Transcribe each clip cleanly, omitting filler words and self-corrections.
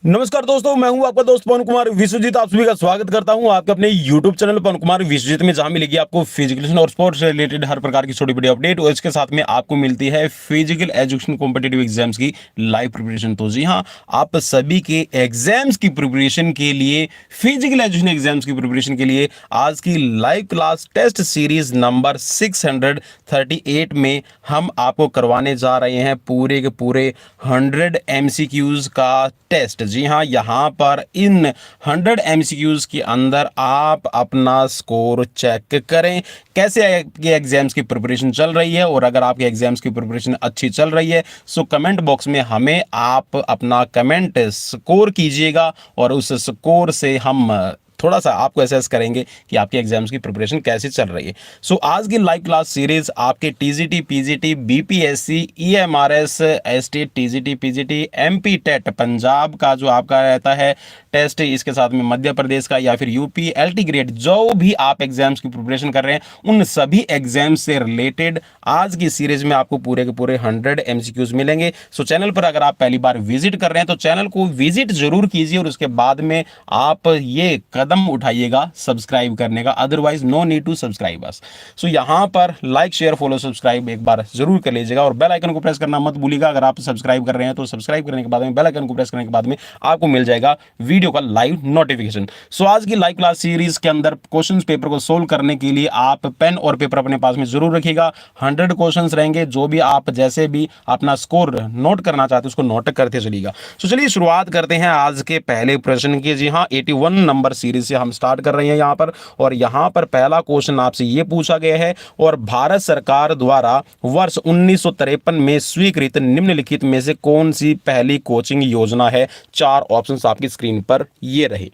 नमस्कार दोस्तों, मैं हूं आपका दोस्त पवन कुमार विश्वजीत। आप सभी का स्वागत करता हूं आपके अपने YouTube चैनल पवन कुमार विश्वजीत में, जहां मिलेगी आपको फिजिकल और स्पोर्ट्स से रिलेटेड हर प्रकार की छोटी बड़ी अपडेट, और इसके साथ में आपको मिलती है फिजिकल एजुकेशन कॉम्पिटिटिव एग्जाम्स की लाइव प्रिपरेशन। तो जी हाँ, आप सभी के एग्जाम्स की प्रिपरेशन के लिए, फिजिकल एजुकेशन एग्जाम्स की प्रिपरेशन के लिए आज की live class test series number 638 में हम आपको करवाने जा रहे हैं पूरे के पूरे 100 MCQs का टेस्ट। जी हाँ, यहाँ पर इन 100 MCQs के अंदर आप अपना स्कोर चेक करें, कैसे आपके एग्जाम्स की प्रिपरेशन चल रही है। और अगर आपके एग्जाम्स की प्रिपरेशन अच्छी चल रही है सो कमेंट बॉक्स में हमें आप अपना कमेंट स्कोर कीजिएगा, और उस स्कोर से हम थोड़ा सा आपको असेस करेंगे कि आपके एग्जाम्स की प्रिपरेशन कैसे चल रही है। सो आज की लाइव क्लास सीरीज आपके TGT, PGT, BPSC, EMRS, ST, TGT, PGT, MP TET Punjab का जो आपका रहता है टेस्ट, इसके साथ में मध्य प्रदेश का या फिर यूपी एलटी ग्रेड, जो भी आप एग्जाम्स की प्रिपरेशन कर रहे हैं उन सभी एग्जाम्स से रिलेटेड आज की सीरीज में आपको पूरे के पूरे 100 एमसीक्यूज मिलेंगे। सो चैनल पर अगर आप पहली बार विजिट कर रहे हैं तो चैनल को विजिट जरूर कीजिए, और उसके बाद में आप ये कदम उठाइएगा सब्सक्राइब करने का, otherwise no need to subscribe us. So यहाँ पर लाइक शेयर फॉलो सब्सक्राइब एक बार जरूर कर लीजिएगा, और बेल आइकन को प्रेस करना मत भूलिएगा। अगर आप सब्सक्राइब कर रहे हैं तो सब्सक्राइब करने के बाद में बेल आइकन को प्रेस करने के बाद में आपको मिल जाएगा वीडियो का लाइव नोटिफिकेशन। सो आज की लाइव क्लास सीरीज के अंदर क्वेश्चंस पेपर को सोल्व करने के लिए आप पेन और पेपर अपने पास में जरूर रखिएगा। 100 क्वेश्चंस रहेंगे, जो भी आप जैसे भी अपना स्कोर नोट करना चाहते हैं उसको नोट करते चलिएगा। सो चलिए शुरुआत करते हैं आज के पहले प्रश्न की। जी हाँ, 81 नंबर सीरीज से हम स्टार्ट कर रहे हैं यहाँ पर, और यहाँ पर पहला क्वेश्चन आपसे ये पूछा गया है, और भारत सरकार द्वारा वर्ष 1953 में स्वीकृत निम्नलिखित में से कौन सी पहली कोचिंग योजना है। 4 ऑप्शंस आपकी स्क्रीन पर ये रहे।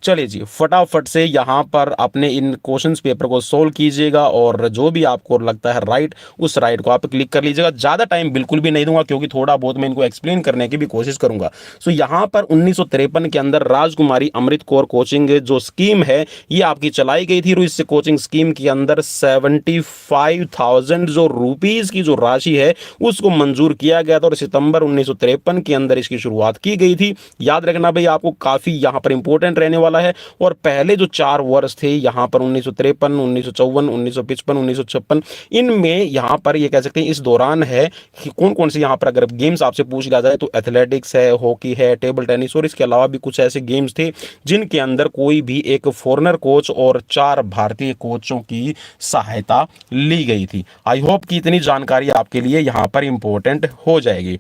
चलिए जी, फटाफट से यहाँ पर अपने इन क्वेश्चंस पेपर को सोल्व कीजिएगा, और जो भी आपको लगता है राइट उस राइट को आप क्लिक कर लीजिएगा। ज़्यादा टाइम बिल्कुल भी नहीं दूंगा, क्योंकि थोड़ा बहुत मैं इनको एक्सप्लेन करने की भी कोशिश करूंगा। सो यहाँ पर 1953 के अंदर राजकुमारी अमृत कौर कोचिंग जो स्कीम है ये आपकी चलाई गई थी, और इस कोचिंग स्कीम के अंदर 75,000 जो रुपीज़ की जो राशि है उसको मंजूर किया गया था, और सितंबर 1953 के अंदर इसकी शुरुआत की गई थी। याद रखना भाई, आपको काफ़ी यहाँ पर इंपॉर्टेंट रहने वाला है। और पहले जो 4 वर्ष थे यहाँ पर 1953, 1954, 1955, 1956, इनमें यहाँ पर ये कह सकते हैं इस दौरान है कि कौन कौन से यहाँ पर अगर गेम्स आपसे पूछ लिया जाए तो एथलेटिक्स है, हॉकी है, टेबल टेनिस, और इसके अलावा भी कुछ ऐसे गेम्स थे जिनके अंदर कोई भी एक फॉरेनर कोच और 4 भारतीय कोचों की सहायता ली गई थी। आई होप कि इतनी जानकारी आपके लिए यहाँ पर इंपॉर्टेंट हो जाएगी।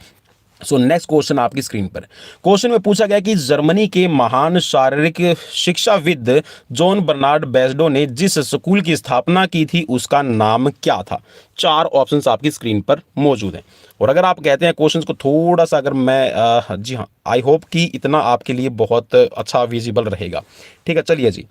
सो नेक्स्ट क्वेश्चन आपकी स्क्रीन पर। क्वेश्चन में पूछा गया कि जर्मनी के महान शारीरिक शिक्षाविद जॉन बर्नार्ड बेस्डो ने जिस स्कूल की स्थापना की थी उसका नाम क्या था। 4 ऑप्शंस आपकी स्क्रीन पर मौजूद हैं। और अगर आप कहते हैं क्वेश्चंस को थोड़ा सा अगर मैं जी हाँ, आई होप कि इतना आपके लिए बहुत अच्छा विजिबल रहेगा। ठीक है, चलिए जी,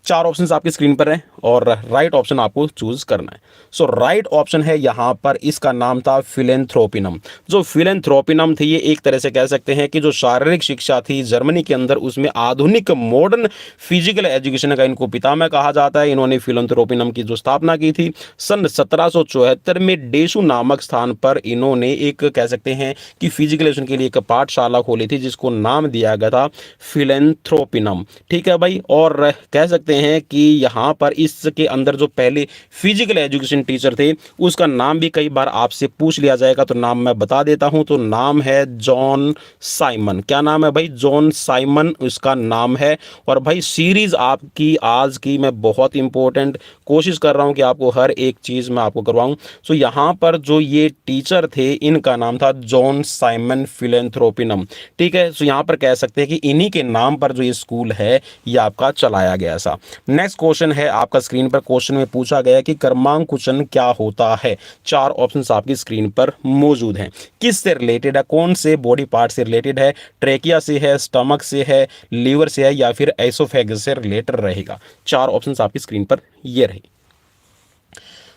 4 ऑप्शंस आपकी स्क्रीन पर हैं, और राइट ऑप्शन आपको चूज करना है। सो राइट ऑप्शन है यहाँ पर, इसका नाम था फिलेंथ्रोपिनम। जो फिलेंथ्रोपिनम थी ये एक तरह से कह सकते हैं कि जो शारीरिक शिक्षा थी जर्मनी के अंदर उसमें आधुनिक मॉडर्न फिजिकल एजुकेशन का इनको पितामह कहा जाता है। इन्होंने फिलेंथ्रोपिनम की जो स्थापना की थी सन 1774 में डेशु नामक स्थान पर इन्होंने एक कह सकते हैं कि फिजिकल एजुकेशन के लिए एक पाठशाला खोली थी जिसको नाम दिया गया था फिलेंथ्रोपिनम। ठीक है भाई, और कह सकते हैं कि यहाँ पर इसके अंदर जो पहले फिजिकल एजुकेशन टीचर थे उसका नाम भी कई बार आपसे पूछ लिया जाएगा, तो नाम मैं बता देता हूं। तो नाम है जॉन साइमन। क्या नाम है भाई? जॉन साइमन उसका नाम है। और भाई सीरीज आपकी आज की मैं बहुत इंपॉर्टेंट कोशिश कर रहा हूं कि आपको हर एक चीज मैं आपको करवाऊं। सो यहाँ पर जो ये टीचर थे इनका नाम था जॉन साइमन फिलेंथ्रोपिनम। ठीक है, सो यहाँ पर कह सकते हैं कि इन्हीं के नाम पर जो ये स्कूल है ये आपका चलाया गया था। नेक्स्ट क्वेश्चन है आपका स्क्रीन पर। क्वेश्चन में पूछा गया कि कर्मांकुचन क्या होता है। 4 ऑप्शंस आपकी स्क्रीन पर मौजूद हैं। किस से रिलेटेड है, कौन से बॉडी पार्ट से रिलेटेड है? ट्रेकिया से है, स्टमक से है, लीवर से है, या फिर एसोफेगस से रिलेटेड रहेगा। 4 ऑप्शंस आपकी स्क्रीन पर ये रहे।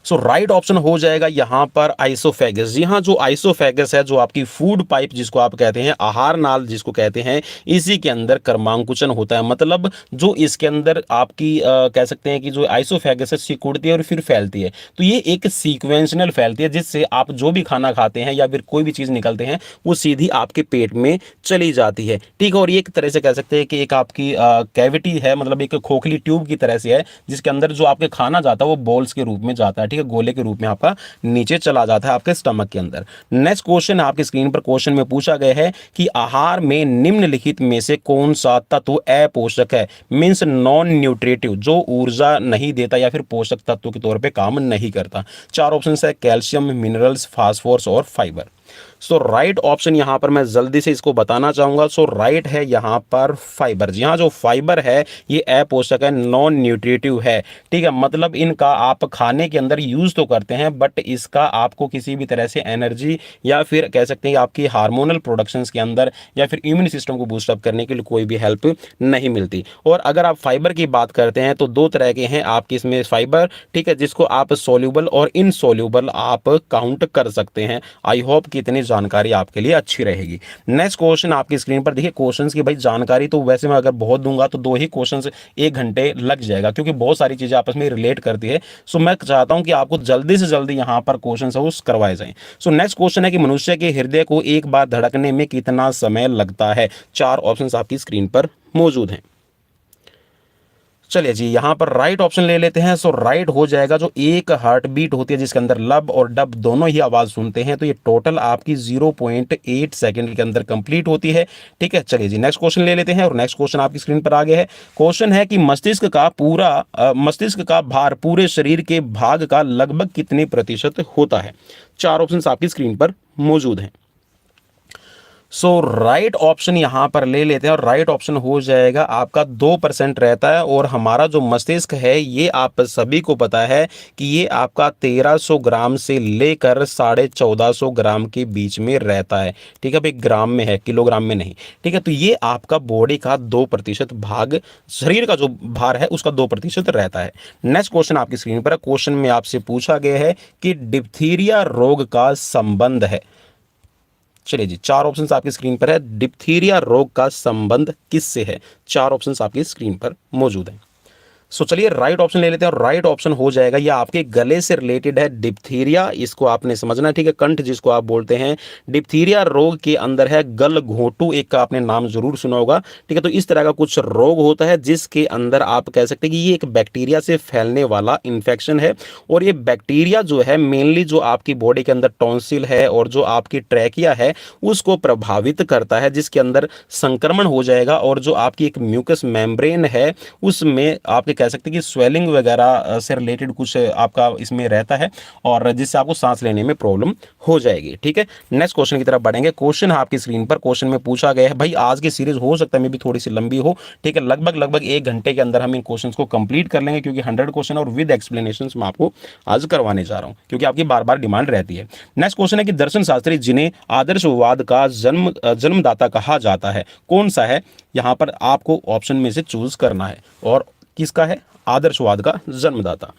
सो राइट ऑप्शन हो जाएगा यहाँ पर आइसोफेगस। जी हाँ, जो आइसोफेगस है, जो आपकी फूड पाइप जिसको आप कहते हैं, आहार नाल जिसको कहते हैं, इसी के अंदर कर्मांकुचन होता है। मतलब जो इसके अंदर आपकी कह सकते हैं कि जो आइसोफेगस है सिकुड़ती है और फिर फैलती है। तो ये एक सीक्वेंशनल फैलती है, जिससे आप जो भी खाना खाते हैं या फिर कोई भी चीज़ निकलते हैं वो सीधी आपके पेट में चली जाती है। ठीक है, और ये एक तरह से कह सकते हैं कि एक आपकी कैविटी है, मतलब एक खोखली ट्यूब की तरह से है, जिसके अंदर जो आपके खाना जाता है वो बॉल्स के रूप में जाता है। ठीक है, गोले के रूप में आपका नीचे चला जाता है आपके स्टमक के अंदर। नेक्स्ट क्वेश्चन आपकी स्क्रीन पर क्वेश्चन में पूछा गया है कि आहार में निम्नलिखित में से कौन सा तत्व अपोषक है, मींस नॉन न्यूट्रिटिव, जो ऊर्जा नहीं देता या फिर पोषक तत्व के तौर पे काम नहीं करता। चार ऑप्शन है, कैल्शियम, मिनरल्स, फास्फोरस और फाइबर। सो राइट ऑप्शन यहां पर मैं जल्दी से इसको बताना चाहूंगा। सो राइट है यहां पर फाइबर। जी हाँ, जो फाइबर है ये अपोषक है, नॉन न्यूट्रिटिव है। ठीक है, मतलब इनका आप खाने के अंदर यूज तो करते हैं, बट इसका आपको किसी भी तरह से एनर्जी या फिर कह सकते हैं आपकी हार्मोनल प्रोडक्शंस के अंदर या फिर इम्यून सिस्टम को बूस्टअप करने के लिए कोई भी हेल्प नहीं मिलती। और अगर आप फाइबर की बात करते हैं तो दो तरह के हैं आपके इसमें फाइबर। ठीक है, जिसको आप सोल्यूबल और इनसोल्यूबल आप काउंट कर सकते हैं। आई होप कि इतनी जानकारी आपके लिए अच्छी रहेगी। नेक्स्ट क्वेश्चन आपकी स्क्रीन पर देखिए। क्वेश्चंस की भाई जानकारी तो वैसे मैं अगर बहुत दूंगा तो दो ही क्वेश्चंस 1 घंटे लग जाएगा, क्योंकि बहुत सारी चीजें आपस में रिलेट करती है। सो मैं चाहता हूं कि आपको जल्दी से जल्दी यहां पर क्वेश्चन करवाए जाएं। सो नेक्स्ट क्वेश्चन है कि मनुष्य के हृदय को एक बार धड़कने में कितना समय लगता है। चार ऑप्शन आपकी स्क्रीन पर मौजूद हैं। चलिए जी, यहां पर राइट ऑप्शन ले लेते हैं। सो राइट हो जाएगा, जो एक हार्ट बीट होती है जिसके अंदर लब और डब दोनों ही आवाज सुनते हैं, तो ये टोटल आपकी 0.8 सेकंड के अंदर कंप्लीट होती है। ठीक है, चलिए जी नेक्स्ट क्वेश्चन ले लेते हैं। और नेक्स्ट क्वेश्चन आपकी स्क्रीन पर आ गया है। क्वेश्चन है कि मस्तिष्क का भार पूरे शरीर के भाग का लगभग कितने प्रतिशत होता है। चार ऑप्शन आपकी स्क्रीन पर मौजूद हैं। सो राइट ऑप्शन यहां पर ले लेते हैं, और राइट ऑप्शन हो जाएगा आपका 2% रहता है। और हमारा जो मस्तिष्क है ये आप सभी को पता है कि ये आपका 1300 ग्राम से लेकर 1450 ग्राम के बीच में रहता है। ठीक है भाई, ग्राम में है, किलोग्राम में नहीं। ठीक है, तो ये आपका बॉडी का 2% भाग, शरीर का जो भार है उसका 2% रहता है। नेक्स्ट क्वेश्चन आपकी स्क्रीन पर, क्वेश्चन में आपसे पूछा गया है कि डिप्थीरिया रोग का संबंध है। चलिए जी, चार ऑप्शंस आपकी स्क्रीन पर है। डिप्थीरिया रोग का संबंध किससे है। चार ऑप्शंस आपकी स्क्रीन पर मौजूद हैं। सो चलिए राइट ऑप्शन ले लेते हैं, और राइट ऑप्शन हो जाएगा ये आपके गले से रिलेटेड है, डिप्थीरिया। इसको आपने समझना है। ठीक है, कंठ जिसको आप बोलते हैं। डिप्थीरिया रोग के अंदर है गल घोटू, एक का आपने नाम जरूर सुना होगा। ठीक है, तो इस तरह का कुछ रोग होता है जिसके अंदर आप कह सकते हैं कि ये एक बैक्टीरिया से फैलने वाला इन्फेक्शन है। और ये बैक्टीरिया जो है मेनली जो आपकी बॉडी के अंदर टॉन्सिल है और जो आपकी ट्रैकिया है उसको प्रभावित करता है, जिसके अंदर संक्रमण हो जाएगा। और जो आपकी एक म्यूकस मेम्ब्रेन है उसमें आपके कह सकते हैं कि स्वेलिंग वगैरह से रिलेटेड कुछ आपका इसमें रहता है, और जिससे आपको सांस लेने में प्रॉब्लम हो जाएगी। ठीक है, नेक्स्ट क्वेश्चन की तरफ बढ़ेंगे। क्वेश्चन है आपकी स्क्रीन पर। क्वेश्चन में पूछा गया है, भाई आज की सीरीज हो सकता है मे भी थोड़ी सी लंबी हो। ठीक है, लगभग 1 घंटे के अंदर हम इन क्वेश्चन को कंप्लीट कर लेंगे, क्योंकि 100 क्वेश्चन और विद एक्सप्लेनेशन मैं आपको आज करवाने जा रहा हूं, क्योंकि आपकी बार बार डिमांड रहती है। नेक्स्ट क्वेश्चन है कि दर्शन शास्त्री जिन्हें आदर्शवाद का जन्मदाता कहा जाता है, कौन सा है। यहां पर आपको ऑप्शन में से चूज करना है, और किसका है आदर्शवाद का जन्मदाता।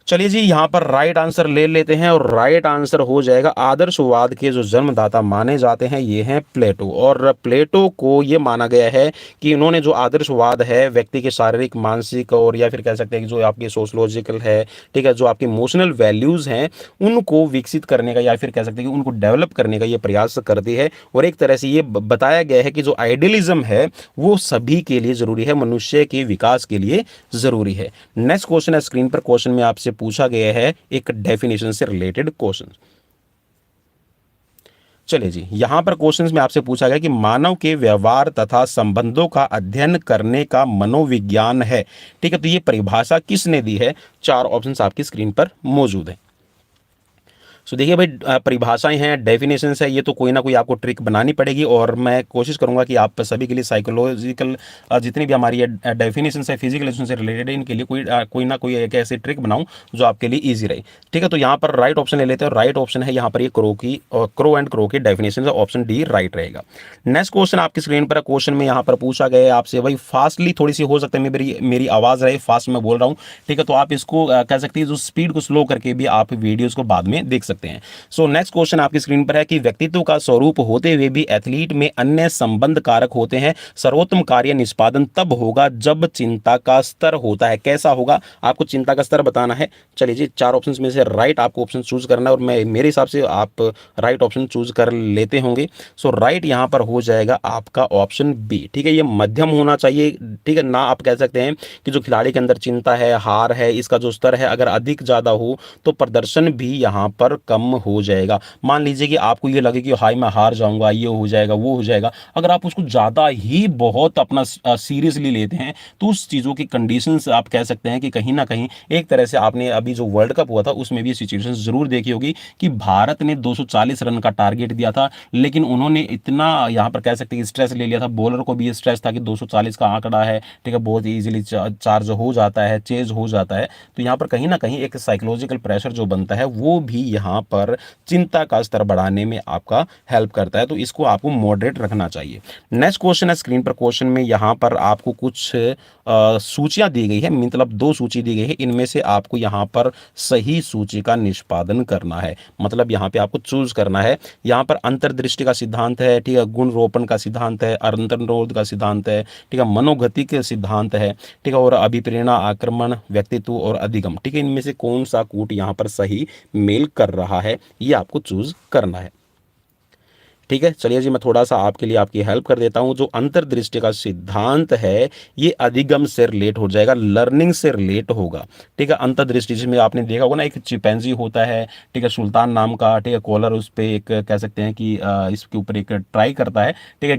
चलिए जी, यहां पर राइट आंसर ले लेते हैं, और राइट आंसर हो जाएगा आदर्शवाद के जो जन्मदाता माने जाते हैं ये हैं प्लेटो। और प्लेटो को ये माना गया है कि इन्होंने जो आदर्शवाद है व्यक्ति के शारीरिक, मानसिक और या फिर कह सकते हैं कि जो आपकी सोशलॉजिकल है, ठीक है, जो आपकी इमोशनल वैल्यूज हैं उनको विकसित करने का या फिर कह सकते हैं कि उनको डेवलप करने का ये प्रयास करती है। और एक तरह से ये बताया गया है कि जो आइडियलिज्म है वो सभी के लिए जरूरी है, मनुष्य के विकास के लिए जरूरी है। नेक्स्ट क्वेश्चन है स्क्रीन पर। क्वेश्चन में आपसे पूछा गया है एक डेफिनेशन से रिलेटेड क्वेश्चन। चलिए जी, यहां पर क्वेश्चंस में आपसे पूछा गया कि मानव के व्यवहार तथा संबंधों का अध्ययन करने का मनोविज्ञान है। ठीक है, तो ये परिभाषा किसने दी है। चार ऑप्शंस आपकी स्क्रीन पर मौजूद है। सो देखिए भाई, परिभाषाएं हैं, डेफिनेशंस है, ये तो कोई ना कोई आपको ट्रिक बनानी पड़ेगी, और मैं कोशिश करूंगा कि आप सभी के लिए साइकोलॉजिकल जितनी भी हमारी ये डेफिनेशंस है फिजिकल एजुकेशन से रिलेटेड, इनके लिए कोई ना कोई एक ऐसी ट्रिक बनाऊं जो आपके लिए ईजी रहे। ठीक है, तो यहाँ पर राइट ऑप्शन ले लेते हैं, राइट ऑप्शन है यहाँ पर ये क्रो एंड क्रो की डेफिनेशन है, ऑप्शन डी राइट रहेगा। नेक्स्ट क्वेश्चन आपकी स्क्रीन पर, क्वेश्चन में यहाँ पर पूछा गया है आपसे, भाई फास्टली थोड़ी सी हो सकता है मेरी मेरी आवाज़ रहे, फास्ट में बोल रहा हूँ। ठीक है, तो आप इसको कह सकते हैं जो स्पीड को स्लो करके भी आप वीडियोस को बाद में देख सकते हैं। सो नेक्स्ट क्वेश्चन आपकी स्क्रीन पर है कि व्यक्तित्व का स्वरूप होते हुए भी एथलीट में अन्य संबंध कारक होते हैं, सर्वोत्तम कार्य निष्पादन तब होगा जब चिंता का स्तर होता है। कैसा होगा, आपको चिंता का स्तर बताना है। चलिए जी, चार ऑप्शन में से राइट आपको ऑप्शन चूज करना है, और मैं मेरे हिसाब से आप राइट ऑप्शन चूज कर लेते होंगे। सो राइट यहाँ पर हो जाएगा आपका ऑप्शन बी। ठीक है, ये मध्यम होना चाहिए। ठीक है ना, आप कह सकते हैं कि जो खिलाड़ी के अंदर चिंता है, हार है, इसका जो स्तर है अगर अधिक ज़्यादा हो तो प्रदर्शन भी यहाँ पर कम हो जाएगा। मान लीजिए कि आपको ये लगे कि हाय मैं हार जाऊंगा, ये हो जाएगा, वो हो जाएगा, अगर आप उसको ज़्यादा ही बहुत अपना सीरियसली लेते हैं तो उस चीज़ों की कंडीशंस आप कह सकते हैं कि कहीं ना कहीं एक तरह से आपने अभी जो वर्ल्ड कप हुआ था उसमें भी सिचुएशन जरूर देखी होगी कि भारत ने 240 रन का टारगेट दिया था, लेकिन उन्होंने इतना यहाँ पर कह सकते हैं कि स्ट्रेस ले लिया था, बॉलर को भी स्ट्रेस था कि 240 का आंकड़ा है, ठीक है, बहुत इजीली चार्ज हो जाता है, चेज हो जाता है। तो यहाँ पर कहीं ना कहीं एक साइकोलॉजिकल प्रेशर जो बनता है वो भी यहाँ पर चिंता का स्तर बढ़ाने में आपका हेल्प करता है, तो इसको आपको मॉडरेट रखना चाहिए। नेक्स्ट क्वेश्चन है स्क्रीन पर, क्वेश्चन में यहाँ पर आपको कुछ सूचियां दी गई है, मतलब दो सूची दी गई है, इनमें से आपको यहाँ पर सही सूची का निष्पादन करना है, मतलब यहाँ पे आपको चूज करना है। यहाँ पर अंतर्दृष्टि का सिद्धांत है, ठीक है, गुण रोपण का सिद्धांत है, अंतर्निरोध का सिद्धांत है, ठीक है, मनोगति के सिद्धांत है, ठीक है, और अभिप्रेरणा, आक्रमण, व्यक्तित्व और अधिगम। ठीक है, इनमें से कौन सा कूट यहाँ पर सही मेल कर रहा है ये आपको चूज करना है। ठीक है, चलिए जी, मैं थोड़ा सा आपके लिए आपकी हेल्प कर देता हूं। जो अंतर्दृष्टि का सिद्धांत है ये अधिगम से रिलेट हो जाएगा, लर्निंग से रिलेट होगा। ठीक है, अंतर्दृष्टि जिसमें आपने देखा होगा ना, एक चिंपैंजी होता है, ठीक है, सुल्तान नाम का, ठीक है, कॉलर उस पर एक कह सकते हैं कि इसके ऊपर एक ट्राई करता है, ठीक है,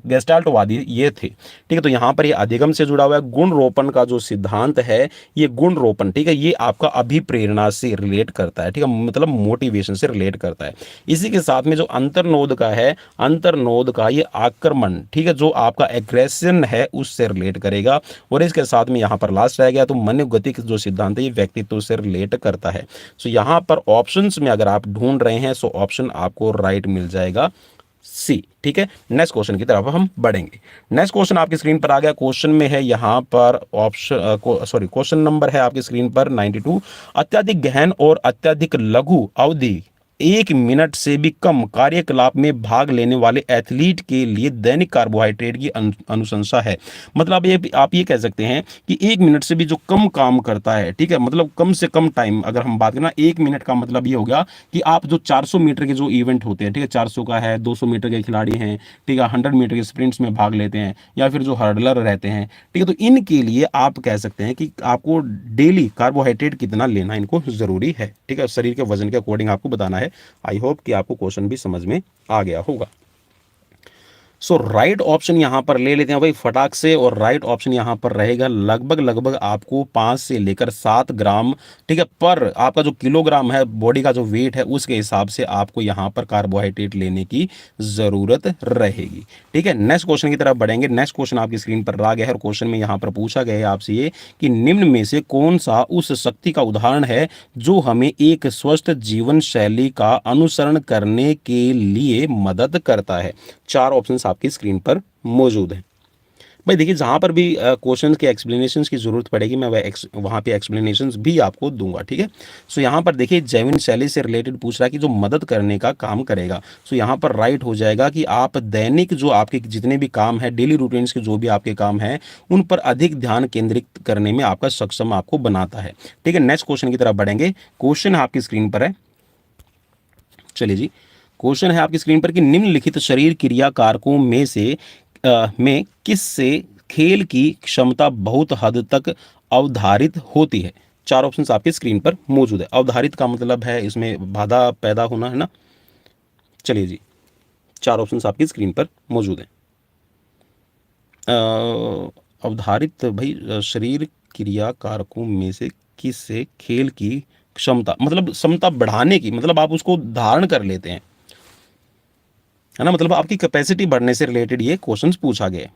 गेस्टाल्टवादी ये थे। ठीक है, तो यहाँ पर ये अधिगम से जुड़ा हुआ है। गुण रोपण का जो सिद्धांत है ये गुण रोपण, ठीक है, ये आपका अभिप्रेरणा से रिलेट करता है, ठीक है, मतलब मोटिवेशन से रिलेट करता है। इसी के साथ में जो अंतर्नोद का है, अंतर्नोद का ये आक्रमण, ठीक है, जो आपका एग्रेशन है उससे रिलेट करेगा। और इसके साथ में यहाँ पर लास्ट रह गया तो मनोगतिक जो सिद्धांत है ये व्यक्तित्व से रिलेट करता है। सो यहाँ पर ऑप्शंस में अगर आप ढूंढ रहे हैं सो ऑप्शन आपको राइट मिल जाएगा, सी। ठीक है, नेक्स्ट क्वेश्चन की तरफ हम बढ़ेंगे। नेक्स्ट क्वेश्चन आपकी स्क्रीन पर आ गया, क्वेश्चन में है यहाँ पर क्वेश्चन नंबर है आपकी स्क्रीन पर 92। अत्यधिक गहन और अत्यधिक लघु अवधि 1 मिनट से भी कम कार्यकलाप में भाग लेने वाले एथलीट के लिए दैनिक कार्बोहाइड्रेट की अनुशंसा है। मतलब ये आप ये कह सकते हैं कि 1 मिनट से भी जो कम काम करता है, ठीक है, मतलब कम से कम टाइम अगर हम बात करें ना, 1 मिनट का मतलब ये हो गया कि आप जो 400 मीटर के जो इवेंट होते हैं, ठीक है, 400 का है, 200 मीटर के खिलाड़ी हैं, ठीक है, 100 मीटर के स्प्रिंट्स में भाग लेते हैं, या फिर जो हर्डलर रहते हैं, ठीक है, तो इनके लिए आप कह सकते हैं कि आपको डेली कार्बोहाइड्रेट कितना लेना इनको जरूरी है। ठीक है, शरीर के वजन के अकॉर्डिंग आपको बताना है। आई होप कि आपको क्वेश्चन भी समझ में आ गया होगा। सो राइट ऑप्शन यहां पर ले लेते हैं भाई फटाक से, और राइट ऑप्शन यहां पर रहेगा लगभग लगभग आपको 5 से लेकर 7 ग्राम, ठीक है, पर आपका जो किलोग्राम है बॉडी का जो वेट है उसके हिसाब से आपको यहां पर कार्बोहाइड्रेट लेने की जरूरत रहेगी। ठीक है, नेक्स्ट क्वेश्चन की तरफ बढ़ेंगे। नेक्स्ट क्वेश्चन आपकी स्क्रीन पर आ गया है, और क्वेश्चन में यहां पर पूछा गया है आपसे ये कि निम्न में से कौन सा उस शक्ति का उदाहरण है जो हमें एक स्वस्थ जीवन शैली का अनुसरण करने के लिए मदद करता है। चार ऑप्शंस आपकी स्क्रीन पर मौजूद हैं। भाई देखिए, जहां पर भी क्वेश्चन के एक्सप्लेनेशंस की जरूरत पड़ेगी मैं वहां पे एक्सप्लेनेशंस भी आपको दूंगा। ठीक है, सो यहां पर देखिए जैविन शैली से रिलेटेड पूछ रहा है कि जो मदद करने का काम करेगा। सो यहां पर राइट हो जाएगा कि आप दैनिक जो आपके जितने भी काम है, डेली रूटीन्स के जो भी आपके काम है उन पर अधिक ध्यान केंद्रित करने में आपका सक्षम आपको बनाता है। ठीक है, नेक्स्ट क्वेश्चन की तरफ बढ़ेंगे। क्वेश्चन आपकी स्क्रीन पर है, चलिए जी, क्वेश्चन है आपकी स्क्रीन पर कि निम्नलिखित शरीर क्रिया कारकों में से में किस से खेल की क्षमता बहुत हद तक अवधारित होती है। चार ऑप्शंस आपकी स्क्रीन पर मौजूद है। अवधारित का मतलब है इसमें बाधा पैदा होना, है ना। चलिए जी, चार ऑप्शंस आपकी स्क्रीन पर मौजूद है। अवधारित भाई शरीर क्रिया कारकों में से किस से खेल की क्षमता, मतलब क्षमता बढ़ाने की, मतलब आप उसको धारण कर लेते हैं, है ना, मतलब आपकी कैपेसिटी बढ़ने से रिलेटेड ये क्वेश्चंस पूछा गया है।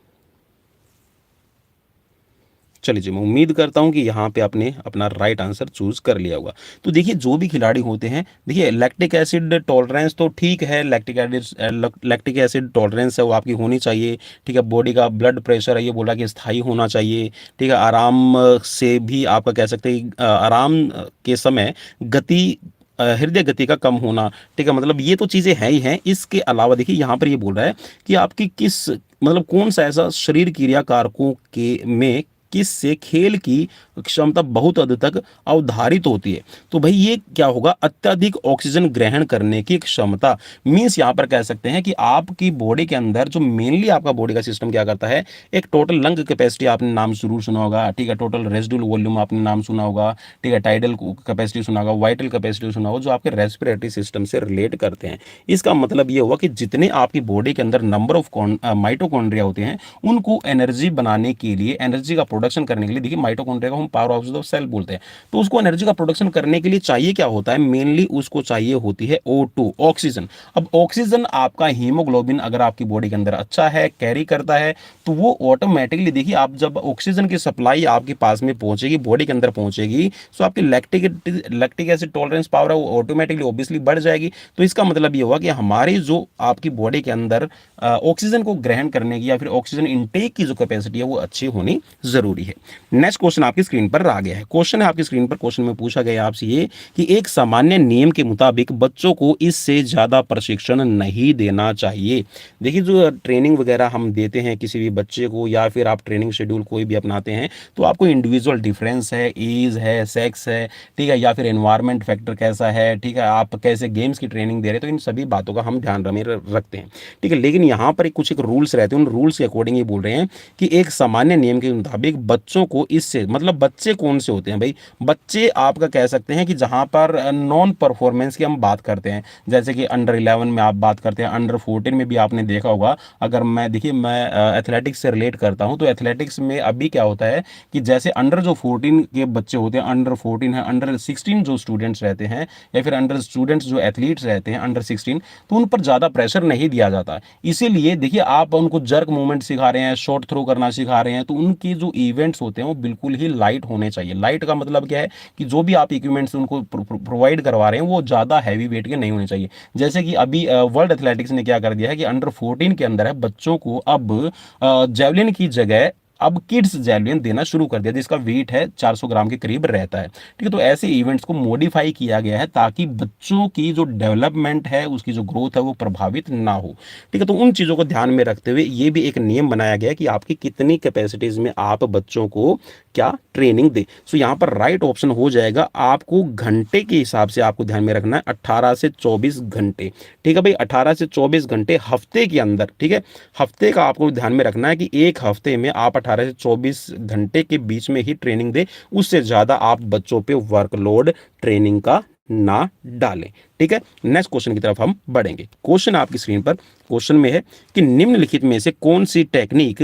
चलिए जी, मैं उम्मीद करता हूँ कि यहाँ पे आपने अपना राइट आंसर चूज कर लिया होगा। तो देखिए जो भी खिलाड़ी होते हैं, देखिए लैक्टिक एसिड टॉलरेंस तो ठीक है, लैक्टिक एसिड टॉलरेंस है वो आपकी होनी चाहिए, ठीक है। बॉडी का ब्लड प्रेशर है ये बोला कि स्थायी होना चाहिए, ठीक है। आराम से भी आपका कह सकते हैं आराम के समय गति हृदय गति का कम होना, ठीक है। मतलब ये तो चीज़ें हैं ही हैं। इसके अलावा देखिए यहाँ पर ये बोल रहा है कि आपकी किस, मतलब कौन सा ऐसा शरीर क्रिया कारकों के में किस से खेल की क्षमता बहुत हद तक अवधारित होती है। तो भाई ये क्या होगा, अत्यधिक ऑक्सीजन ग्रहण करने की क्षमता। मींस यहाँ पर कह सकते हैं कि आपकी बॉडी के अंदर जो मेनली आपका बॉडी का सिस्टम क्या करता है, एक टोटल लंग कैपेसिटी आपने नाम जरूर सुना होगा, ठीक है। टोटल रेजिडुअल वॉल्यूम आपने नाम सुना होगा, ठीक है। टाइडल कैपेसिटी सुना होगा, वाइटल कैपेसिटी सुना होगा, जो आपके रेस्पिरेटरी सिस्टम से रिलेट करते हैं। इसका मतलब ये हुआ कि जितने आपकी बॉडी के अंदर नंबर ऑफ माइटोकॉन्ड्रिया होते हैं, उनको एनर्जी बनाने के लिए, एनर्जी का प्रोडक्शन करने के लिए, देखिए माइटोकॉन्ड्रिया को हम पावर हाउस ऑफ सेल बोलते हैं, तो उसको एनर्जी का प्रोडक्शन करने के लिए चाहिए क्या होता है, मेनली उसको चाहिए होती है O2, ऑक्सीजन। अब ऑक्सीजन आपका हीमोग्लोबिन अगर आपकी बॉडी के अंदर अच्छा है, कैरी करता है, तो वो ऑटोमेटिकली, देखिए आप जब ऑक्सीजन की सप्लाई आपके पास में पहुंचेगी, बॉडी के अंदर पहुंचेगी, तो आपकी लैक्टिक एसिड टॉलरेंस पावर है वो ऑटोमेटिकली ऑब्वियसली बढ़ जाएगी। तो इसका मतलब ये हुआ कि हमारी जो आपकी बॉडी के अंदर ऑक्सीजन को ग्रहण करने की या फिर ऑक्सीजन इनटेक की जो कैपेसिटी है वो अच्छी होनी जरूरी है। नेक्स्ट क्वेश्चन आपकी स्क्रीन पर आ गया है। क्वेश्चन है आपकी स्क्रीन पर, क्वेश्चन में पूछा गया आपसे ये कि एक सामान्य नियम के मुताबिक बच्चों को इससे ज्यादा प्रशिक्षण नहीं देना चाहिए। देखिए जो ट्रेनिंग वगैरह हम देते हैं किसी भी बच्चे को, या फिर आप ट्रेनिंग शेड्यूल कोई भी अपनाते हैं, तो आपको इंडिविजुअल डिफरेंस है, एज है, सेक्स है, ठीक है, या फिर एनवायरमेंट फैक्टर कैसा है, ठीक है, आप कैसे गेम्स की ट्रेनिंग दे रहे हैं, तो इन सभी बातों का हम ध्यान रखते हैं, ठीक है। लेकिन यहाँ पर कुछ एक रूल्स रहते हैं, उन रूल्स के अकॉर्डिंग ये बोल रहे हैं कि एक सामान्य नियम के मुताबिक बच्चों को इससे, मतलब बच्चे कौन से होते हैं भाई, बच्चे आपका कह सकते हैं कि जहां पर नॉन परफॉर्मेंस की हम बात करते हैं, जैसे कि अंडर 11 में आप बात करते हैं, अंडर 14 में भी आपने देखा होगा। अगर मैं, देखिए मैं एथलेटिक्स से रिलेट करता हूं, तो एथलेटिक्स में अभी क्या होता है कि जैसे अंडर जो 14 के बच्चे होते हैं, अंडर 14 है, अंडर 16 जो स्टूडेंट्स रहते हैं, या फिर अंडर स्टूडेंट्स जो एथलीट्स रहते हैं अंडर 16, तो उन पर ज़्यादा प्रेशर नहीं दिया जाता। इसीलिए देखिए आप उनको जर्क मूवमेंट सिखा रहे हैं, शॉर्ट थ्रो करना सिखा रहे हैं, तो उनकी जो इवेंट्स होते हैं वो बिल्कुल ही लाइट होने चाहिए। लाइट का मतलब क्या है कि जो भी आप इक्विपमेंट्स उनको प्रोवाइड करवा रहे हैं वो ज़्यादा हैवी वेट के नहीं होने चाहिए। जैसे कि अभी वर्ल्ड एथलेटिक्स ने क्या कर दिया है कि अंडर 14 के अंदर है बच्चों को अब जेवलिन की जगह अब किड्स जैवलिन देना शुरू कर दिया, जिसका वेट है 400 ग्राम के करीब रहता है, ठीक है। तो ऐसे इवेंट्स को मॉडिफाई किया गया है ताकि बच्चों की जो डेवलपमेंट है, उसकी जो ग्रोथ है वो प्रभावित ना हो, ठीक है। तो उन चीज़ों को ध्यान में रखते हुए ये भी एक नियम बनाया गया है कि आपकी कितनी कैपेसिटीज में आप बच्चों को क्या ट्रेनिंग दे। सो यहाँ पर राइट ऑप्शन हो जाएगा, आपको घंटे के हिसाब से आपको ध्यान में रखना है 18 से 24 घंटे, ठीक है भाई। 18 से 24 घंटे हफ्ते के अंदर, ठीक है। हफ्ते का आपको ध्यान में रखना है कि एक हफ्ते में आप 18 से 24 घंटे के बीच में ही ट्रेनिंग दे, उससे ज्यादा आप बच्चों पे वर्कलोड ट्रेनिंग का ना डालें, ठीक है। नेक्स्ट क्वेश्चन की तरफ हम बढ़ेंगे। क्वेश्चन आपकी स्क्रीन पर, क्वेश्चन में है कि निम्नलिखित में से कौन सी टेक्निक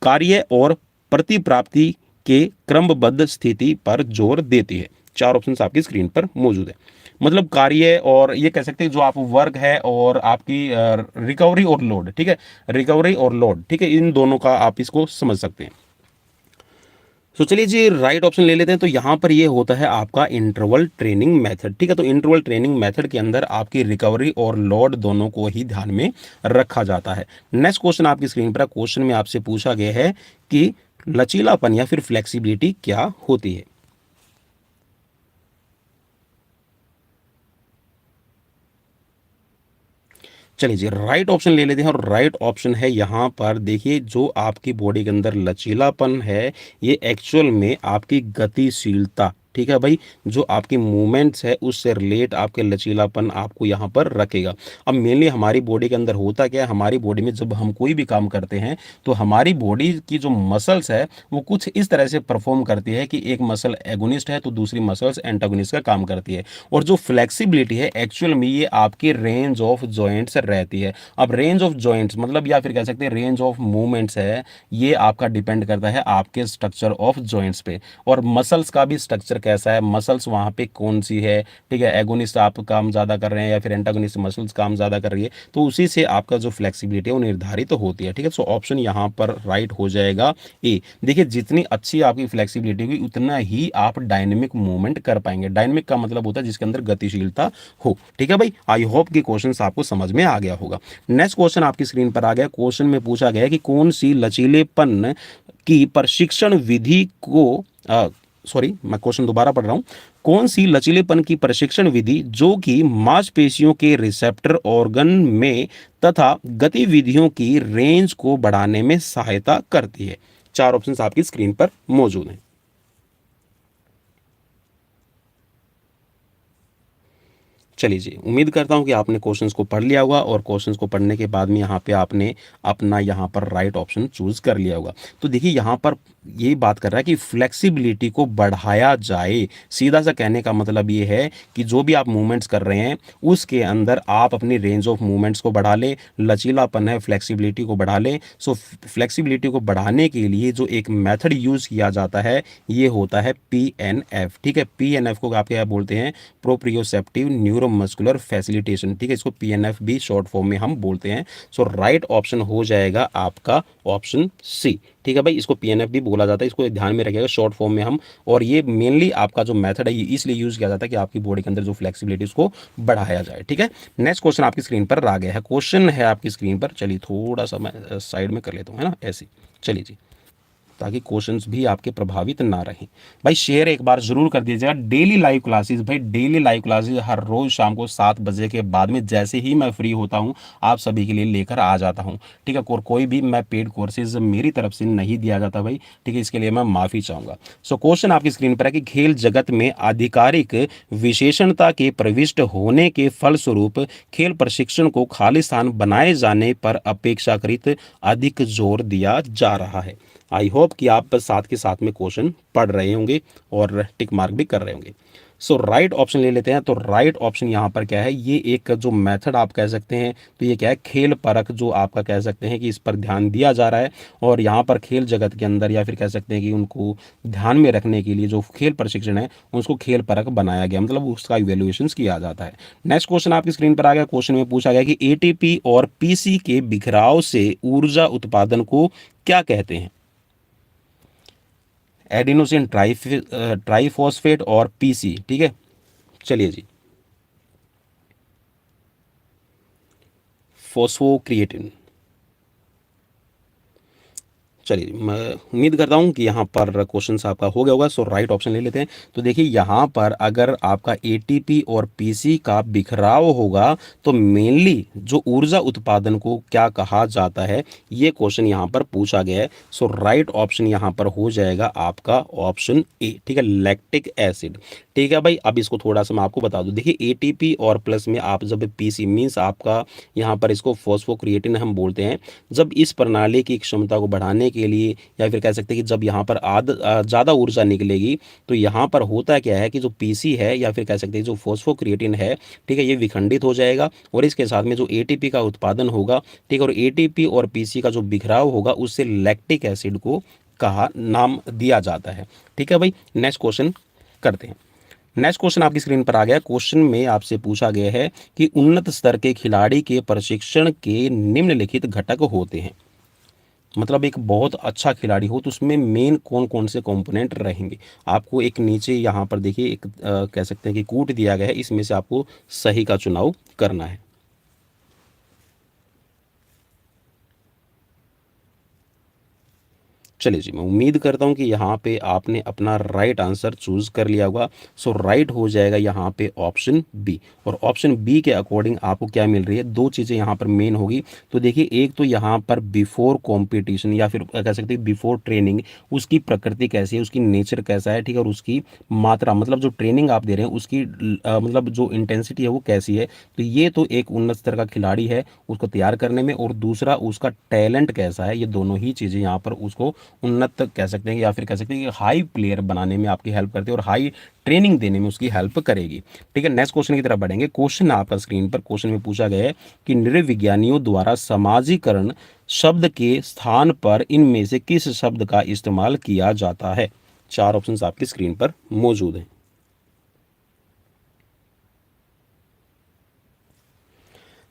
कार्य और प्रतिप्राप्ति के क्रमबद्ध स्थिति पर जोर देती है। चार ऑप्शंस आपकी स्क्रीन पर मौजूद है। मतलब कार्य और ये कह सकते हैं जो आप वर्क है और आपकी रिकवरी और लोड, ठीक है, रिकवरी और लोड, ठीक है, इन दोनों का आप इसको समझ सकते हैं। तो चलिए जी राइट ऑप्शन ले लेते हैं। तो यहाँ पर ये होता है आपका इंटरवल ट्रेनिंग मेथड, ठीक है। तो इंटरवल ट्रेनिंग मेथड के अंदर आपकी रिकवरी और लोड दोनों को ही ध्यान में रखा जाता है। नेक्स्ट क्वेश्चन आपकी स्क्रीन पर, क्वेश्चन में आपसे पूछा गया है कि लचीलापन या फिर फ्लेक्सिबिलिटी क्या होती है। चलिए जी राइट ऑप्शन ले लेते हैं, और राइट ऑप्शन है यहाँ पर, देखिए जो आपकी बॉडी के अंदर लचीलापन है ये एक्चुअल में आपकी गतिशीलता, ठीक है भाई, जो आपकी मूवमेंट्स है उससे रिलेट आपके लचीलापन आपको यहाँ पर रखेगा। अब मेनली हमारी बॉडी के अंदर होता क्या है, हमारी बॉडी में जब हम कोई भी काम करते हैं तो हमारी बॉडी की जो मसल्स है वो कुछ इस तरह से परफॉर्म करती है कि एक मसल एगोनिस्ट है तो दूसरी मसल्स एंटागोनिस्ट का काम करती है। और जो फ्लेक्सिबिलिटी है एक्चुअल में ये आपकी रेंज ऑफ जॉइंट्स रहती है। अब रेंज ऑफ जॉइंट्स मतलब या फिर कह सकते हैं रेंज ऑफ मूवमेंट्स है, ये आपका डिपेंड करता है आपके स्ट्रक्चर ऑफ जॉइंट्स पे। और मसल्स का भी स्ट्रक्चर कैसा है, मसल्स वहाँ पे कौन सी है, ठीक है, एगोनिस्ट आप काम ज़्यादा कर रहे हैं या फिर एंटागोनिस्ट मसल्स काम ज़्यादा कर रही है, तो उसी से आपका जो फ्लेक्सिबिलिटी है वो निर्धारित होती है, ठीक है। सो ऑप्शन यहाँ पर राइट हो जाएगा ए। देखिए जितनी अच्छी आपकी फ्लेक्सिबिलिटी होगी उतना ही आप डायनेमिक मूवमेंट कर पाएंगे। डायनेमिक का मतलब होता है जिसके अंदर गतिशीलता हो, ठीक है भाई। आई होप कि क्वेश्चन आपको समझ में आ गया होगा। नेक्स्ट क्वेश्चन आपकी स्क्रीन पर आ गया। क्वेश्चन में पूछा गया कि कौन सी लचीलेपन की प्रशिक्षण विधि को सॉरी मैं क्वेश्चन दोबारा पढ़ रहा हूं। कौन सी लचीलेपन की प्रशिक्षण विधि जो कि मांसपेशियों के रिसेप्टर ऑर्गन में तथा गतिविधियों की रेंज को बढ़ाने में सहायता करती है। चार ऑप्शंस आपकी स्क्रीन पर मौजूद हैं। चलिए जी, उम्मीद करता हूँ कि आपने क्वेश्चंस को पढ़ लिया होगा और क्वेश्चंस को पढ़ने के बाद में यहाँ पे आपने अपना यहाँ पर राइट ऑप्शन चूज कर लिया होगा। तो देखिए यहाँ पर यही बात कर रहा है कि फ्लेक्सिबिलिटी को बढ़ाया जाए। सीधा सा कहने का मतलब ये है कि जो भी आप मूवमेंट्स कर रहे हैं उसके अंदर आप अपनी रेंज ऑफ मूवमेंट्स को बढ़ा लें, लचीलापन है फ्लेक्सिबिलिटी को बढ़ा लें। सो फ्लेक्सिबिलिटी को बढ़ाने के लिए जो एक मेथड यूज़ किया जाता है ये होता है PNF, ठीक है। PNF को आप क्या बोलते हैं, प्रोप्रियोसेप्टिव न्यूरोमस्कुलर फैसिलिटेशन, ठीक है। इसको PNF भी शॉर्ट फॉर्म में हम बोलते हैं। सो राइट ऑप्शन हो जाएगा आपका ऑप्शन सी, ठीक है भाई। इसको PNF भी बोला जाता है, इसको ध्यान में रखिएगा शॉर्ट फॉर्म में हम। और ये मेनली आपका जो मेथड है ये इसलिए यूज किया जाता है कि आपकी बॉडी के अंदर जो फ्लेक्सिबिलिटी उसको बढ़ाया जाए, ठीक है। नेक्स्ट क्वेश्चन आपकी स्क्रीन पर आ गया है। क्वेश्चन है आपकी स्क्रीन पर, चलिए थोड़ा सा मैं साइड में कर लेता हूँ, है ना, ऐसे। चलिए जी, ताकि क्वेश्चंस भी आपके प्रभावित ना रहें। भाई शेयर एक बार जरूर कर दीजिएगा। डेली लाइव क्लासेस, भाई डेली लाइव क्लासेस हर रोज शाम को 7 बजे के बाद में जैसे ही मैं फ्री होता हूं आप सभी के लिए लेकर आ जाता हूं, ठीक है। कोई भी मैं पेड कोर्सेज मेरी तरफ से नहीं दिया जाता भाई, ठीक है, इसके लिए मैं माफी चाहूंगा। सो क्वेश्चन आपकी स्क्रीन पर है कि खेल जगत में आधिकारिक विशेषणता के प्रविष्ट होने के फलस्वरूप खेल प्रशिक्षण को खालिस्तान बनाए जाने पर अपेक्षाकृत अधिक जोर दिया जा रहा है। आई होप कि आप साथ के साथ में क्वेश्चन पढ़ रहे होंगे और टिक मार्क भी कर रहे होंगे। सो राइट ऑप्शन ले लेते हैं। तो राइट ऑप्शन यहाँ पर क्या है, ये एक जो मेथड आप कह सकते हैं, तो ये क्या है, खेल परख जो आपका कह सकते हैं कि इस पर ध्यान दिया जा रहा है। और यहाँ पर खेल जगत के अंदर या फिर कह सकते हैं कि उनको ध्यान में रखने के लिए जो खेल प्रशिक्षण है उसको खेल परख बनाया गया, मतलब उसका इवेल्युएशन किया जाता है। नेक्स्ट क्वेश्चन आपकी स्क्रीन पर आ गया। क्वेश्चन में पूछा गया कि ATP और PC के बिखराव से ऊर्जा उत्पादन को क्या कहते हैं। एडिनोसिन ट्राइफॉस्फेट और PC, ठीक है। चलिए जी, फॉस्फोक्रिएटिन। चलिए मैं उम्मीद करता हूँ कि यहाँ पर क्वेश्चन आपका हो गया होगा। सो राइट ऑप्शन ले लेते हैं। तो देखिए यहाँ पर अगर आपका ATP और PC का बिखराव होगा तो मेनली जो ऊर्जा उत्पादन को क्या कहा जाता है ये क्वेश्चन यहाँ पर पूछा गया है। सो राइट ऑप्शन यहाँ पर हो जाएगा आपका ऑप्शन ए, ठीक है, लैक्टिक एसिड, ठीक है भाई। अब इसको थोड़ा सा मैं आपको बता दूं। देखिए ATP और प्लस में आप जब PC मीन्स आपका यहाँ पर इसको फॉस्फोक्रिएटिन हम बोलते हैं। जब इस प्रणाली की क्षमता को बढ़ाने के लिए या फिर कह सकते हैं कि जब यहाँ पर ज़्यादा ऊर्जा निकलेगी तो यहाँ पर होता क्या है कि जो PC है या फिर कह सकते हैं जो फॉस्फोक्रिएटिन है, ठीक है, ये विखंडित हो जाएगा और इसके साथ में जो ATP का उत्पादन होगा, ठीक है, और ATP और PC का जो बिखराव होगा उससे लैक्टिक एसिड को कहा नाम दिया जाता है, ठीक है भाई। नेक्स्ट क्वेश्चन करते हैं। नेक्स्ट क्वेश्चन आपकी स्क्रीन पर आ गया। क्वेश्चन में आपसे पूछा गया है कि उन्नत स्तर के खिलाड़ी के प्रशिक्षण के निम्नलिखित घटक होते हैं। मतलब एक बहुत अच्छा खिलाड़ी हो तो उसमें मेन कौन कौन से कंपोनेंट रहेंगे। आपको एक नीचे यहाँ पर देखिए एक कह सकते हैं कि कूट दिया गया है, इसमें से आपको सही का चुनाव करना है। चलिए जी, मैं उम्मीद करता हूँ कि यहाँ पे आपने अपना राइट आंसर चूज कर लिया होगा। सो राइट हो जाएगा यहाँ पे ऑप्शन बी। और ऑप्शन बी के अकॉर्डिंग आपको क्या मिल रही है, दो चीज़ें यहाँ पर मेन होगी। तो देखिए एक तो यहाँ पर बिफोर कॉम्पिटिशन या फिर कह सकते हैं बिफोर ट्रेनिंग, उसकी प्रकृति कैसी है, उसकी नेचर कैसा है, ठीक है, और उसकी मात्रा मतलब जो ट्रेनिंग आप दे रहे हैं उसकी मतलब जो इंटेंसिटी है वो कैसी है। तो ये तो एक उन्नत स्तर का खिलाड़ी है उसको तैयार करने में, और दूसरा उसका टैलेंट कैसा है। ये दोनों ही चीज़ें यहाँ पर उसको उन्नत कह सकते हैं या फिर कह सकते हैं कि हाई प्लेयर बनाने में आपकी हेल्प करती है और हाई ट्रेनिंग देने में उसकी हेल्प करेगी, ठीक है। नेक्स्ट क्वेश्चन की तरफ बढ़ेंगे। क्वेश्चन आपका स्क्रीन पर, क्वेश्चन में पूछा गया है कि नृविज्ञानियों द्वारा समाजीकरण शब्द के स्थान पर इनमें से किस शब्द का इस्तेमाल किया जाता है। चार ऑप्शंस आपकी स्क्रीन पर मौजूद हैं।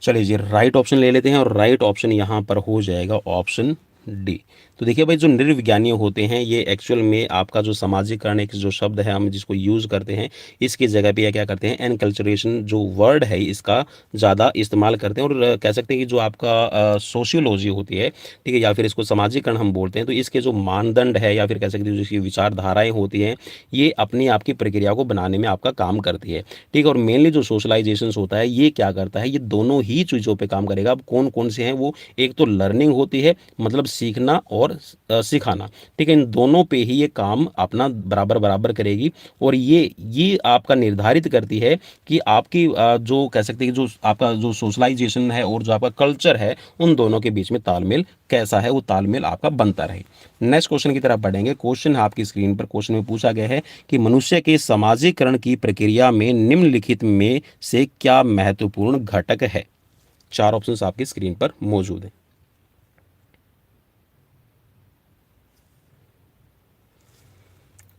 चलिए जी, राइट ऑप्शन ले लेते हैं और राइट ऑप्शन यहाँ पर हो जाएगा ऑप्शन डी। तो देखिए भाई, जो निर्विज्ञानी होते हैं ये एक्चुअल में आपका जो सामाजिकरण एक जो शब्द है हम जिसको यूज़ करते हैं, इसकी जगह पे ये क्या करते हैं, एनकल्चरेशन जो वर्ड है इसका ज़्यादा इस्तेमाल करते हैं। और कह सकते हैं कि जो आपका सोशियोलॉजी होती है, ठीक है, या फिर इसको समाजीकरण हम बोलते हैं, तो इसके जो मानदंड है या फिर कह सकते हैं जो इसकी विचारधाराएँ होती हैं, ये अपनी आपकी प्रक्रिया को बनाने में आपका काम करती है, ठीक है। और मेनली जो सोशलाइजेशन होता है ये क्या करता है, ये दोनों ही चीज़ों पे काम करेगा। अब कौन कौन से हैं वो, एक तो लर्निंग होती है, मतलब सीखना, और सिखाना, ठीक है, इन दोनों पे ही ये काम अपना बराबर बराबर करेगी। और ये आपका निर्धारित करती है कि आपकी जो कह सकते हैं कि जो आपका जो सोशलाइजेशन है और जो आपका कल्चर है, उन दोनों के बीच में तालमेल कैसा है, वो तालमेल आपका बनता रहे। नेक्स्ट क्वेश्चन की तरफ बढ़ेंगे। क्वेश्चन है आपकी स्क्रीन पर, क्वेश्चन में पूछा गया है कि मनुष्य के समाजीकरण की प्रक्रिया में निम्नलिखित में से क्या महत्वपूर्ण घटक है। चार ऑप्शंस आपकी स्क्रीन पर मौजूद है।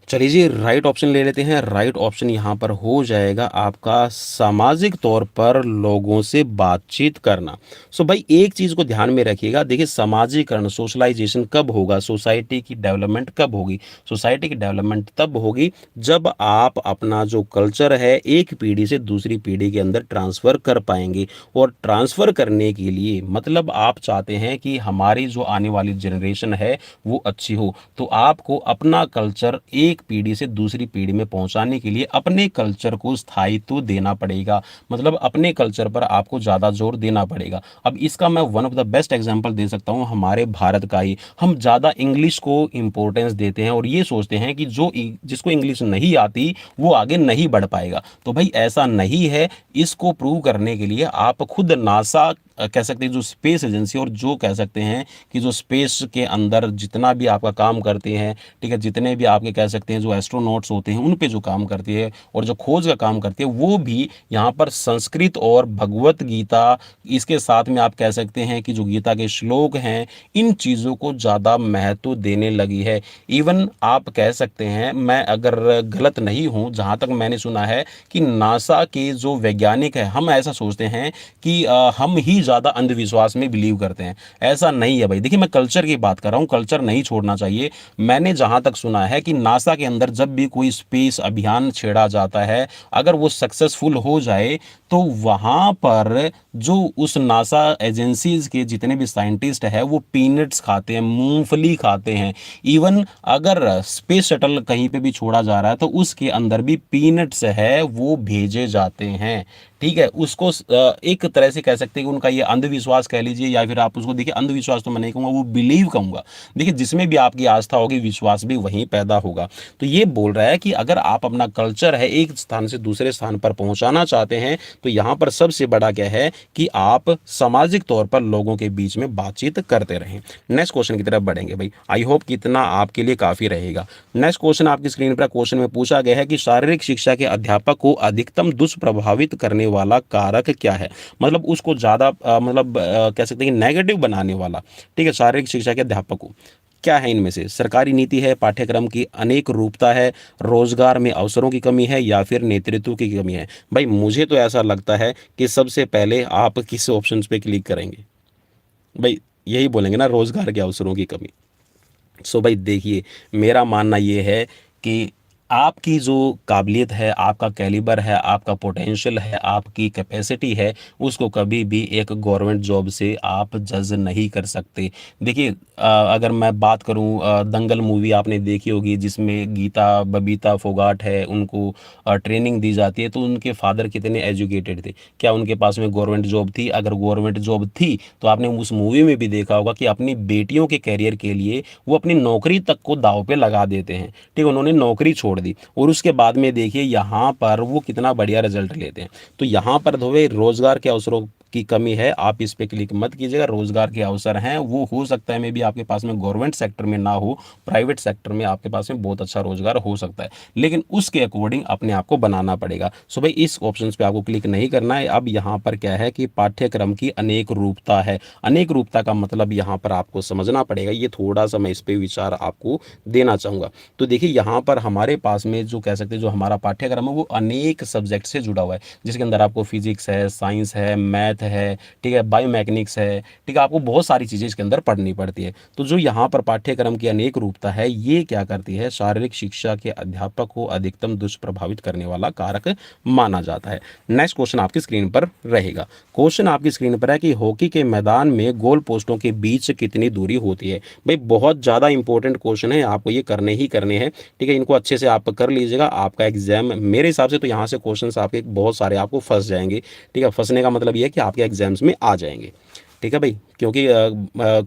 चलिए जी, राइट ऑप्शन ले लेते हैं। राइट ऑप्शन यहाँ पर हो जाएगा आपका सामाजिक तौर पर लोगों से बातचीत करना। सो भाई एक चीज़ को ध्यान में रखिएगा, देखिए समाजीकरण सोशलाइजेशन कब होगा, सोसाइटी की डेवलपमेंट कब होगी, सोसाइटी की डेवलपमेंट तब होगी जब आप अपना जो कल्चर है एक पीढ़ी से दूसरी पीढ़ी के अंदर ट्रांसफ़र कर पाएंगे। और ट्रांसफ़र करने के लिए मतलब आप चाहते हैं कि हमारी जो आने वाली जनरेशन है वो अच्छी हो, तो आपको अपना कल्चर एक पीढ़ी से दूसरी पीढ़ी में पहुंचाने के लिए अपने कल्चर को स्थायित्व देना पड़ेगा, मतलब अपने कल्चर पर आपको ज़्यादा जोर देना पड़ेगा। अब इसका मैं one of the best example दे सकता हूं हमारे भारत का ही। हम ज़्यादा इंग्लिश को इंपॉर्टेंस देते हैं और ये सोचते हैं कि जिसको इंग्लिश नहीं आती वो आगे नहीं बढ़ पाएगा। तो भाई ऐसा नहीं है। इसको प्रूव करने के लिए आप खुद नासा कह सकते हैं जो स्पेस एजेंसी, और जो कह सकते हैं कि जो स्पेस के अंदर जितना भी आपका काम करते हैं, ठीक है, जितने भी आपके कह सकते हैं जो एस्ट्रोनॉट्स होते हैं उन पे जो काम करती है और जो खोज का काम करती है, वो भी यहाँ पर संस्कृत और भगवत गीता, इसके साथ में आप कह सकते हैं कि जो गीता के श्लोक हैं, इन चीज़ों को ज़्यादा महत्व देने लगी है। इवन आप कह सकते हैं, मैं अगर गलत नहीं हूँ, जहाँ तक मैंने सुना है कि नासा के जो वैज्ञानिक हैं, हम ऐसा सोचते हैं कि हम ही ज़्यादा अंधविश्वास में बिलीव करते हैं। ऐसा नहीं है भाई। देखिए मैं कल्चर की बात कर रहा हूँ, कल्चर नहीं छोड़ना चाहिए। मैंने जहाँ तक सुना है कि नासा के अंदर जब भी कोई स्पेस अभियान छेड़ा जाता है, अगर वो सक्सेसफुल हो जाए तो वहाँ पर जो उस नासा एजेंसीज के जितने भी साइंटिस्ट हैं वो पीनट्स खाते हैं, मूंगफली खाते हैं। इवन अगर स्पेस शटल कहीं पे भी छोड़ा जा रहा है तो उसके अंदर भी पीनट्स है वो भेजे जाते हैं, ठीक है। उसको एक तरह से कह सकते हैं कि उनका ये अंधविश्वास कह लीजिए, या फिर आप उसको देखिए, अंधविश्वास तो मैं नहीं कहूँगा, वो बिलीव कहूँगा। देखिए जिसमें भी आपकी आस्था होगी विश्वास भी वहीं पैदा होगा। तो ये बोल रहा है कि अगर आप अपना कल्चर है एक स्थान से दूसरे स्थान पर पहुंचाना चाहते हैं तो यहाँ पर सबसे बड़ा क्या है कि आप सामाजिक तौर पर लोगों के बीच में बातचीत करते रहें। नेक्स्ट क्वेश्चन की तरफ बढ़ेंगे भाई। आई होप कि इतना आपके लिए काफ़ी रहेगा। नेक्स्ट क्वेश्चन आपकी स्क्रीन पर, क्वेश्चन में पूछा गया है कि शारीरिक शिक्षा के अध्यापक को अधिकतम दुष्प्रभावित करने वाला कारक क्या है, मतलब उसको ज़्यादा कह सकते हैं कि नेगेटिव बनाने वाला, ठीक है, शारीरिक शिक्षा के अध्यापक को क्या है इनमें से। सरकारी नीति है, पाठ्यक्रम की अनेक रूपता है, रोजगार में अवसरों की कमी है, या फिर नेतृत्व की कमी है। भाई मुझे तो ऐसा लगता है कि सबसे पहले आप किस ऑप्शन पे क्लिक करेंगे, भाई यही बोलेंगे ना, रोजगार के अवसरों की कमी। सो भाई देखिए, मेरा मानना ये है कि आपकी जो काबिलियत है, आपका कैलिबर है, आपका पोटेंशियल है, आपकी कैपेसिटी है, उसको कभी भी एक गवर्नमेंट जॉब से आप जज नहीं कर सकते। देखिए अगर मैं बात करूं, दंगल मूवी आपने देखी होगी जिसमें गीता बबीता फोगाट है, उनको ट्रेनिंग दी जाती है, तो उनके फादर कितने एजुकेटेड थे, क्या उनके पास में गवर्नमेंट जॉब थी? अगर गवर्नमेंट जॉब थी तो आपने उस मूवी में भी देखा होगा कि अपनी बेटियों के कैरियर के लिए वो अपनी नौकरी तक को दांव पे लगा देते हैं, ठीक है, उन्होंने नौकरी छोड़ दी और उसके बाद में देखिए यहाँ पर वो कितना बढ़िया रिजल्ट लेते हैं। तो यहाँ पर धोए रोजगार के अवसरों की कमी है, आप इस पे क्लिक मत कीजिएगा। रोजगार के अवसर हैं, वो हो सकता है मे भी आपके पास में गवर्नमेंट सेक्टर में ना हो, प्राइवेट सेक्टर में आपके पास में बहुत अच्छा रोजगार हो सकता है, लेकिन उसके अकॉर्डिंग अपने आप को बनाना पड़ेगा। सो भाई इस ऑप्शन पे आपको क्लिक नहीं करना है। अब यहाँ पर क्या है कि पाठ्यक्रम की अनेक रूपता है। अनेक रूपता का मतलब यहाँ पर आपको समझना पड़ेगा, ये थोड़ा सा मैं इस पे विचार आपको देना चाहूँगा। तो देखिए यहाँ पर हमारे पास में जो कह सकते हैं जो हमारा पाठ्यक्रम है वो अनेक सब्जेक्ट से जुड़ा हुआ है, जिसके अंदर आपको फिजिक्स है, साइंस है, मैथ मैथ है, ठीक है, बायोमैकेनिक्स है, ठीक है, आपको बहुत सारी चीज़ें इसके अंदर पढ़नी पड़ती है। तो जो यहाँ पर पाठ्यक्रम की अनेक रूपता है, ये क्या करती है, शारीरिक शिक्षा के अध्यापक को अधिकतम दुष्प्रभावित करने वाला कारक माना जाता है। नेक्स्ट क्वेश्चन आपकी स्क्रीन पर रहेगा। क्वेश्चन आपकी स्क्रीन पर है कि हॉकी के मैदान में गोल पोस्टों के बीच कितनी दूरी होती है। भाई बहुत ज़्यादा इंपॉर्टेंट क्वेश्चन है, आपको ये करने ही करने हैं, ठीक है, इनको अच्छे से आप कर लीजिएगा। आपका एग्जाम मेरे हिसाब से तो यहाँ से क्वेश्चंस आपके बहुत सारे आपको फंस जाएंगे, ठीक है, फंसने का मतलब ये है कि आपके एग्जाम्स में आ जाएंगे, ठीक है भाई। क्योंकि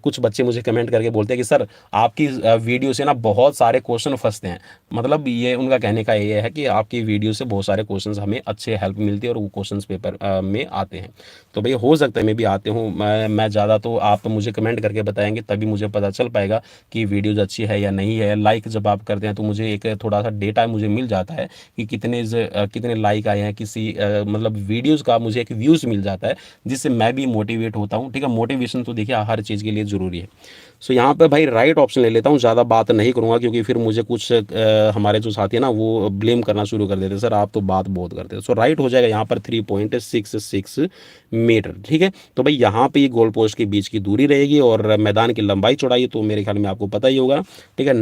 कुछ बच्चे मुझे कमेंट करके बोलते हैं कि सर आपकी वीडियो से ना बहुत सारे क्वेश्चन फंसते हैं, मतलब ये उनका कहने का ये है कि आपकी वीडियो से बहुत सारे क्वेश्चंस हमें अच्छे हेल्प मिलती है और वो क्वेश्चंस पेपर में आते हैं। तो भाई हो सकता है मैं भी आते हूँ, मैं ज़्यादा, तो आप मुझे कमेंट करके बताएंगे तभी मुझे पता चल पाएगा कि वीडियोज अच्छी है या नहीं है। लाइक जब आप करते हैं तो मुझे एक थोड़ा सा डेटा मुझे मिल जाता है कि कितने लाइक आए हैं, किसी मतलब वीडियोज़ का मुझे एक व्यूज़ मिल जाता है, जिससे मैं भी मोटिवेट होता हूँ, ठीक है। मोटिवेशन तो देखिए हर चीज़ के लिए ज़रूरी है। सो यहाँ पे भाई राइट ऑप्शन ले लेता हूँ, ज़्यादा बात नहीं करूँगा क्योंकि फिर मुझे कुछ हमारे जो साथी है ना वो ब्लेम करना शुरू कर देते हैं, सर आप तो बात बहुत करते हैं। सो राइट हो जाएगा यहाँ पर 3.66 मीटर, ठीक है। तो भाई यहाँ पे ये गोल पोस्ट के बीच की दूरी रहेगी और मैदान की लंबाई चौड़ाई तो मेरे ख्याल में आपको पता ही होगा, ठीक है।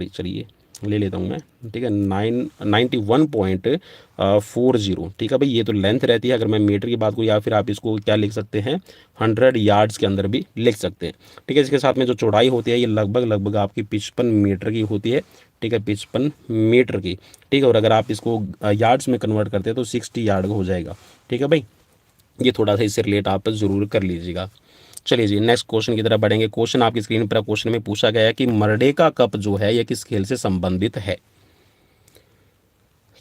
चलिए ले लेता हूँ मैं, ठीक है, 91.40, ठीक है भाई, ये तो लेंथ रहती है। अगर मैं मीटर की बात करूँ या फिर आप इसको क्या लिख सकते हैं, 100 यार्ड्स के अंदर भी लिख सकते हैं, ठीक है। इसके साथ में जो चौड़ाई होती है ये लगभग आपकी 55 मीटर की होती है, ठीक है, 55 मीटर की, ठीक है। और अगर आप इसको यार्ड्स में कन्वर्ट करते हैं तो 60 यार्ड हो जाएगा, ठीक है भाई। ये थोड़ा सा इससे रिलेट आप ज़रूर कर लीजिएगा। चलिए जी नेक्स्ट क्वेश्चन की तरफ बढ़ेंगे। क्वेश्चन आपकी स्क्रीन पर, क्वेश्चन में पूछा गया है कि मर्डेका कप जो है यह किस खेल से संबंधित है।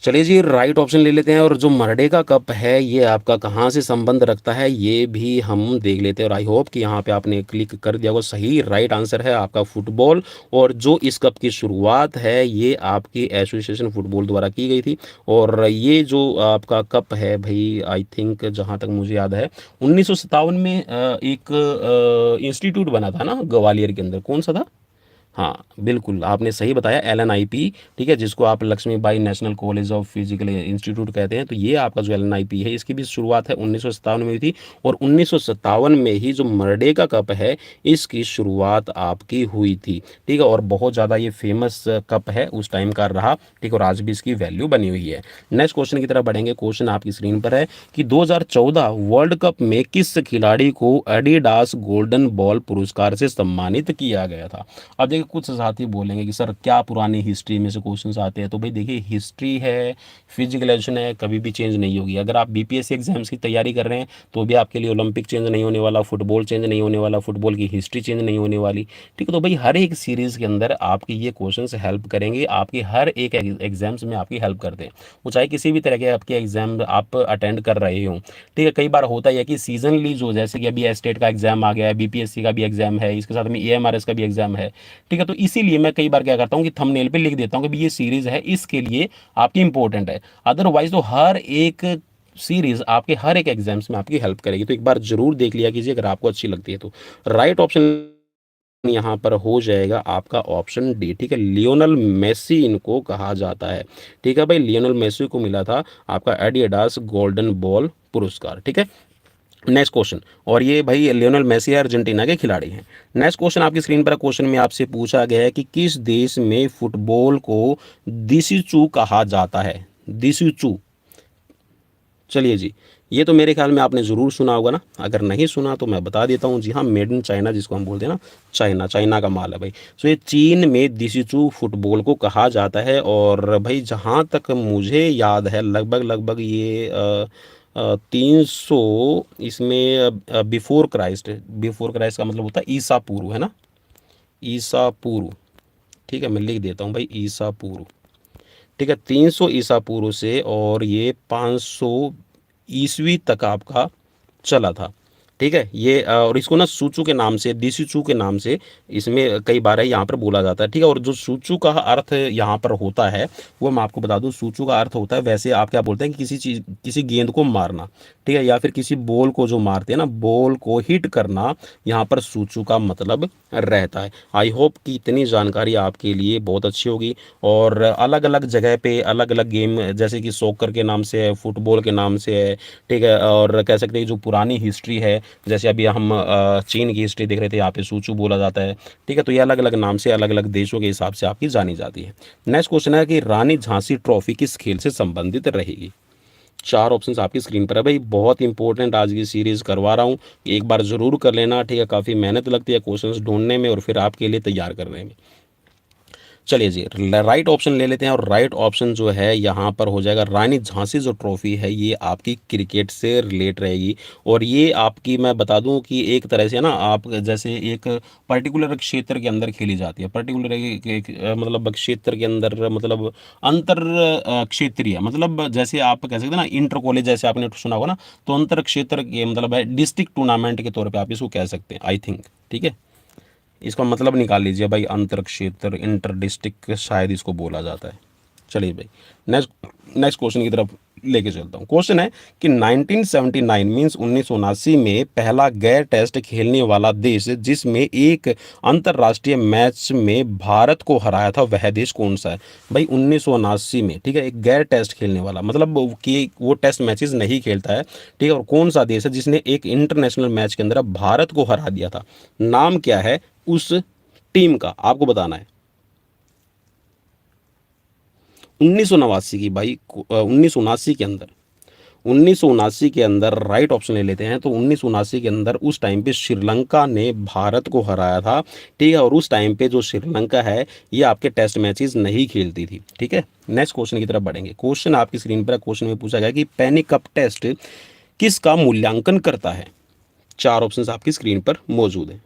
चलिए जी राइट ऑप्शन ले लेते हैं, और जो मर्डेका कप है ये आपका कहाँ से संबंध रखता है ये भी हम देख लेते हैं। और आई होप कि यहाँ पे आपने क्लिक कर दिया होगा। सही राइट आंसर है आपका फुटबॉल, और जो इस कप की शुरुआत है ये आपकी एसोसिएशन फुटबॉल द्वारा की गई थी। और ये जो आपका कप है भाई, आई थिंक जहाँ तक मुझे याद है 1957 में एक इंस्टीट्यूट बना था ना ग्वालियर के अंदर, कौन सा था, हाँ बिल्कुल आपने सही बताया, LNIP, ठीक है, जिसको आप Lakshmibai National College of Physical Institute कहते हैं। तो ये आपका जो LNIP है इसकी भी शुरुआत है 1957 में हुई थी, और 1957 में ही जो मर्डेका कप है इसकी शुरुआत आपकी हुई थी, ठीक है। और बहुत ज़्यादा ये फेमस कप है, उस टाइम का रहा, ठीक है, और आज भी इसकी वैल्यू बनी हुई है। नेक्स्ट क्वेश्चन की तरफ बढ़ेंगे। क्वेश्चन आपकी स्क्रीन पर है कि 2014 वर्ल्ड कप में किस खिलाड़ी को एडिडास गोल्डन बॉल पुरस्कार से सम्मानित किया गया था। अब देखिए कुछ साथी बोलेंगे कि सर क्या पुरानी हिस्ट्री में से क्वेश्चंस आते हैं, तो भाई देखिए हिस्ट्री है, फिजिकल एजुकेशन है, कभी भी चेंज नहीं होगी। अगर आप BPSC एग्जाम्स की तैयारी कर रहे हैं तो भी आपके लिए ओलंपिक चेंज नहीं होने वाला, फुटबॉल चेंज नहीं होने वाला, फुटबॉल की हिस्ट्री चेंज नहीं होने वाली, ठीक है। तो भाई हर एक सीरीज़ के अंदर आपकी ये क्वेश्चन हेल्प करेंगे, आपकी हर एक एग्जाम्स में आपकी हेल्प करते हैं, वो चाहे किसी भी तरह के आपके एग्जाम आप अटेंड कर रहे हो, ठीक है। कई बार होता है कि सीजनली जो, जैसे कि अभी स्टेट का एग्जाम आ गया है, BPSC का भी एग्जाम है, इसके साथ में AMRS का भी एग्जाम है, ठीक है। तो इसीलिए मैं कई बार क्या करता हूँ कि थंबनेल पे लिख देता हूँ कि ये सीरीज है, इसके लिए आपकी इंपॉर्टेंट है। अदरवाइज तो हर एक सीरीज आपके हर एक एग्जाम्स में आपकी हेल्प करेगी। तो एक बार जरूर देख लिया कीजिए अगर आपको अच्छी लगती है तो। राइट ऑप्शन यहाँ पर हो जाएगा आपका ऑप्शन डी, ठीक है। लियोनल मेसी इनको कहा जाता है, ठीक है भाई। लियोनल मेसी को मिला था आपका एडिडास गोल्डन बॉल पुरस्कार, ठीक है। नेक्स्ट क्वेश्चन, और ये भाई लियोनल मेसी अर्जेंटीना के खिलाड़ी हैं। नेक्स्ट क्वेश्चन आपकी स्क्रीन पर, क्वेश्चन में आपसे पूछा गया है कि किस देश में फुटबॉल को दिसिचू कहा जाता है। दिसिचू, चलिए जी ये तो मेरे ख्याल में आपने ज़रूर सुना होगा ना, अगर नहीं सुना तो मैं बता देता हूँ। जी हाँ, मेड इन चाइना जिसको हम बोलते हैं ना, चाइना का माल है भाई। सो ये चीन में दिसिचू फुटबॉल को कहा जाता है। और भाई जहाँ तक मुझे याद है लगभग ये 300 इसमें बिफोर क्राइस्ट का मतलब होता है ईसा पूर्व, है ना, ईसा पूर्व, ठीक है। मैं लिख देता हूँ भाई ईसा पूर्व, ठीक है, 300 ईसा पूर्व से और ये 500 ईस्वी तक आपका चला था, ठीक है। ये और इसको ना सूचू के नाम से, दिसिचू के नाम से इसमें कई बार है यहाँ पर बोला जाता है। ठीक है। और जो सूचू का अर्थ यहाँ पर होता है वो मैं आपको बता दूं, सूचू का अर्थ होता है, वैसे आप क्या बोलते हैं कि किसी चीज, किसी गेंद को मारना, ठीक है, या फिर किसी बॉल को जो मारते हैं ना, बॉल को हिट करना, यहाँ पर सूचू का मतलब रहता है। आई होप कि इतनी जानकारी आपके लिए बहुत अच्छी होगी। और अलग अलग जगह पे अलग अलग गेम, जैसे कि सॉकर के नाम से है, फुटबॉल के नाम से है, ठीक है, और कह सकते हैं जो पुरानी हिस्ट्री है, जैसे अभी हम चीन की हिस्ट्री देख रहे थे, यहाँ पे सूचू बोला जाता है। ठीक है। तो ये अलग अलग नाम से अलग अलग देशों के हिसाब से आपकी जानी जाती है। नेक्स्ट क्वेश्चन है कि रानी झांसी ट्रॉफी किस खेल से संबंधित रहेगी। चार ऑप्शंस आपकी स्क्रीन पर है भाई। बहुत इंपॉर्टेंट आज की सीरीज करवा रहा हूँ, एक बार जरूर कर लेना। ठीक है। काफ़ी मेहनत लगती है क्वेश्चंस ढूंढने में और फिर आपके लिए तैयार करने में। चलिए जी, राइट ऑप्शन ले लेते हैं। और राइट ऑप्शन जो है यहाँ पर हो जाएगा रानी झांसी जो ट्रॉफी है, ये आपकी क्रिकेट से रिलेट रहेगी। और ये आपकी मैं बता दूं कि एक तरह से ना, आप जैसे एक पर्टिकुलर क्षेत्र के अंदर खेली जाती है, पर्टिकुलर मतलब क्षेत्र के अंदर, मतलब अंतर क्षेत्रीय, मतलब जैसे आप कह सकते हैं ना इंटर कॉलेज, जैसे आपने सुना होगा ना, तो अंतर क्षेत्र के मतलब है डिस्ट्रिक्ट टूर्नामेंट के तौर पर आप इसको कह सकते हैं, आई थिंक। ठीक है। इसका मतलब निकाल लीजिए भाई, अंतर क्षेत्र, इंटर डिस्ट्रिक्ट शायद इसको बोला जाता है। चलिए भाई, नेक्स्ट नेक्स्ट क्वेश्चन की तरफ लेके चलता हूँ। क्वेश्चन है कि 1979 मीन्स 1979 में पहला गैर टेस्ट खेलने वाला देश जिसमें एक अंतर्राष्ट्रीय मैच में भारत को हराया था, वह देश कौन सा है भाई। 1979 में, ठीक है, एक गैर टेस्ट खेलने वाला, मतलब कि वो टेस्ट मैचेस नहीं खेलता है। ठीक है। और कौन सा देश है जिसने एक इंटरनेशनल मैच के अंदर भारत को हरा दिया था, नाम क्या है उस टीम का, आपको बताना है। 1989 की भाई, 1979 के अंदर, 1979 के अंदर राइट ऑप्शन ले लेते हैं। तो 1979 के अंदर उस टाइम पे श्रीलंका ने भारत को हराया था। ठीक है। और उस टाइम पे जो श्रीलंका है ये आपके टेस्ट मैचेस नहीं खेलती थी। ठीक है। नेक्स्ट क्वेश्चन की तरफ बढ़ेंगे। क्वेश्चन आपकी स्क्रीन पर, क्वेश्चन में पूछा गया कि पैनी कप टेस्ट किसका मूल्यांकन करता है। चार ऑप्शंस आपकी स्क्रीन पर मौजूद हैं।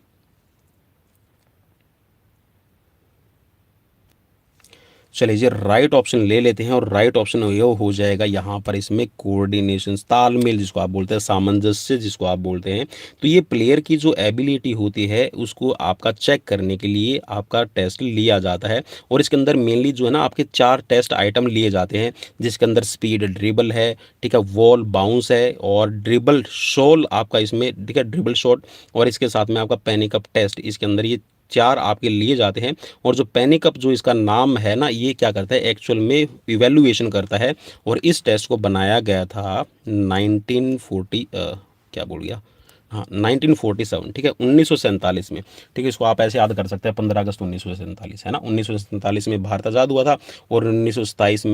चलिए जी, राइट ऑप्शन ले लेते हैं। और राइट ऑप्शन ये हो जाएगा यहाँ पर इसमें कोऑर्डिनेशन, तालमेल जिसको आप बोलते हैं, सामंजस्य जिसको आप बोलते हैं। तो ये प्लेयर की जो एबिलिटी होती है उसको आपका चेक करने के लिए आपका टेस्ट लिया जाता है। और इसके अंदर मेनली जो है ना आपके चार टेस्ट आइटम लिए जाते हैं, जिसके अंदर स्पीड ड्रिबल है, ठीक है, वॉल बाउंस है, और ड्रिबल शॉल आपका इसमें, ठीक है, ड्रिबल शॉट, और इसके साथ में आपका पैनिक अप टेस्ट। इसके अंदर ये चार आपके लिए जाते हैं। और जो पैनिक अप जो इसका नाम है ना, ये क्या करता है एक्चुअल में, इवैल्यूएशन करता है। और इस टेस्ट को बनाया गया था 1940 क्या बोल गया, हाँ 1947, ठीक है, 1947 में। ठीक है। इसको आप ऐसे याद कर सकते हैं, 15 अगस्त 1947 है ना, 1947 में भारत आज़ाद हुआ था। और 1947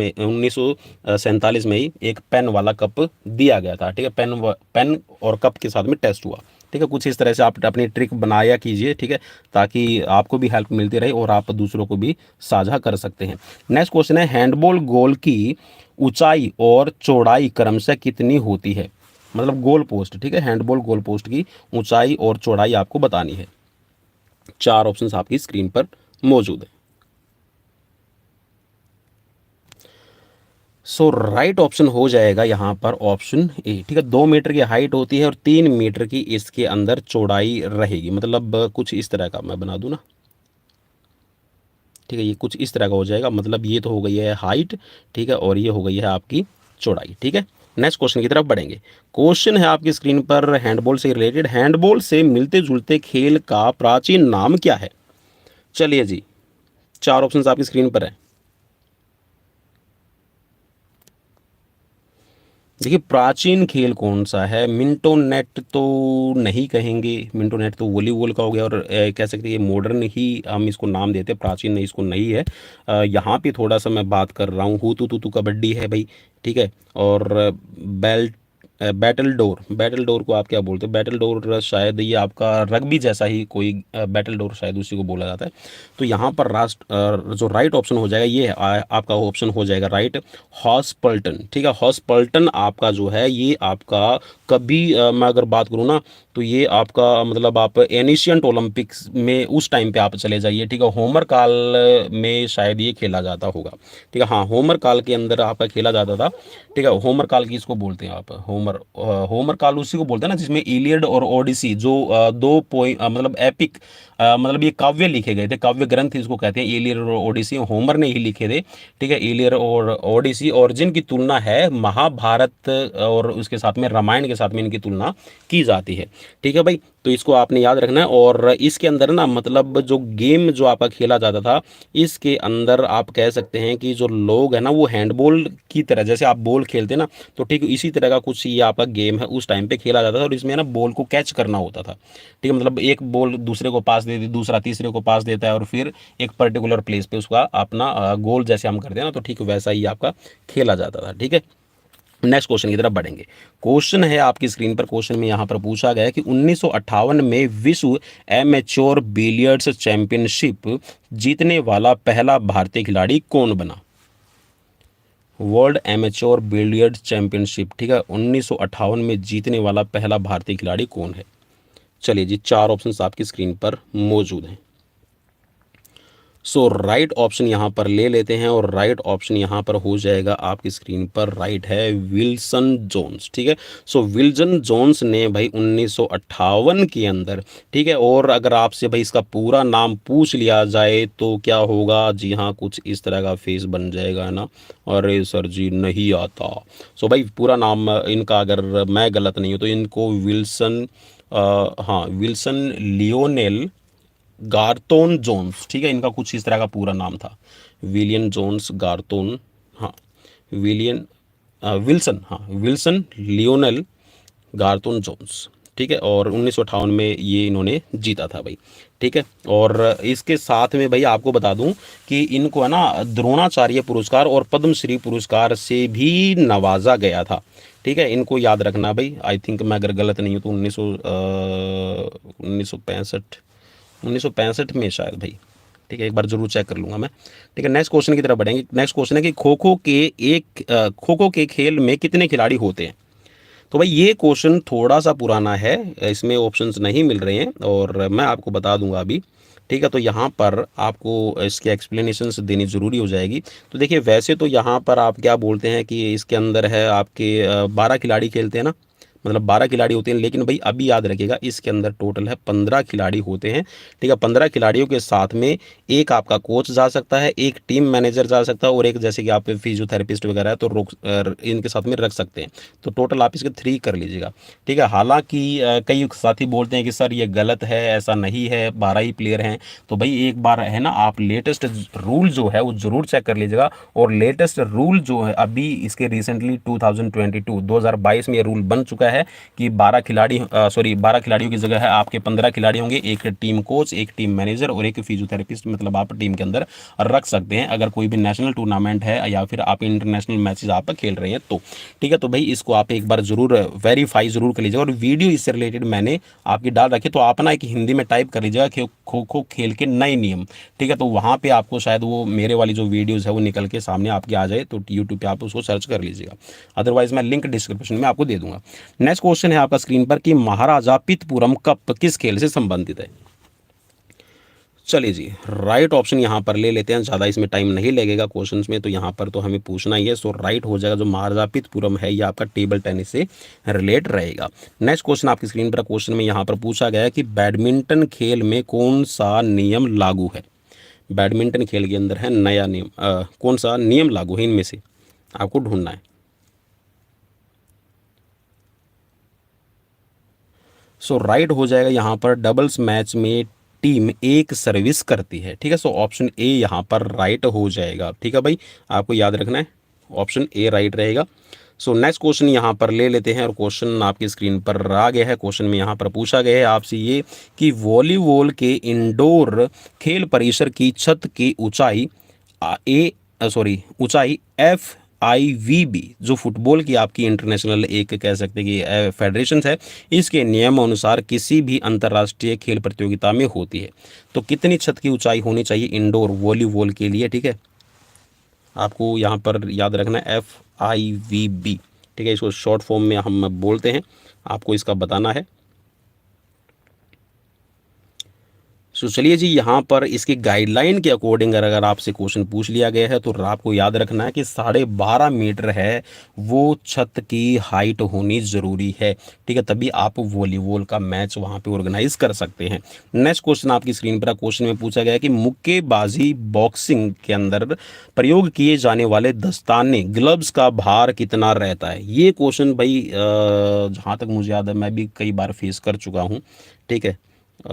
में ही एक पेन वाला कप दिया गया था। ठीक है। पेन और कप के साथ में टेस्ट हुआ। ठीक है। कुछ इस तरह से आप अपनी ट्रिक बनाया कीजिए, ठीक है, ताकि आपको भी हेल्प मिलती रहे और आप दूसरों को भी साझा कर सकते हैं। नेक्स्ट क्वेश्चन है, हैंडबॉल गोल की ऊंचाई और चौड़ाई क्रमशः कितनी होती है, मतलब गोल पोस्ट। ठीक है। हैंडबॉल गोल पोस्ट की ऊंचाई और चौड़ाई आपको बतानी है। चार ऑप्शंस आपकी स्क्रीन पर मौजूद है। सो राइट ऑप्शन हो जाएगा यहाँ पर ऑप्शन ए। ठीक है। 2 मीटर की हाइट होती है और 3 मीटर की इसके अंदर चौड़ाई रहेगी, मतलब कुछ इस तरह का मैं बना दूँ ना। ठीक है। ये कुछ इस तरह का हो जाएगा, मतलब ये तो हो गई है हाइट, ठीक है, और ये हो गई है आपकी चौड़ाई। ठीक है। नेक्स्ट क्वेश्चन की तरफ बढ़ेंगे। क्वेश्चन है आपकी स्क्रीन पर हैंडबॉल से रिलेटेड, हैंडबॉल से मिलते जुलते खेल का प्राचीन नाम क्या है। चलिए जी, चार ऑप्शंस आपकी स्क्रीन पर है। देखिए, प्राचीन खेल कौन सा है, मिंटो नेट तो नहीं कहेंगे, मिंटो नेट तो वॉलीबॉल का हो गया। और कह सकते हैं ये मॉडर्न ही हम इसको नाम देते हैं, प्राचीन नहीं, इसको नहीं है। यहाँ पे थोड़ा सा मैं बात कर रहा हूँ, हू तू तू कबड्डी है भाई। ठीक है। और belt battle door, battle door को आप क्या बोलते हैं, बैटल डोर शायद ये आपका रग्बी जैसा ही कोई बैटल डोर शायद उसी को बोला जाता है। तो यहाँ पर जो राइट ऑप्शन हो जाएगा ये आपका ऑप्शन हो जाएगा राइट, हॉर्स पल्टन। ठीक है। हॉर्स पल्टन आपका जो है ये आपका कभी मैं अगर बात करूँ ना, तो ये आपका मतलब आप एशियंट ओलंपिक्स में उस टाइम पे आप चले जाइए। ठीक है। होमर काल में शायद ये खेला जाता होगा। ठीक है। हाँ, होमर काल के अंदर आपका खेला जाता था। ठीक है। होमर काल की इसको बोलते हैं आप, होमर होमर काल उसी को बोलते हैं ना जिसमें इलियड और ओडिसी जो दो मतलब एपिक मतलब ये काव्य लिखे गए थे, काव्य ग्रंथ इसको कहते हैं, इलियड और ओडिसी होमर ने ही लिखे थे, ठीक है, इलियड और ओडिसी, और जिनकी तुलना है महाभारत और उसके साथ में रामायण के साथ में इनकी तुलना की जाती है, ठीक है भाई। तो इसको आपने याद रखना है। और इसके अंदर ना मतलब जो गेम जो आपका खेला जाता था, इसके अंदर आप कह सकते हैं कि जो लोग हैं ना वो हैंडबॉल की तरह, जैसे आप बॉल खेलते हैं ना, तो ठीक इसी तरह का कुछ ये आपका गेम है उस टाइम पे खेला जाता था। और इसमें ना बॉल को कैच करना होता था, ठीक है, मतलब एक बॉल दूसरे को पास देती, दूसरा तीसरे को पास देता है, और फिर एक पर्टिकुलर प्लेस पे उसका अपना गोल जैसे हम करते हैं ना, तो ठीक वैसा ही आपका खेला जाता था, ठीक है। नेक्स्ट क्वेश्चन की तरफ बढ़ेंगे। क्वेश्चन है आपकी स्क्रीन पर, क्वेश्चन में यहाँ पर पूछा गया है कि 1958 में विश्व एमेच्योर बिलियर्ड्स चैंपियनशिप जीतने वाला पहला भारतीय खिलाड़ी कौन बना। वर्ल्ड एमेच्योर बिलियर्ड्स चैंपियनशिप, ठीक है, 1958 में जीतने वाला पहला भारतीय खिलाड़ी कौन है। चलिए जी, 4 ऑप्शंस आपकी स्क्रीन पर मौजूद हैं। सो राइट ऑप्शन यहाँ पर ले लेते हैं, और राइट ऑप्शन यहाँ पर हो जाएगा आपकी स्क्रीन पर, राइट है विल्सन जोन्स, ठीक है। सो विल्सन जोन्स ने भाई 1958 के अंदर, ठीक है, और अगर आपसे भाई इसका पूरा नाम पूछ लिया जाए तो क्या होगा, जी हाँ, कुछ इस तरह का फेस बन जाएगा ना, अरे सर जी नहीं आता। सो भाई पूरा नाम इनका, अगर मैं गलत नहीं हूँ तो इनको विल्सन, हाँ, विल्सन लियोनेल गार्टोन जोन्स, ठीक है, इनका कुछ इस तरह का पूरा नाम था, विलियन जोन्स गार्टोन, हाँ, विलियन विल्सन, हाँ, विल्सन लियोनेल गार्टोन जोन्स, ठीक है, और 1958 में ये इन्होंने जीता था भाई, ठीक है। और इसके साथ में भाई आपको बता दूं कि इनको है ना द्रोणाचार्य पुरस्कार और पद्मश्री पुरस्कार से भी नवाजा गया था, ठीक है, इनको याद रखना भाई। आई थिंक मैं अगर गलत नहीं हूँ तो 1965 में शायद भाई, ठीक है, एक बार जरूर चेक कर लूँगा मैं, ठीक है। नेक्स्ट क्वेश्चन की तरफ बढ़ेंगे। नेक्स्ट क्वेश्चन है कि खो खो के खेल में कितने खिलाड़ी होते हैं। तो भाई ये क्वेश्चन थोड़ा सा पुराना है, इसमें ऑप्शंस नहीं मिल रहे हैं, और मैं आपको बता दूंगा अभी, ठीक है। तो यहाँ पर आपको इसके एक्सप्लेनेशंस देनी ज़रूरी हो जाएगी। तो देखिए वैसे तो यहाँ पर आप क्या बोलते हैं कि इसके अंदर है आपके 12 खिलाड़ी खेलते हैं ना, मतलब 12 खिलाड़ी होते हैं, लेकिन भाई अभी याद रखिएगा इसके अंदर टोटल है 15 खिलाड़ी होते हैं, ठीक है। 15 खिलाड़ियों के साथ में एक आपका कोच जा सकता है, एक टीम मैनेजर जा सकता है, और एक जैसे कि आप फिजियोथेरेपिस्ट वगैरह है तो इनके साथ में रख सकते हैं। तो टोटल आप इसके 3 कर लीजिएगा, ठीक है। हालांकि कई साथी बोलते हैं कि सर ये गलत है, ऐसा नहीं है, 12 ही प्लेयर हैं। तो भाई एक बार है ना आप लेटेस्ट रूल जो है वो ज़रूर चेक कर लीजिएगा, और लेटेस्ट रूल जो है अभी इसके रिसेंटली 2022 में ये रूल बन चुका है कि 12 खिलाड़ियों की जगह है आपके 15 खिलाड़ी होंगे, एक टीम कोच, एक टीम मैनेजर और एक फिजियोथेरेपिस्ट, मतलब आप टीम के अंदर रख सकते हैं अगर कोई भी नेशनल टूर्नामेंट है या फिर आप इंटरनेशनल मैचेस आप खेल रहे हैं तो, ठीक है। तो भाई इसको आप एक बार जरूर वेरीफाई जरूर कर लीजिएगा, और वीडियो इससे रिलेटेड मैंने आपकी डाल रखी, तो आप ना एक हिंदी में टाइप कर लीजिएगा कि खो खो खेल के नए नियम, ठीक है। तो वहाँ पे आपको शायद वो मेरे वाली जो वीडियोज़ है वो निकल के सामने आपके आ जाए, तो यूट्यूब पे आप उसको सर्च कर लीजिएगा, अदरवाइज मैं लिंक डिस्क्रिप्शन में आपको दे दूंगा। नेक्स्ट क्वेश्चन है आपका स्क्रीन पर कि महाराजा पितपुरम कप किस खेल से संबंधित है। चलिए जी, राइट ऑप्शन यहाँ पर ले लेते हैं, ज़्यादा इसमें टाइम नहीं लगेगा क्वेश्चंस में, तो यहाँ पर तो हमें पूछना ही है। सो राइट हो जाएगा जो महाराजा पितपुरम है ये आपका टेबल टेनिस से रिलेट रहेगा। नेक्स्ट क्वेश्चन आपकी स्क्रीन पर, क्वेश्चन में यहाँ पर पूछा गया है कि बैडमिंटन खेल में कौन सा नियम लागू है। बैडमिंटन खेल के अंदर है नया नियम, कौन सा नियम लागू है इनमें से आपको ढूंढना है। सो राइट हो जाएगा यहाँ पर डबल्स मैच में टीम एक सर्विस करती है, ठीक है। सो ऑप्शन ए यहाँ पर राइट हो जाएगा, ठीक है भाई, आपको याद रखना है ऑप्शन ए राइट रहेगा। सो नेक्स्ट क्वेश्चन यहाँ पर ले लेते हैं, और क्वेश्चन आपकी स्क्रीन पर आ गया है। क्वेश्चन में यहाँ पर पूछा गया है आपसे ये कि वॉलीबॉल के इंडोर खेल परिसर की छत की ऊंचाई ऊंचाई FIVB जो फुटबॉल की आपकी इंटरनेशनल एक कह सकते हैं कि फेडरेशन है, इसके नियम अनुसार किसी भी अंतर्राष्ट्रीय खेल प्रतियोगिता में होती है। तो कितनी छत की ऊंचाई होनी चाहिए इंडोर वॉलीबॉल के लिए, ठीक है, आपको यहाँ पर याद रखना है FIVB, ठीक है, इसको शॉर्ट फॉर्म में हम बोलते हैं, आपको इसका बताना है। सो चलिए जी, यहाँ पर इसकी गाइडलाइन के अकॉर्डिंग अगर आपसे क्वेश्चन पूछ लिया गया है तो आपको याद रखना है कि 12.5 मीटर है वो छत की हाइट होनी ज़रूरी है, ठीक है, तभी आप वॉलीबॉल का मैच वहाँ पे ऑर्गेनाइज कर सकते हैं। नेक्स्ट क्वेश्चन आपकी स्क्रीन पर क्वेश्चन में पूछा गया है कि मुक्केबाजी बॉक्सिंग के अंदर प्रयोग किए जाने वाले दस्ताने ग्लव्स का भार कितना रहता है। ये क्वेश्चन भाई जहाँ तक मुझे याद है मैं भी कई बार फेस कर चुका हूँ, ठीक है।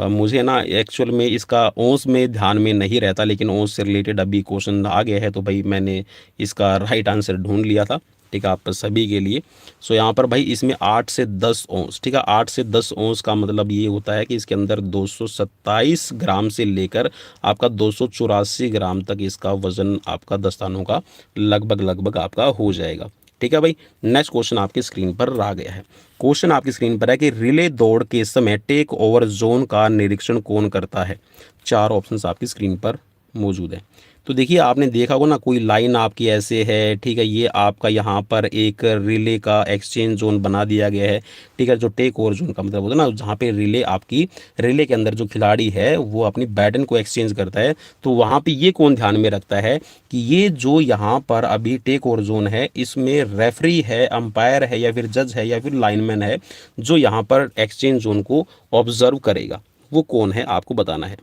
मुझे ना एक्चुअल में इसका औंस में ध्यान में नहीं रहता, लेकिन औंस से रिलेटेड अभी क्वेश्चन आ गया है तो भाई मैंने इसका राइट आंसर ढूंढ लिया था, ठीक है, आप सभी के लिए। सो यहाँ पर भाई इसमें 8 से 10 औंस, ठीक है, 8 से 10 औंस का मतलब ये होता है कि इसके अंदर 227 ग्राम से लेकर आपका 284 ग्राम तक इसका वज़न आपका दस्तानों का लगभग आपका हो जाएगा, ठीक है भाई। नेक्स्ट क्वेश्चन आपकी स्क्रीन पर आ गया है। क्वेश्चन आपकी स्क्रीन पर है कि रिले दौड़ के समय टेक ओवर जोन का निरीक्षण कौन करता है। 4 ऑप्शंस आपकी स्क्रीन पर मौजूद है। तो देखिए आपने देखा होगा ना, कोई लाइन आपकी ऐसे है, ठीक है, ये आपका यहाँ पर एक रिले का एक्सचेंज जोन बना दिया गया है, ठीक है। जो टेक ओवर जोन का मतलब होता है ना, जहाँ पे रिले आपकी रिले के अंदर जो खिलाड़ी है वो अपनी बैटन को एक्सचेंज करता है, तो वहाँ पे ये कौन ध्यान में रखता है कि ये जो यहाँ पर अभी टेक ओवर जोन है इसमें रेफरी है, अंपायर है या फिर जज है या फिर लाइनमैन है जो यहाँ पर एक्सचेंज जोन को ऑब्जर्व करेगा, वो कौन है आपको बताना है।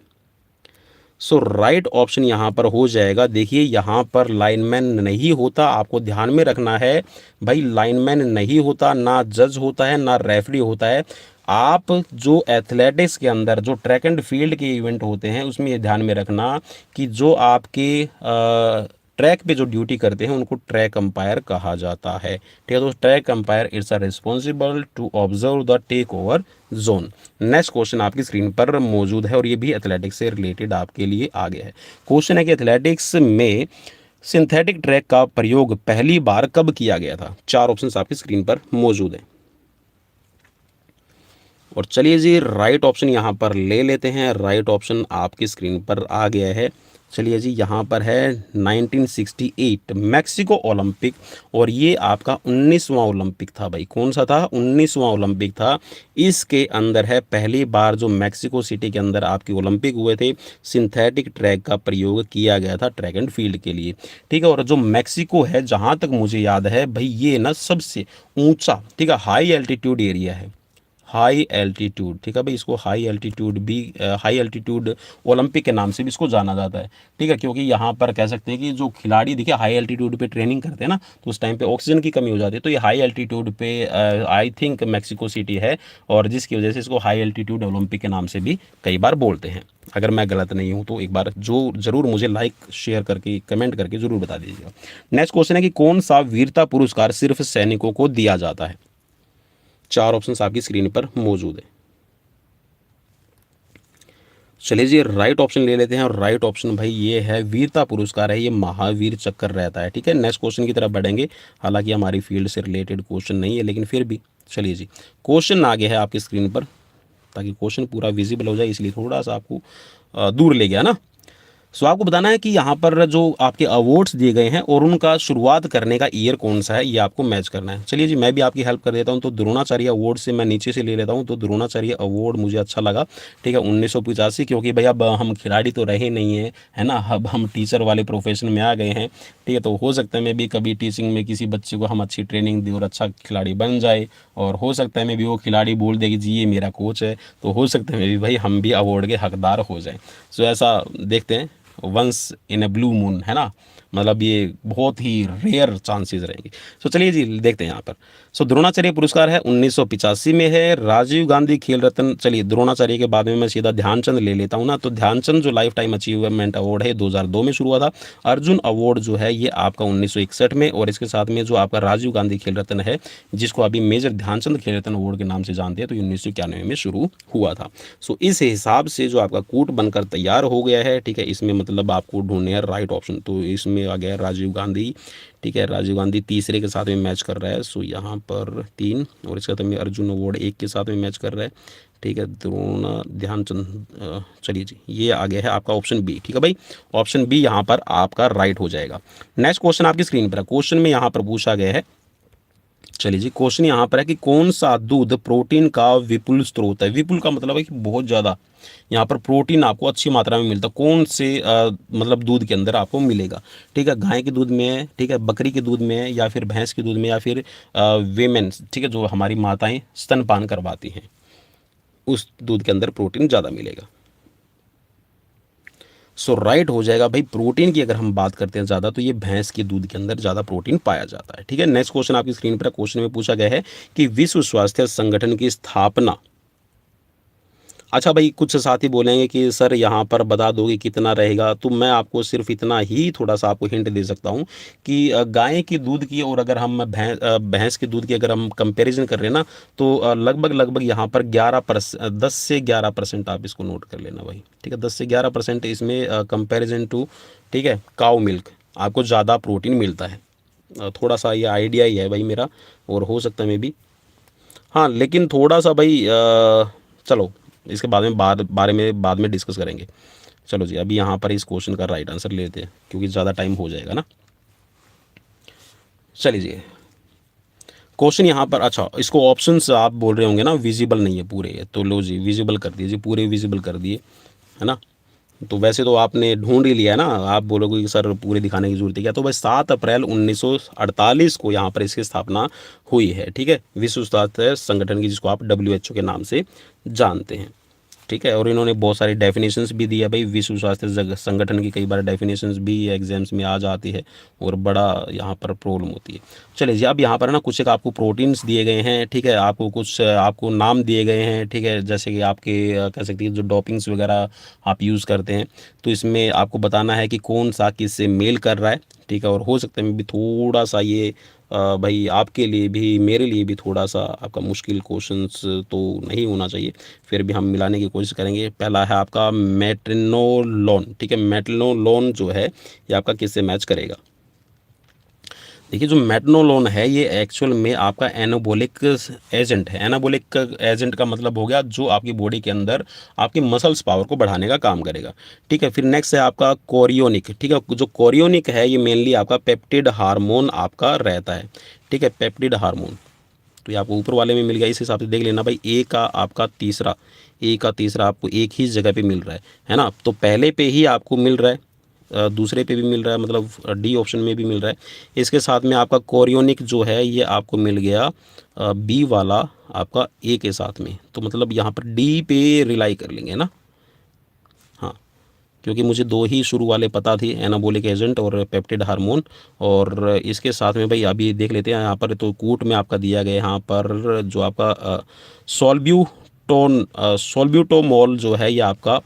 सो राइट ऑप्शन यहाँ पर हो जाएगा, देखिए यहाँ पर लाइनमैन नहीं होता, आपको ध्यान में रखना है भाई, लाइनमैन नहीं होता, ना जज होता है, ना रेफरी होता है। आप जो एथलेटिक्स के अंदर जो ट्रैक एंड फील्ड के इवेंट होते हैं उसमें ये ध्यान में रखना कि जो आपके ट्रैक पे जो ड्यूटी करते हैं उनको ट्रैक अंपायर कहा जाता है, ठीक है। तो track umpire it's a responsible to observe the take over zone. Next question आपकी स्क्रीन पर मौजूद है और ये भी एथलेटिक्स से रिलेटेड आपके लिए आ गया है। क्वेश्चन है कि एथलेटिक्स में सिंथेटिक ट्रैक का प्रयोग पहली बार कब किया गया था। 4 ऑप्शंस आपकी स्क्रीन पर मौजूद हैं। और चलिए जी, राइट ऑप्शन यहाँ पर ले लेते हैं। राइट ऑप्शन आपकी स्क्रीन पर आ गया है। चलिए जी, यहाँ पर है 1968 मैक्सिको ओलंपिक, और ये आपका 19वां ओलंपिक था भाई। कौन सा था? 19वां ओलंपिक था। इसके अंदर है पहली बार जो मैक्सिको सिटी के अंदर आपके ओलंपिक हुए थे, सिंथेटिक ट्रैक का प्रयोग किया गया था ट्रैक एंड फील्ड के लिए, ठीक है। और जो मैक्सिको है, जहाँ तक मुझे याद है भाई, ये ना सबसे ऊंचा, ठीक है, हाई एल्टीट्यूड एरिया है, हाई एल्टीट्यूड, ठीक है भाई। इसको हाई एल्टीट्यूड भी हाई एल्टीट्यूड ओलंपिक के नाम से भी इसको जाना जाता है, ठीक है, क्योंकि यहाँ पर कह सकते हैं कि जो खिलाड़ी देखिए हाई एल्टीट्यूड पे ट्रेनिंग करते हैं ना, तो उस टाइम पे ऑक्सीजन की कमी हो जाती है, तो ये हाई एल्टीट्यूड पे आई थिंक मैक्सिको सिटी है, और जिसकी वजह से इसको हाई एल्टीट्यूड ओलंपिक के नाम से भी कई बार बोलते हैं। अगर मैं गलत नहीं हूँ तो एक बार जो ज़रूर मुझे लाइक शेयर करके कमेंट करके ज़रूर बता दीजिएगा। नेक्स्ट क्वेश्चन है कि कौन सा वीरता पुरस्कार सिर्फ सैनिकों को दिया जाता है। 4 ऑप्शंस आपकी स्क्रीन पर मौजूद है। चलिए जी, राइट ऑप्शन ले लेते हैं, और राइट ऑप्शन भाई ये है वीरता पुरस्कार है, ये महावीर चक्र रहता है, ठीक है। नेक्स्ट क्वेश्चन की तरफ बढ़ेंगे, हालांकि हमारी फील्ड से रिलेटेड क्वेश्चन नहीं है, लेकिन फिर भी चलिए जी, क्वेश्चन आगे है आपकी स्क्रीन पर, ताकि क्वेश्चन पूरा विजिबल हो जाए, इसलिए थोड़ा सा आपको दूर ले गया ना। सो आपको बताना है कि यहाँ पर जो आपके अवार्ड्स दिए गए हैं और उनका शुरुआत करने का ईयर कौन सा है, ये आपको मैच करना है। चलिए जी, मैं भी आपकी हेल्प कर देता हूँ। तो द्रोणाचार्य अवार्ड से मैं नीचे से ले लेता हूँ, तो द्रोणाचार्य अवार्ड मुझे अच्छा लगा, ठीक है, 1985, क्योंकि भाई अब हम खिलाड़ी तो रहे नहीं हैं, है ना, अब हम टीचर वाले प्रोफेशन में आ गए हैं, ठीक है। तो हो सकता है मैं भी कभी टीचिंग में किसी बच्चे को हम अच्छी ट्रेनिंग दें और अच्छा खिलाड़ी बन जाए, और हो सकता है मैं भी वो खिलाड़ी बोल दे कि जी ये मेरा कोच है, तो हो सकता है मैं भी भाई हम भी अवार्ड के हकदार हो जाएं। सो ऐसा देखते हैं, once in a blue moon, है ना, मतलब ये बहुत ही रेयर चांसेस रहेंगे। सो चलिए जी, देखते हैं यहाँ पर। सो द्रोणाचार्य पुरस्कार है 1985 में है। राजीव गांधी खेल रत्न, चलिए द्रोणाचार्य के बाद में मैं सीधा ध्यानचंद ले लेता हूँ ना, तो ध्यानचंद जो लाइफ टाइम अचीवमेंट अवार्ड है 2002 में शुरू हुआ था। अर्जुन अवार्ड जो है ये आपका 1961 में, और इसके साथ में जो आपका राजीव गांधी खेल रत्न है, जिसको अभी मेजर ध्यानचंद खेल रत्न अवार्ड के नाम से जानते हैं, तो 1991 में शुरू हुआ था। सो इस हिसाब से जो आपका कूट बनकर तैयार हो गया है, ठीक है, इसमें मतलब आपको ढूंढने हैं राइट ऑप्शन। तो इसमें आ गया राजीव गांधी, ठीक है, राजीव गांधी तीसरे के साथ में मैच कर रहा है, सो यहाँ पर 3, और इसके साथ में अर्जुन अवार्ड 1 के साथ में मैच कर रहा है, ठीक है, द्रोण ध्यानचंद। चलिए जी, ये आ गया है आपका ऑप्शन बी, ठीक है भाई, ऑप्शन बी यहाँ पर आपका राइट हो जाएगा। नेक्स्ट क्वेश्चन आपकी स्क्रीन पर है। क्वेश्चन में यहाँ पर पूछा गया है चलिए जी, क्वेश्चन यहाँ पर है कि कौन सा दूध प्रोटीन का विपुल स्रोत है। विपुल का मतलब है कि बहुत ज़्यादा यहाँ पर प्रोटीन आपको अच्छी मात्रा में मिलता है। कौन से मतलब दूध के अंदर आपको मिलेगा, ठीक है। गाय के दूध में है, ठीक है, बकरी के दूध में है, या फिर भैंस के दूध में, या फिर वेमेन, ठीक है, जो हमारी माताएं स्तनपान करवाती हैं, उस दूध के अंदर प्रोटीन ज़्यादा मिलेगा। सो राइट हो जाएगा भाई, प्रोटीन की अगर हम बात करते हैं ज़्यादा, तो ये भैंस के दूध के अंदर ज़्यादा प्रोटीन पाया जाता है, ठीक है। नेक्स्ट क्वेश्चन आपकी स्क्रीन पर, क्वेश्चन में पूछा गया है कि विश्व स्वास्थ्य संगठन की स्थापना, अच्छा भाई, कुछ साथी बोलेंगे कि सर यहाँ पर बता दो कि कितना रहेगा, तो मैं आपको सिर्फ इतना ही थोड़ा सा आपको हिंट दे सकता हूँ कि गाय के दूध की और अगर हम भैंस के दूध की अगर हम कंपैरिजन कर रहे हैं ना, तो लगभग यहाँ पर 10 से 11% आप इसको नोट कर लेना भाई, ठीक है। 10 से 11% इसमें कंपेरिजन टू, ठीक है, काऊ मिल्क आपको ज़्यादा प्रोटीन मिलता है। थोड़ा सा ये आइडिया ही है भाई मेरा, और हो सकता है मे बी, हाँ, लेकिन थोड़ा सा भाई चलो इसके बारे में बाद में डिस्कस करेंगे। चलो जी, अभी यहाँ पर इस क्वेश्चन का राइट आंसर लेते हैं, क्योंकि ज़्यादा टाइम हो जाएगा ना। चलिए जी, क्वेश्चन यहाँ पर, अच्छा, इसको ऑप्शंस आप बोल रहे होंगे ना विजिबल नहीं है पूरे, तो लो जी विजिबल कर दिए जी, पूरे विजिबल कर दिए, है ना। तो वैसे तो आपने ढूंढ ही लिया है ना, आप बोलोगे कि सर पूरे दिखाने की जरूरत है क्या, तो भाई 7 अप्रैल 1948 को यहाँ पर इसकी स्थापना हुई है, ठीक है, विश्व स्वास्थ्य संगठन की, जिसको आप WHO के नाम से जानते हैं, ठीक है। और इन्होंने बहुत सारी डेफिनेशंस भी दी है भाई, विश्व स्वास्थ्य संगठन की कई बार डेफिनेशंस भी एग्जाम्स में आ जाती है और बड़ा यहाँ पर प्रॉब्लम होती है। चलिए जी, अब यहाँ पर ना कुछ एक आपको प्रोटीन्स दिए गए हैं, ठीक है, आपको कुछ आपको नाम दिए गए हैं, ठीक है, जैसे कि आपके कह सकते हैं जो डोपिंग्स वगैरह आप यूज़ करते हैं, तो इसमें आपको बताना है कि कौन सा किससे मेल कर रहा है, ठीक है। और हो सकता है भी थोड़ा सा ये भाई आपके लिए भी, मेरे लिए भी थोड़ा सा आपका मुश्किल क्वेश्चंस तो नहीं होना चाहिए, फिर भी हम मिलाने की कोशिश करेंगे। पहला है आपका मेट्रिनोलोन, ठीक है, मेट्रिनोलोन जो है ये आपका किससे मैच करेगा। देखिए, जो मेट्रिनोलोन है ये एक्चुअल में आपका एनाबोलिक एजेंट है। एनाबोलिक एजेंट का मतलब हो गया जो आपकी बॉडी के अंदर आपकी मसल्स पावर को बढ़ाने का काम करेगा, ठीक है। फिर नेक्स्ट है आपका कोरियोनिक, ठीक है, जो कोरियोनिक है ये मेनली आपका पेप्टिड हार्मोन आपका रहता है, ठीक है, पेप्टिड हार्मोन। तो ये आपको ऊपर वाले में मिल गया, इस हिसाब से देख लेना भाई। ए का तीसरा आपको एक ही जगह पे मिल रहा है ना, तो पहले पे ही आपको मिल रहा है, दूसरे पे भी मिल रहा है, मतलब डी ऑप्शन में भी मिल रहा है। इसके साथ में आपका कोरियोनिक जो है ये आपको मिल गया बी वाला आपका ए के साथ में, तो मतलब यहाँ पर डी पे रिलाई कर लेंगे ना, हाँ, क्योंकि मुझे दो ही शुरू वाले पता थी, एनाबोलिक एजेंट और पेप्टिड हार्मोन। और इसके साथ में भाई अभी देख लेते हैं यहाँ पर, तो कूट में आपका दिया गया यहाँ पर जो आपका सोल्ब्यूटोमोल जो है ये आपका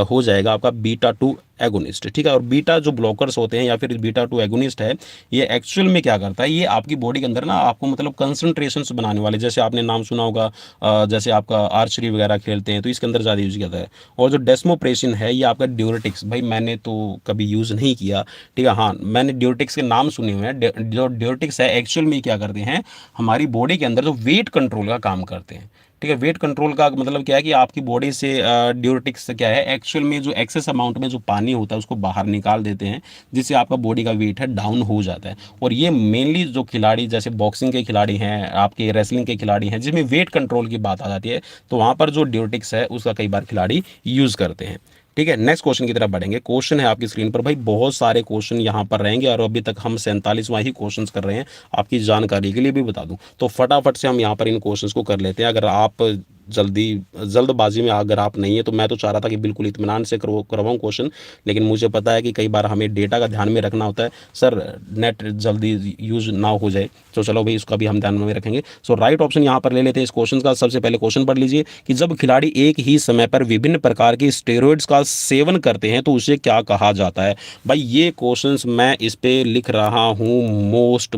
हो जाएगा आपका बीटा 2 एगोनिस्ट, ठीक है। और बीटा जो ब्लॉकर्स होते हैं या फिर बीटा 2 एगोनिस्ट है, ये एक्चुअल में क्या करता है, ये आपकी बॉडी के अंदर ना आपको मतलब कंसंट्रेशंस बनाने वाले, जैसे आपने नाम सुना होगा जैसे आपका आर्चरी वगैरह खेलते हैं तो इसके अंदर ज़्यादा यूज किया जाता है। और जो डेस्मोप्रेसिन है ये आपका ड्यूरेटिक्स, भाई मैंने तो कभी यूज़ नहीं किया, ठीक है, हाँ मैंने ड्यूरेटिक्स के नाम सुने हुए हैं। जो ड्यूरेटिक्स है एक्चुअल में क्या करते हैं, हमारी बॉडी के अंदर जो वेट कंट्रोल का काम करते हैं, ठीक है। वेट कंट्रोल का मतलब क्या है कि आपकी बॉडी से ड्यूरेटिक्स क्या है, एक्चुअल में जो एक्सेस अमाउंट में जो पानी होता है उसको बाहर निकाल देते हैं, जिससे आपका बॉडी का वेट है डाउन हो जाता है। और ये मेनली जो खिलाड़ी जैसे बॉक्सिंग के खिलाड़ी हैं, आपके रेसलिंग के खिलाड़ी हैं, जिसमें वेट कंट्रोल की बात आ जाती है, तो वहाँ पर जो ड्यूरेटिक्स है उसका कई बार खिलाड़ी यूज़ करते हैं, ठीक है। नेक्स्ट क्वेश्चन की तरफ बढ़ेंगे। क्वेश्चन है आपकी स्क्रीन पर भाई, बहुत सारे क्वेश्चन यहाँ पर रहेंगे और अभी तक हम 47वां ही क्वेश्चन कर रहे हैं। आपकी जानकारी के लिए भी बता दूं तो फटाफट से हम यहाँ पर इन क्वेश्चंस को कर लेते हैं। अगर आप जल्दबाजी में अगर आप नहीं है, तो मैं तो चाह रहा था कि बिल्कुल इत्मीनान से करवाऊँ क्वेश्चन, लेकिन मुझे पता है कि कई बार हमें डेटा का ध्यान में रखना होता है, सर नेट जल्दी यूज ना हो जाए, तो चलो भाई उसका भी हम ध्यान में रखेंगे। सो राइट ऑप्शन यहाँ पर ले लेते हैं इस क्वेश्चन का। सबसे पहले क्वेश्चन पढ़ लीजिए कि जब खिलाड़ी एक ही समय पर विभिन्न प्रकार के स्टेरॉइड्स का सेवन करते हैं तो उसे क्या कहा जाता है। भाई ये क्वेश्चंस मैं इस पे लिख रहा हूँ मोस्ट,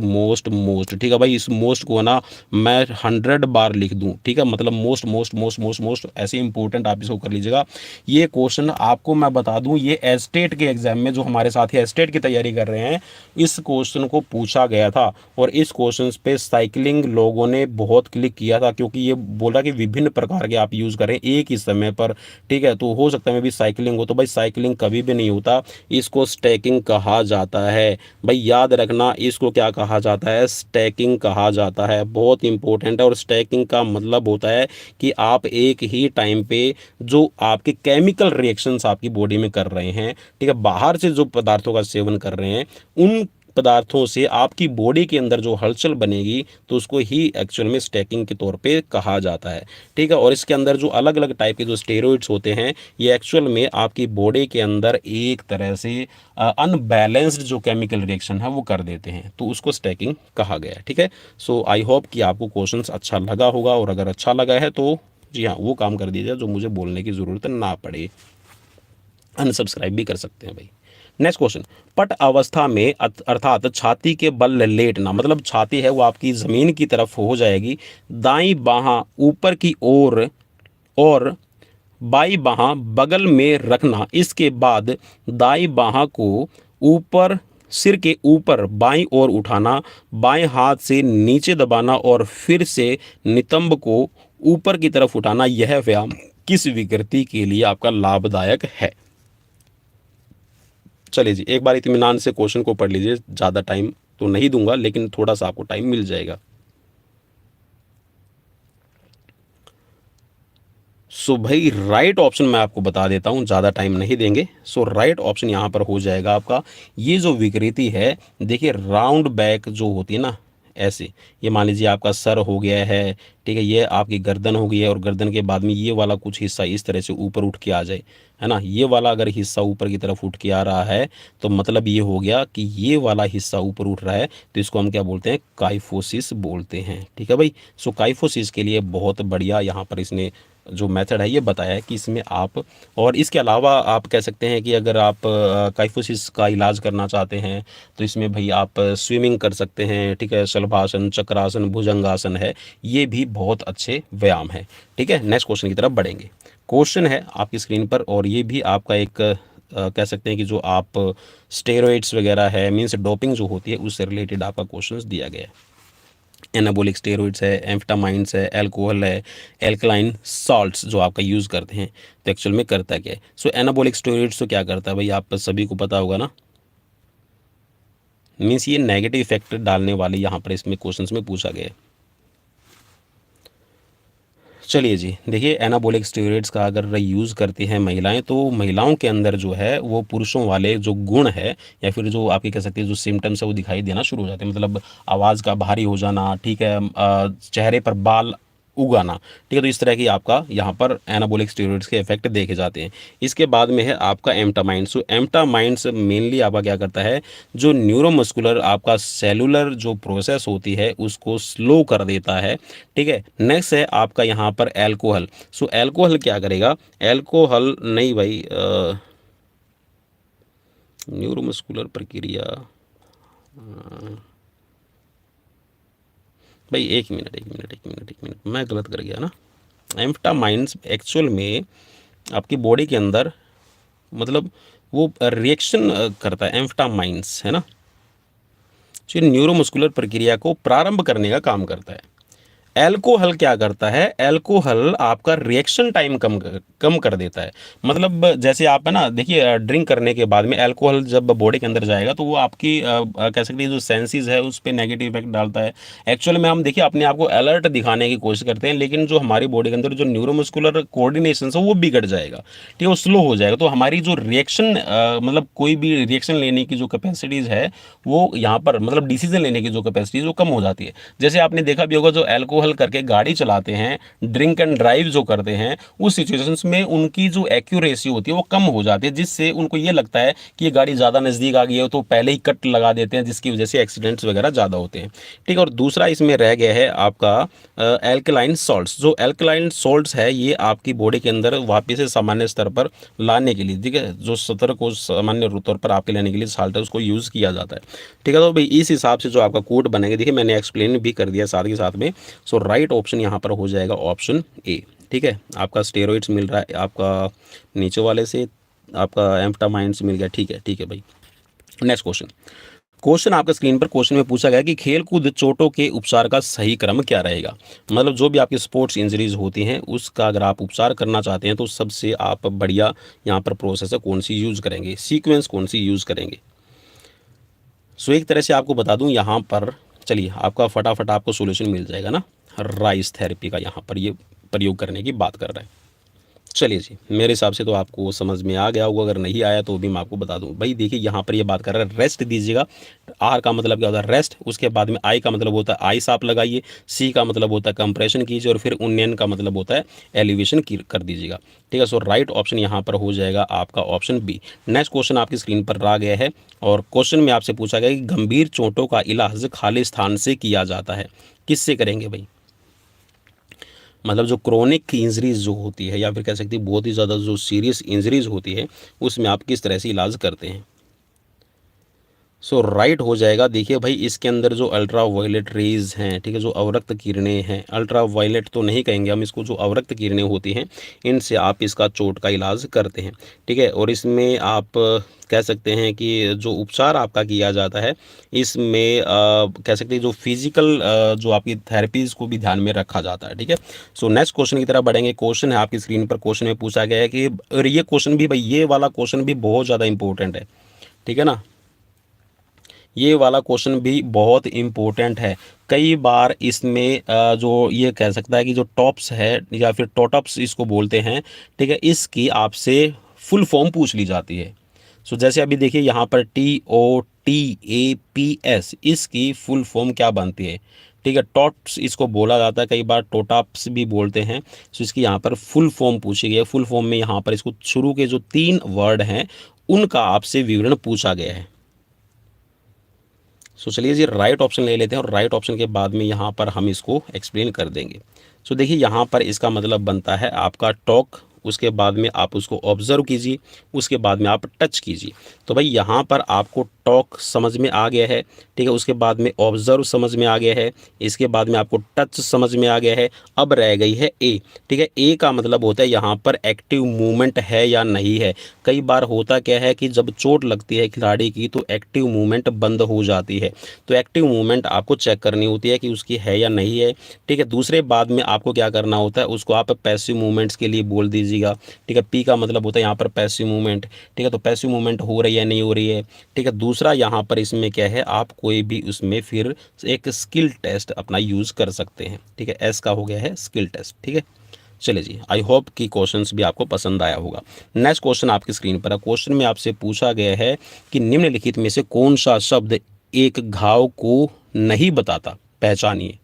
ठीक है भाई। इस मोस्ट को ना मैं 100 बार लिख दूँ, ठीक है, मतलब मोस्ट मोस्ट ऐसे इंपॉर्टेंट आप इसको कर लीजिएगा। ये क्वेश्चन आपको मैं बता दूं, ये एस्टेट के एग्जाम में जो हमारे साथी एस्टेट की तैयारी कर रहे हैं, इस क्वेश्चन को पूछा गया था और इस क्वेश्चन पे साइकिलिंग लोगों ने बहुत क्लिक किया था, क्योंकि ये बोला कि विभिन्न प्रकार के आप यूज़ करें एक ही समय पर, ठीक है। तो हो सकता है मैं भी साइकिलिंग हो, तो भाई साइकिलिंग कभी भी नहीं होता, इसको स्टैकिंग कहा जाता है। भाई याद रखना, इसको क्या कहा जाता है, स्टैकिंग कहा जाता है, बहुत इंपॉर्टेंट है। और स्टैकिंग का मतलब होता है कि आप एक ही टाइम पे जो आपके केमिकल रिएक्शंस आपकी बॉडी में कर रहे हैं, ठीक है, बाहर से जो पदार्थों का सेवन कर रहे हैं, उन पदार्थों से आपकी बॉडी के अंदर जो हलचल बनेगी, तो उसको ही एक्चुअल में स्टैकिंग के तौर पे कहा जाता है, ठीक है। और इसके अंदर जो अलग अलग टाइप के जो स्टेरॉइड्स होते हैं, ये एक्चुअल में आपकी बॉडी के अंदर एक तरह से अनबैलेंस्ड जो केमिकल रिएक्शन है वो कर देते हैं, तो उसको स्टैकिंग कहा गया है, ठीक है। सो आई होप कि आपको क्वेश्चंस अच्छा लगा होगा, और अगर अच्छा लगा है तो जी हाँ, वो काम कर दीजिए जो मुझे बोलने की ज़रूरत ना पड़े, अनसब्सक्राइब भी कर सकते हैं भाई। नेक्स्ट क्वेश्चन, पट अवस्था में अर्थात छाती के बल लेटना, मतलब छाती है वो आपकी ज़मीन की तरफ हो जाएगी, दाईं बाहां ऊपर की ओर और बाईं बाहां बगल में रखना, इसके बाद दाईं बाहां को ऊपर सिर के ऊपर बाईं ओर उठाना, बाएं हाथ से नीचे दबाना और फिर से नितंब को ऊपर की तरफ उठाना, यह व्यायाम किस विकृति के लिए आपका लाभदायक है। चलिए जी, एक बार इत्मीनान से क्वेश्चन को पढ़ लीजिए, ज़्यादा टाइम तो नहीं दूंगा लेकिन थोड़ा सा आपको टाइम मिल जाएगा। सो भाई राइट ऑप्शन मैं आपको बता देता हूँ, ज़्यादा टाइम नहीं देंगे। सो राइट ऑप्शन यहाँ पर हो जाएगा आपका, ये जो विकृति है, देखिए राउंड बैक जो होती है ना, ऐसे, ये मान लीजिए आपका सर हो गया है, ठीक है, ये आपकी गर्दन हो गई है, और गर्दन के बाद में ये वाला कुछ हिस्सा इस तरह से ऊपर उठ के आ जाए, है ना, ये वाला अगर हिस्सा ऊपर की तरफ उठ के आ रहा है, तो मतलब ये हो गया कि ये वाला हिस्सा ऊपर उठ रहा है, तो इसको हम क्या बोलते हैं, काइफोसिस बोलते हैं, ठीक है भाई। सो काइफोसिस के लिए बहुत बढ़िया यहाँ पर इसने जो मेथड है ये बताया है कि इसमें आप, और इसके अलावा आप कह सकते हैं कि अगर आप काइफोसिस का इलाज करना चाहते हैं, तो इसमें भाई आप स्विमिंग कर सकते हैं, ठीक है, शलभासन, चक्रासन, भुजंगासन है, ये भी बहुत अच्छे व्यायाम है, ठीक है। नेक्स्ट क्वेश्चन की तरफ बढ़ेंगे। क्वेश्चन है आपकी स्क्रीन पर, और ये भी आपका एक कह सकते हैं कि जो आप स्टेरॉइड्स वगैरह है, मीन्स डोपिंग जो होती है, उससे रिलेटेड आपका क्वेश्चन दिया गया है। एनाबॉलिक स्टेरॉइड्स है, एम्फेटामाइंस है, अल्कोहल है, एल्कलाइन सॉल्ट्स जो आपका यूज़ करते हैं, तो एक्चुअल में करता क्या है। सो एनाबॉलिक स्टेरॉइड्स तो क्या करता है भाई, आप सभी को पता होगा ना, मीन्स ये नेगेटिव इफेक्ट डालने वाले यहाँ पर इसमें क्वेश्चंस में पूछा गया है। चलिए जी, देखिए एनाबॉलिक स्टेरॉइड्स का अगर यूज़ करती हैं महिलाएं, तो महिलाओं के अंदर जो है वो पुरुषों वाले जो गुण है, या फिर जो आपकी कह सकते हैं जो सिम्टम्स है, वो दिखाई देना शुरू हो जाते हैं। मतलब आवाज़ का भारी हो जाना, ठीक है, चेहरे पर बाल उगाना, ठीक है, तो इस तरह की आपका यहाँ पर एनाबॉलिक स्टेरॉइड्स के इफेक्ट देखे जाते हैं। इसके बाद में है आपका एम्फेटामाइंस। तो एम्फेटामाइंस मेनली आपका क्या करता है, जो न्यूरोमस्कुलर आपका सेलुलर जो प्रोसेस होती है उसको स्लो कर देता है, ठीक है। नेक्स्ट है आपका यहाँ पर एल्कोहल। सो एल्कोहल क्या करेगा, एल्कोहल नहीं भाई, न्यूरोमस्कुलर प्रक्रिया, भाई एक मिनट मैं गलत कर गया ना। एम्फेटामाइंस एक्चुअल में आपकी बॉडी के अंदर, मतलब वो रिएक्शन करता है, एम्फेटामाइंस है ना, जो न्यूरोमस्कुलर प्रक्रिया को प्रारंभ करने का काम करता है। एल्कोहल क्या करता है, एल्कोहल आपका रिएक्शन टाइम कम कर देता है। मतलब जैसे आप है ना, देखिए ड्रिंक करने के बाद में एल्कोहल जब बॉडी के अंदर जाएगा, तो वो आपकी कह सकते हैं जो सेंसेस है उस पर नेगेटिव इफेक्ट डालता है। एक्चुअल में हम देखिए अपने आप को अलर्ट दिखाने की कोशिश करते हैं, लेकिन जो हमारी बॉडी के अंदर जो न्यूरोमस्कुलर कोऑर्डिनेशन है वो बिगड़ जाएगा, ठीक है, वो स्लो हो जाएगा। तो हमारी जो रिएक्शन मतलब कोई भी रिएक्शन लेने की जो कैपेसिटीज़ है, वो यहाँ पर मतलब डिसीजन लेने की जो कैपेसिटीज़ वो कम हो जाती है। जैसे आपने देखा भी होगा, जो एल्कोहल करके गाड़ी चलाते हैं, ड्रिंक एंड ड्राइव जो करते हैं, उस सिचुएशंस में उनकी जो एक्यूरेसी होती है वो कम हो जाती है, जिससे उनको ये लगता है कि ये गाड़ी ज़्यादा नज़दीक आ गई है, तो पहले ही कट लगा देते हैं, जिसकी वजह से एक्सीडेंट्स वगैरह ज़्यादा होते हैं, ठीक है। और दूसरा इसमें रह गया है आपका एल्कलाइन सॉल्ट्स। जो एल्कलाइन सॉल्ट्स है, ये आपकी बॉडी के अंदर वापस से सामान्य स्तर पर लाने के लिए, ठीक है, जो सतर को सामान्य तौर पर आपके लेने के लिए साल्ट है उसको यूज़ किया जाता है, ठीक है। तो भाई इस हिसाब से जो आपका कोड बनेगा, देखिए मैंने एक्सप्लेन भी कर दिया साथ ही साथ में। सो राइट ऑप्शन यहाँ पर हो जाएगा ऑप्शन ए, ठीक है, आपका स्टेरॉइड्स मिल रहा है आपका नीचे वाले से, आपका एम्फेटामाइन से मिल गया, ठीक है भाई। नेक्स्ट क्वेश्चन, क्वेश्चन आपके स्क्रीन पर क्वेश्चन में पूछा गया कि खेलकूद चोटों के उपचार का सही क्रम क्या रहेगा। मतलब जो भी आपकी स्पोर्ट्स इंजरीज होती हैं उसका अगर आप उपचार करना चाहते हैं तो सबसे आप बढ़िया यहाँ पर प्रोसेस है कौन सी यूज़ करेंगे, सीक्वेंस कौन सी यूज़ करेंगे। सो एक तरह से आपको बता दूं यहाँ पर, चलिए आपका फटाफट आपको सोल्यूशन मिल जाएगा ना। राइस थेरेपी का यहाँ पर ये प्रयोग करने की बात कर रहा है। चलिए जी, मेरे हिसाब से तो आपको समझ में आ गया होगा, अगर नहीं आया तो भी मैं आपको बता दूं। भाई देखिए यहाँ पर ये बात कर रहा है रेस्ट दीजिएगा। आर का मतलब क्या होता है, रेस्ट। उसके बाद में आई का मतलब होता है आइस आप लगाइए। सी का मतलब होता है कंप्रेशन कीजिए। और फिर उन्नयन का मतलब होता है एलिवेशन कर दीजिएगा। ठीक है, सो राइट ऑप्शन यहाँ पर हो जाएगा आपका ऑप्शन बी। नेक्स्ट क्वेश्चन आपकी स्क्रीन पर आ गया है और क्वेश्चन में आपसे पूछा गया कि गंभीर चोटों का इलाज खाली स्थान से किया जाता है, किससे करेंगे भाई। मतलब जो क्रोनिक इंजरीज जो होती है या फिर कह सकते हैं बहुत ही ज़्यादा जो सीरियस इंजरीज होती है उसमें आप किस तरह से इलाज करते हैं। सो राइट हो जाएगा। देखिए भाई इसके अंदर जो अल्ट्रा वायलेट रेज हैं, ठीक है, जो अवरक्त किरणें हैं, अल्ट्रा वायलेट तो नहीं कहेंगे हम इसको, जो अवरक्त किरणें होती हैं इनसे आप इसका चोट का इलाज करते हैं। ठीक है, और इसमें आप कह सकते हैं कि जो उपचार आपका किया जाता है इसमें कह सकते हैं जो फिजिकल जो आपकी थेरेपीज़ को भी ध्यान में रखा जाता है। ठीक है, सो नेक्स्ट क्वेश्चन की तरफ बढ़ेंगे। क्वेश्चन है आपकी स्क्रीन पर, क्वेश्चन में पूछा गया है कि, और ये क्वेश्चन भी भाई, ये वाला क्वेश्चन भी बहुत ज़्यादा इंपॉर्टेंट है। ठीक है ना, ये वाला क्वेश्चन भी बहुत इम्पोर्टेंट है। कई बार इसमें जो ये कह सकता है कि जो टॉप्स है या फिर टोटप्स इसको बोलते हैं, ठीक है, इसकी आपसे फुल फॉर्म पूछ ली जाती है। सो जैसे अभी देखिए यहाँ पर TOTAPS इसकी फुल फॉर्म क्या बनती है। ठीक है, टॉप्स इसको बोला जाता है, कई बार टोटाप्स भी बोलते हैं। सो इसकी यहाँ पर फुल फॉर्म पूछी गई है। फुल फॉर्म में यहाँ पर इसको शुरू के जो 3 वर्ड हैं उनका आपसे विवरण पूछा गया है। सो चलिए जी राइट ऑप्शन ले लेते हैं और राइट ऑप्शन के बाद में यहाँ पर हम इसको एक्सप्लेन कर देंगे। सो देखिए यहाँ पर इसका मतलब बनता है आपका टॉक, उसके बाद में आप उसको ऑब्जर्व कीजिए, उसके बाद में आप टच कीजिए। तो भाई यहाँ पर आपको टॉक समझ में आ गया है, ठीक है, उसके बाद में ऑब्जर्व समझ में आ गया है, इसके बाद में आपको टच समझ में आ गया है। अब रह गई है ए। ठीक है, ए का मतलब होता है यहाँ पर एक्टिव मूवमेंट है या नहीं है। कई बार होता क्या है कि जब चोट लगती है खिलाड़ी की तो एक्टिव मूवमेंट बंद हो जाती है। तो एक्टिव मूवमेंट आपको चेक करनी होती है कि उसकी है या नहीं है। ठीक है, दूसरे बाद में आपको क्या करना होता है, उसको आप पैसिव मूवमेंट्स के लिए बोल दीजिएगा। ठीक है, पी का मतलब होता है यहाँ पर पैसिव मूवमेंट। ठीक है, तो पैसिव मूवमेंट हो रही है नहीं हो रही है। ठीक है, दूसरा यहाँ पर इसमें क्या है, आप कोई भी उसमें फिर एक स्किल टेस्ट अपना यूज़ कर सकते हैं। ठीक है, एस का हो गया है स्किल टेस्ट। ठीक है, चलिए जी, आई होप कि क्वेश्चंस भी आपको पसंद आया होगा। नेक्स्ट क्वेश्चन आपकी स्क्रीन पर है। क्वेश्चन में आपसे पूछा गया है कि निम्नलिखित में से कौन सा शब्द एक घाव को नहीं बताता, पहचानिए।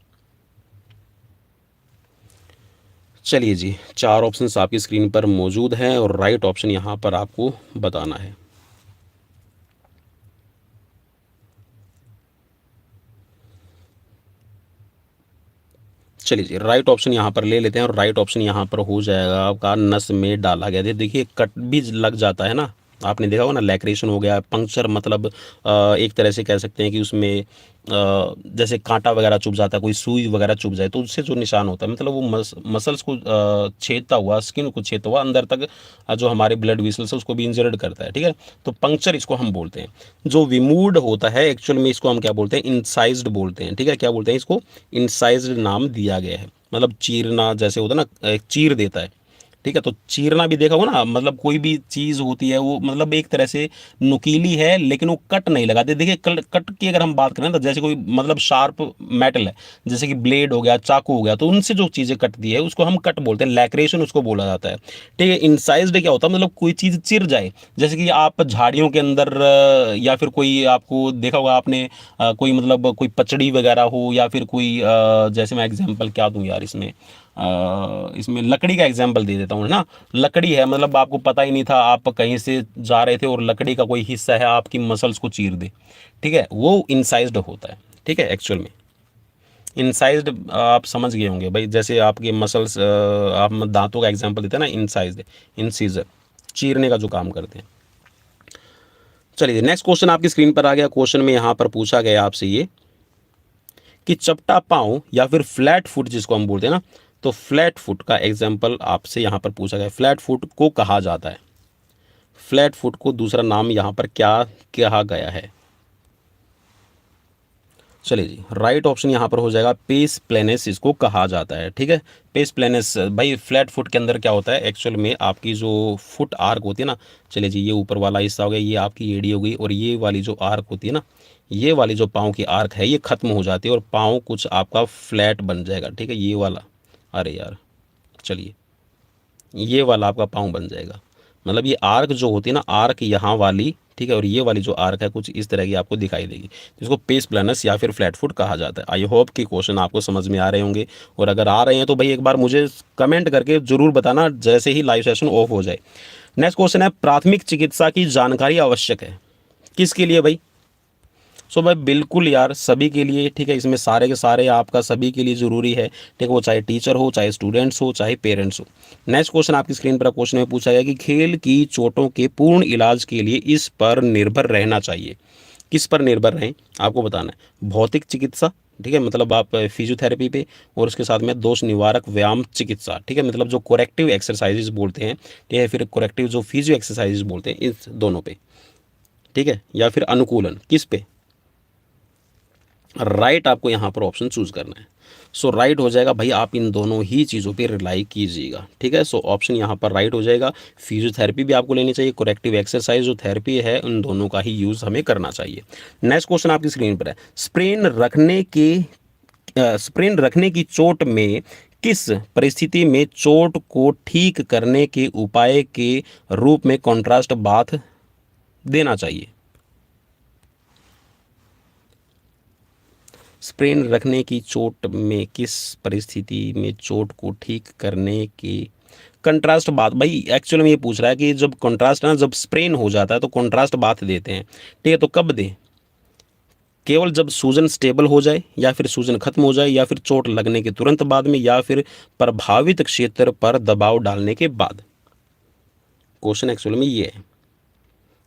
चलिए जी, 4 ऑप्शंस आपकी स्क्रीन पर मौजूद हैं और राइट ऑप्शन यहाँ पर आपको बताना है। चलिए जी, राइट ऑप्शन यहाँ पर ले लेते हैं और राइट ऑप्शन यहाँ पर हो जाएगा आपका नस में डाला गया। देखिए कट भी लग जाता है ना, आपने देखा होगा ना, लैक्रेशन हो गया, पंक्चर मतलब एक तरह से कह सकते हैं कि उसमें जैसे कांटा वगैरह चुभ जाता है, कोई सुई वगैरह चुभ जाए तो उससे जो निशान होता है मतलब वो मसल्स को छेदता हुआ, स्किन को छेदता हुआ अंदर तक जो हमारे ब्लड वेसल्स है उसको भी इंजर्ड करता है। ठीक है, तो पंक्चर इसको हम बोलते हैं। जो विमूड होता है एक्चुअल में इसको हम क्या बोलते हैं, इंसाइज्ड बोलते हैं। ठीक है, क्या बोलते हैं इसको, इंसाइज्ड नाम दिया गया है। मतलब चीरना जैसे होता है ना, एक चीर देता है। ठीक है, तो चीरना भी देखा होगा ना, मतलब कोई भी चीज़ होती है वो मतलब एक तरह से नुकीली है लेकिन वो कट नहीं लगाते। देखिए कट की अगर हम बात करें तो जैसे कोई मतलब शार्प मेटल है, जैसे कि ब्लेड हो गया, चाकू हो गया, तो उनसे जो चीज़ें कटती है उसको हम कट बोलते हैं, लैक्रेशन उसको बोला जाता है। ठीक है, इंसाइज्ड क्या होता है, मतलब कोई चीज़ चिर जाए, जैसे कि आप झाड़ियों के अंदर या फिर कोई आपको देखा होगा आपने कोई मतलब कोई पचड़ी वगैरह हो या फिर कोई जैसे मैं एग्जाम्पल क्या दूँ यार इसमें लकड़ी का एग्जाम्पल दे देता हूँ ना। लकड़ी है, मतलब आपको पता ही नहीं था, आप कहीं से जा रहे थे और लकड़ी का कोई हिस्सा है आपकी मसल्स को चीर दे। ठीक है, वो इंसाइज्ड होता है। ठीक है, एक्चुअल में इंसाइज्ड आप समझ गए होंगे भाई, जैसे आपके मसल्स आप दांतों का एग्जाम्पल देते हैं ना, इंसाइज्ड, इंसीजर चीरने का जो काम करते हैं। चलिए नेक्स्ट क्वेश्चन आपकी स्क्रीन पर आ गया। क्वेश्चन में यहाँ पर पूछा गया आपसे ये कि चपटा पाँव या फिर फ्लैट फुट जिसको हम बोलते हैं ना, तो फ्लैट फुट का एग्जाम्पल आपसे यहाँ पर पूछा गया, फ्लैट फुट को कहा जाता है, फ्लैट फुट को दूसरा नाम यहाँ पर क्या कहा गया है? चलिए जी, राइट ऑप्शन यहाँ पर हो जाएगा पेस प्लेनेस, इसको कहा जाता है। ठीक है, पेस प्लेनेस भाई फ्लैट फुट के अंदर क्या होता है एक्चुअल में, आपकी जो फुट आर्क होती है ना, चलिए जी ये ऊपर वाला हिस्सा हो गया, ये आपकी एड़ी हो गई, और ये वाली जो आर्क होती है ना, ये वाली जो पाँव की आर्क है ये ख़त्म हो जाती है और पाँव कुछ आपका फ्लैट बन जाएगा। ठीक है, ये वाला, अरे यार चलिए, ये वाला आपका पाँव बन जाएगा, मतलब ये आर्क जो होती है ना, आर्क यहाँ वाली, ठीक है, और ये वाली जो आर्क है कुछ इस तरह की आपको दिखाई देगी, तो इसको पेस प्लानस या फिर फ्लैट फुट कहा जाता है। आई होप कि क्वेश्चन आपको समझ में आ रहे होंगे, और अगर आ रहे हैं तो भाई एक बार मुझे कमेंट करके ज़रूर बताना जैसे ही लाइव सेशन ऑफ हो जाए। नेक्स्ट क्वेश्चन है, प्राथमिक चिकित्सा की जानकारी आवश्यक है किसके लिए भाई? सो भाई बिल्कुल यार सभी के लिए। ठीक है, इसमें सारे के सारे आपका सभी के लिए ज़रूरी है। ठीक है, वो चाहे टीचर हो, चाहे स्टूडेंट्स हो, चाहे पेरेंट्स हो। नेक्स्ट क्वेश्चन आपकी स्क्रीन पर क्वेश्चन में पूछा गया कि खेल की चोटों के पूर्ण इलाज के लिए इस पर निर्भर रहना चाहिए। किस पर निर्भर रहें आपको बताना है, भौतिक चिकित्सा, ठीक है, मतलब आप फिजियोथेरेपी पे, और उसके साथ में दोष निवारक व्यायाम चिकित्सा, ठीक है, मतलब जो कोरेक्टिव एक्सरसाइजेज बोलते हैं, ठीक है, फिर कोरेक्टिव जो फिजियो एक्सरसाइजेज बोलते हैं, इस दोनों पे, ठीक है, या फिर अनुकूलन, किस पे? राइट आपको यहाँ पर ऑप्शन चूज करना है। सो राइट हो जाएगा भाई, आप इन दोनों ही चीज़ों पे रिलाई कीजिएगा। ठीक है, सो ऑप्शन यहाँ पर राइट हो जाएगा। फिजियोथेरेपी भी आपको लेनी चाहिए, कोरेक्टिव एक्सरसाइज जो थेरेपी है उन दोनों का ही यूज़ हमें करना चाहिए। नेक्स्ट क्वेश्चन आपकी स्क्रीन पर है, स्प्रेन रखने की चोट में किस परिस्थिति में चोट को ठीक करने के उपाय के रूप में कॉन्ट्रास्ट बाथ देना चाहिए? स्प्रेन रखने की चोट में किस परिस्थिति में चोट को ठीक करने के कंट्रास्ट बाथ, भाई एक्चुअल में ये पूछ रहा है कि जब कंट्रास्ट ना, जब स्प्रेन हो जाता है तो कंट्रास्ट बाथ देते हैं। ठीक है, तो कब दें? केवल जब सूजन स्टेबल हो जाए, या फिर सूजन खत्म हो जाए, या फिर चोट लगने के तुरंत बाद में, या फिर प्रभावित क्षेत्र पर दबाव डालने के बाद? क्वेश्चन एक्चुअल में ये है।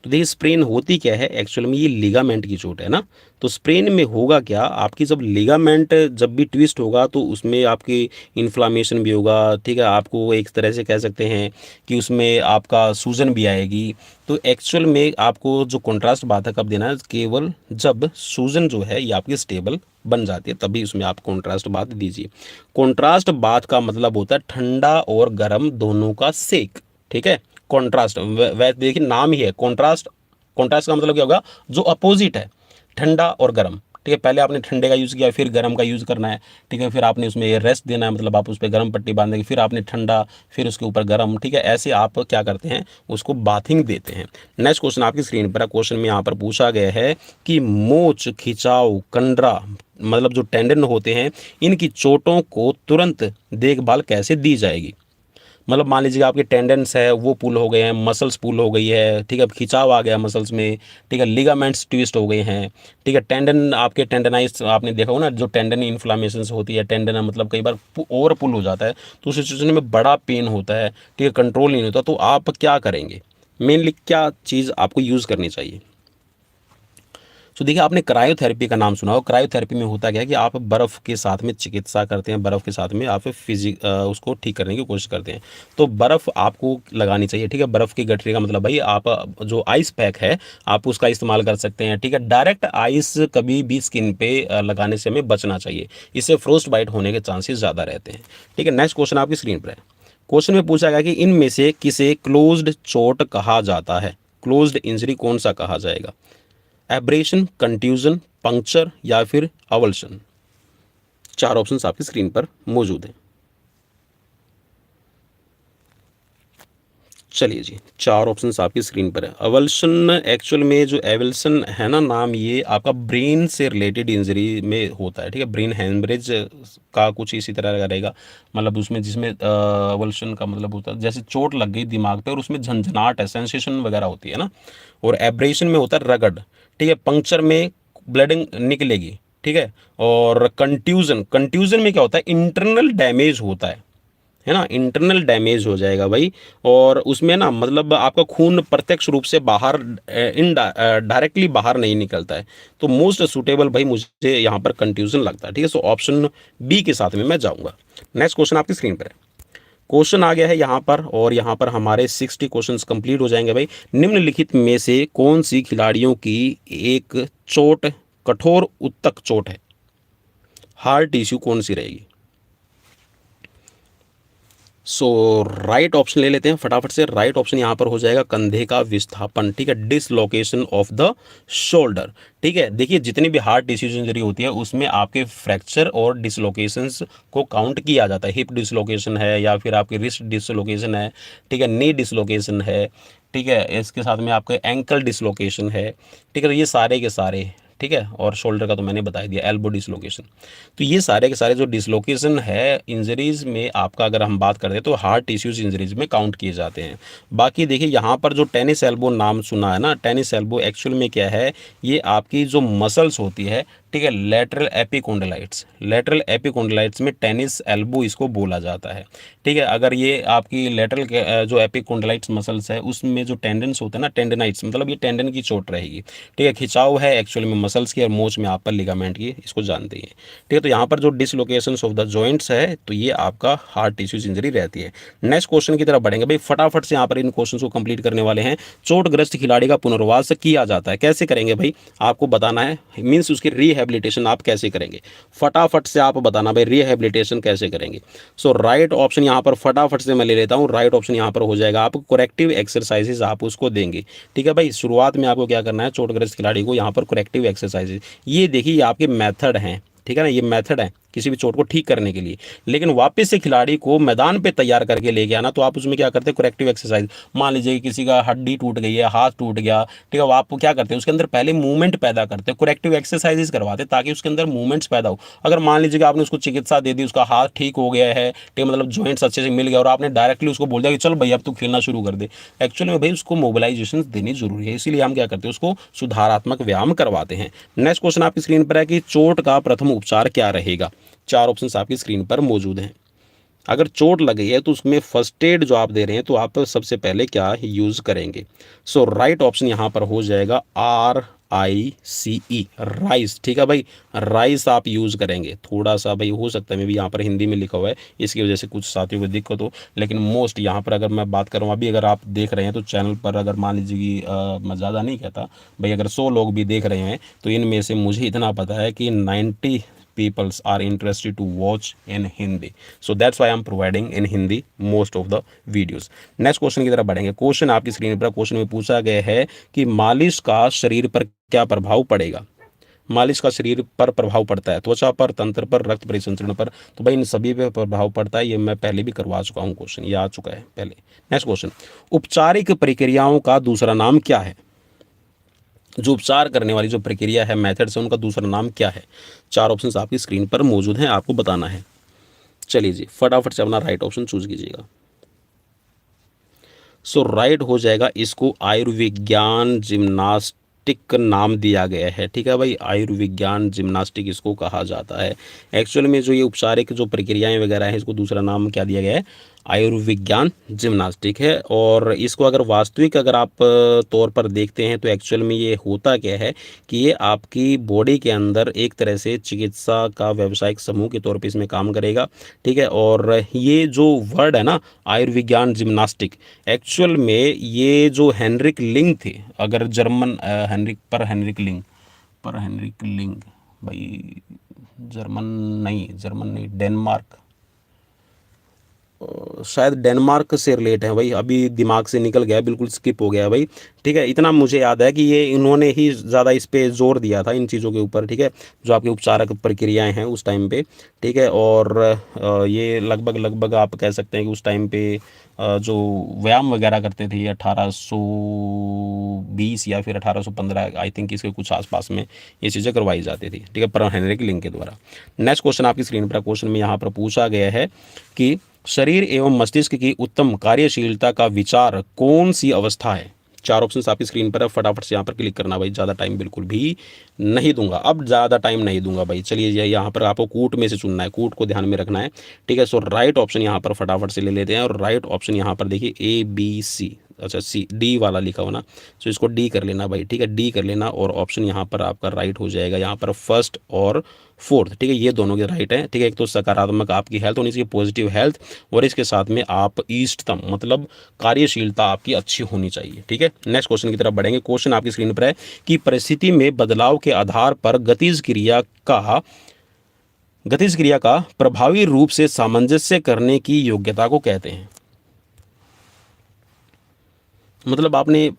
तो देखिए स्प्रेन होती क्या है एक्चुअल में, ये लिगामेंट की चोट है ना। तो स्प्रेन में होगा क्या, आपकी जब लिगामेंट जब भी ट्विस्ट होगा तो उसमें आपकी इन्फ्लामेशन भी होगा। ठीक है, आपको एक तरह से कह सकते हैं कि उसमें आपका सूजन भी आएगी। तो एक्चुअल में आपको जो कॉन्ट्रास्ट बात है कब देना है, केवल जब सूजन जो है ये आपकी स्टेबल बन जाती है तभी उसमें आप कॉन्ट्रास्ट बात दीजिए। कॉन्ट्रास्ट बात का मतलब होता है ठंडा और गर्म दोनों का सेक। ठीक है, कॉन्ट्रास्ट वैसे देखिए नाम ही है कॉन्ट्रास्ट। कॉन्ट्रास्ट का मतलब क्या होगा, जो अपोजिट है, ठंडा और गर्म। ठीक है, पहले आपने ठंडे का यूज़ किया, फिर गर्म का यूज़ करना है। ठीक है, फिर आपने उसमें रेस्ट देना है, मतलब आप उस पर गर्म पट्टी बांधेंगे, फिर आपने ठंडा, फिर उसके ऊपर गर्म। ठीक है, ऐसे आप क्या करते हैं, उसको बाथिंग देते हैं। नेक्स्ट क्वेश्चन आपकी स्क्रीन पर, क्वेश्चन में यहाँ पर पूछा गया है कि मोच, खिंचाव, कंडरा, मतलब जो टेंडन होते हैं, इनकी चोटों को तुरंत देखभाल कैसे दी जाएगी? मतलब मान लीजिए आपके टेंडेंस है वो पुल हो गए हैं, मसल्स पुल हो गई है, ठीक है, खिंचाव आ गया मसल्स में, ठीक है, लिगामेंट्स ट्विस्ट हो गए हैं, ठीक है, टेंडन आपके टेंडनाइज, आपने देखा हो ना जो टेंडन इन्फ्लामेशन होती है, टेंडन मतलब कई बार ओवर पुल हो जाता है, तो उस सिचुएशन में बड़ा पेन होता है, ठीक है, कंट्रोल नहीं होता, तो आप क्या करेंगे, मेनली क्या चीज़ आपको यूज़ करनी चाहिए? तो देखिए आपने क्रायोथेरेपी का नाम सुना हो। क्रायोथेरेपी में होता क्या है कि आप बर्फ़ के साथ में चिकित्सा करते हैं, बर्फ़ के साथ में आप उसको ठीक करने की कोशिश करते हैं। तो बर्फ़ आपको लगानी चाहिए। ठीक है, बर्फ़ की गठरी का मतलब भाई आप जो आइस पैक है आप उसका इस्तेमाल कर सकते हैं। ठीक है, डायरेक्ट आइस कभी भी स्किन पे लगाने से हमें बचना चाहिए, इससे फ्रोस्ट बाइट होने के चांसेस ज़्यादा रहते हैं। ठीक है, नेक्स्ट क्वेश्चन आपकी स्क्रीन पर है। क्वेश्चन में पूछा गया कि इनमें से किसे क्लोज्ड चोट कहा जाता है? क्लोज्ड इंजरी कौन सा कहा जाएगा? एब्रेशन, कंट्यूजन, पंक्चर या फिर अवल्शन? चार ऑप्शंस आपकी स्क्रीन पर मौजूद हैं। चलिए जी, चार ऑप्शंस आपकी स्क्रीन पर है। अवल्शन एक्चुअल में जो एवल्सन है ना नाम, ये आपका ब्रेन से रिलेटेड इंजरी में होता है। ठीक है, ब्रेन हैमरेज का कुछ इसी तरह का रहेगा, मतलब उसमें जिसमें अवल्शन का मतलब होता है जैसे चोट लग गई दिमाग पे और उसमें झंझनाहट है, सेंसेशन वगैरह होती है ना। और एब्रेशन में होता है रगड़। ठीक है, पंक्चर में ब्लीडिंग निकलेगी। ठीक है, और कंट्यूजन में क्या होता है, इंटरनल डैमेज होता है ना, इंटरनल डैमेज हो जाएगा भाई। और उसमें ना मतलब आपका खून प्रत्यक्ष रूप से बाहर डायरेक्टली बाहर नहीं निकलता है। तो मोस्ट सूटेबल भाई मुझे यहाँ पर कंट्यूजन लगता है। ठीक है, सो ऑप्शन बी के साथ में मैं जाऊँगा। नेक्स्ट क्वेश्चन आपकी स्क्रीन पर है। क्वेश्चन आ गया है यहाँ पर, और यहाँ पर हमारे 60 क्वेश्चंस कंप्लीट हो जाएंगे भाई। निम्नलिखित में से कौन सी खिलाड़ियों की एक चोट कठोर उत्तक चोट है? हार्ड टिश्यू कौन सी रहेगी? सो राइट ऑप्शन ले लेते हैं फटाफट से। राइट ऑप्शन यहाँ पर हो जाएगा कंधे का विस्थापन, ठीक है, डिसलोकेशन ऑफ द शोल्डर। ठीक है, देखिए जितनी भी हार्ट टिश्यूज इंजरी होती है उसमें आपके फ्रैक्चर और डिसलोकेशंस को काउंट किया जाता है। हिप डिसलोकेशन है या फिर आपकी रिस्ट डिसलोकेशन है, ठीक है, नी डिसलोकेशन है, ठीक है, इसके साथ में आपके एंकल डिसलोकेशन है, ठीक है, ये सारे के सारे, ठीक है, और शोल्डर का तो मैंने बता दिया, एल्बो डिसलोकेशन। तो ये सारे के सारे जो डिसलोकेशन है इंजरीज में आपका, अगर हम बात करते हैं तो हार्ट टिश्यूज इंजरीज में काउंट किए जाते हैं। बाकी देखिए यहाँ पर जो टेनिस एल्बो नाम सुना है ना, टेनिस एल्बो एक्चुअल में क्या है, ये आपकी जो मसल्स होती है, ठीक है, लेटरल एपिकोंडलाइट्स, लेटरल एपिकोंडलाइट्स में टेनिस एल्बो इसको बोला जाता है। ठीक है, अगर ये आपकी लेटरल जो एपिकोंडलाइट्स मसल्स है उसमें जो टेंडन्स होते हैं ना, टेंडनाइट्स, मतलब ये टेंडन की चोट रहेगी। ठीक है, खिंचाव है एक्चुअल में मसल्स की, और मोच में आप पर लिगामेंट की, इसको जानते हैं। ठीक है, तो यहाँ पर जो डिसलोकेशंस ऑफ द जॉइंट्स है तो ये आपका हार्ट टिश्यूज इंजरी रहती है। नेक्स्ट क्वेश्चन की तरफ बढ़ेंगे भाई, फटाफट से यहाँ पर इन क्वेश्चन को कंप्लीट करने वाले हैं। चोटग्रस्त खिलाड़ी का पुनर्वास किया जाता है, कैसे करेंगे भाई आपको बताना है, मीन्स उसकी रिहेबिलिटेशन आप कैसे करेंगे, फटाफट से आप बताना भाई रिहेबिलिटेशन कैसे करेंगे। सो राइट ऑप्शन यहाँ पर फटाफट से मैं ले लेता हूँ। राइट ऑप्शन यहाँ पर हो जाएगा आप करेक्टिव एक्सरसाइजेज आप उसको देंगे। ठीक है भाई, शुरुआत में आपको क्या करना है, चोटग्रस्त खिलाड़ी को यहाँ पर करेक्टिव एक्सरसाइजेज, ये देखिए ये आपके मेथड हैं, ठीक है ना, ये मेथड है किसी भी चोट को ठीक करने के लिए। लेकिन वापस से खिलाड़ी को मैदान पे तैयार करके लेके आना, तो आप उसमें क्या करते हैं, करेक्टिव एक्सरसाइज। मान लीजिए कि किसी का हड्डी टूट गई है, हाथ टूट गया, ठीक है, आप क्या करते हैं उसके अंदर पहले मूवमेंट पैदा करते हैं, करेक्टिव एक्सरसाइजेज करवाते हैं ताकि उसके अंदर मूवमेंट्स पैदा हो। अगर मान लीजिए कि आपने उसको चिकित्सा दे दी, उसका हाथ ठीक हो गया है, ठीक है, मतलब जॉइंट्स अच्छे से मिल गया, और आपने डायरेक्टली उसको बोल दिया कि चल भाई अब तू खेलना शुरू कर दे, एक्चुअली में भाई उसको मोबिलाइजेशन देनी जरूरी है, इसीलिए हम क्या करते हैं उसको सुधारात्मक व्यायाम करवाते हैं। नेक्स्ट क्वेश्चन आपकी स्क्रीन पर है कि चोट का प्रथम उपचार क्या रहेगा? 4 ऑप्शंस आपकी स्क्रीन पर मौजूद हैं। अगर चोट लगी है तो उसमें फर्स्ट एड जो आप दे रहे हैं तो आप सबसे पहले क्या यूज़ करेंगे? सो राइट ऑप्शन यहाँ पर हो जाएगा RICE, राइस। ठीक है भाई, राइस आप यूज़ करेंगे। थोड़ा सा भाई हो सकता है मे भी यहाँ पर हिंदी में लिखा हुआ है, इसकी वजह से कुछ साथियों को दिक्कत हो, लेकिन मोस्ट यहाँ पर अगर मैं बात करूँ, अभी अगर आप देख रहे हैं तो चैनल पर अगर मान लीजिए कि मैं ज़्यादा नहीं कहता भाई, अगर 100 लोग भी देख रहे हैं तो इनमें से मुझे इतना पता है कि 90 peoples are interested to watch in Hindi, so that's why I'm providing in Hindi most of the videos. Next question की तरफ बढ़ेंगे। क्वेश्चन आपकी स्क्रीन पर, क्वेश्चन में पूछा गया है कि मालिश का शरीर पर क्या प्रभाव पड़ेगा? मालिश का शरीर पर प्रभाव पड़ता है त्वचा पर, तंत्र पर, रक्त परिसंचरण पर, तो भाई इन सभी पे प्रभाव पड़ता है। ये मैं पहले भी करवा चुका हूँ, क्वेश्चन ये आ चुका है पहले। नेक्स्ट क्वेश्चन, उपचारिक प्रक्रियाओं का दूसरा नाम क्या है? जो उपचार करने वाली जो प्रक्रिया है, मेथड्स है, उनका दूसरा नाम क्या है? 4 ऑप्शंस आपकी स्क्रीन पर मौजूद हैं, आपको बताना है। चलिए जी, फटाफट से अपना राइट ऑप्शन चूज कीजिएगा। सो राइट हो जाएगा, इसको आयुर्विज्ञान जिम्नास्टिक नाम दिया गया है। ठीक है भाई, आयुर्विज्ञान जिम्नास्टिक इसको कहा जाता है। एक्चुअल में जो ये उपचारिक जो प्रक्रियाएं वगैरह है, इसको दूसरा नाम क्या दिया गया है? आयुर्विज्ञान जिम्नास्टिक है। और इसको अगर वास्तविक अगर आप तौर पर देखते हैं तो एक्चुअल में ये होता क्या है कि ये आपकी बॉडी के अंदर एक तरह से चिकित्सा का व्यावसायिक समूह के तौर पे इसमें काम करेगा। ठीक है, और ये जो वर्ड है ना आयुर्विज्ञान जिम्नास्टिक, एक्चुअल में ये जो हेनरिक लिंग थे, अगर जर्मन हेनरिक लिंग भाई, जर्मन नहीं, डेनमार्क, शायद डेनमार्क से रिलेट है भाई, अभी दिमाग से निकल गया, बिल्कुल स्किप हो गया भाई। ठीक है, इतना मुझे याद है कि ये इन्होंने ही ज़्यादा इस पे जोर दिया था, इन चीज़ों के ऊपर। ठीक है, जो आपकी उपचारक प्रक्रियाएं हैं उस टाइम पे। ठीक है, और ये लगभग आप कह सकते हैं कि उस टाइम पे जो व्यायाम वगैरह करते थे 1820 या फिर 1815 आई थिंक, इसके कुछ आसपास में ये चीज़ें करवाई जाती थी। ठीक है, पर हेनरिक लिंग के द्वारा। नेक्स्ट क्वेश्चन आपकी स्क्रीन पर, क्वेश्चन में यहाँ पर पूछा गया है कि शरीर एवं मस्तिष्क की उत्तम कार्यशीलता का विचार कौन सी अवस्था है? 4 ऑप्शंस आपकी स्क्रीन पर है, फटाफट से यहाँ पर क्लिक करना भाई, ज़्यादा टाइम बिल्कुल भी नहीं दूंगा, अब ज़्यादा टाइम नहीं दूंगा भाई। चलिए यहाँ पर आपको कूट में से चुनना है, कूट को ध्यान में रखना है। ठीक है, सो राइट ऑप्शन यहाँ पर फटाफट से ले लेते हैं, और राइट ऑप्शन यहाँ पर देखिए ABC, अच्छा सी डी वाला लिखा हो ना, तो इसको डी कर लेना भाई, ठीक है, डी कर लेना। और ऑप्शन यहाँ पर आपका राइट हो जाएगा, यहाँ पर फर्स्ट और फोर्थ, ठीक है, ये दोनों के राइट हैं, ठीक है। एक तो सकारात्मक आपकी हेल्थ होनी चाहिए, पॉजिटिव हेल्थ, और इसके साथ में आप इष्टतम मतलब कार्यशीलता आपकी अच्छी होनी चाहिए, ठीक है। नेक्स्ट क्वेश्चन की तरफ बढ़ेंगे। क्वेश्चन आपकी स्क्रीन पर है कि परिस्थिति में बदलाव के आधार पर गतिज क्रिया का प्रभावी रूप से सामंजस्य करने की योग्यता को कहते हैं। मतलब आपने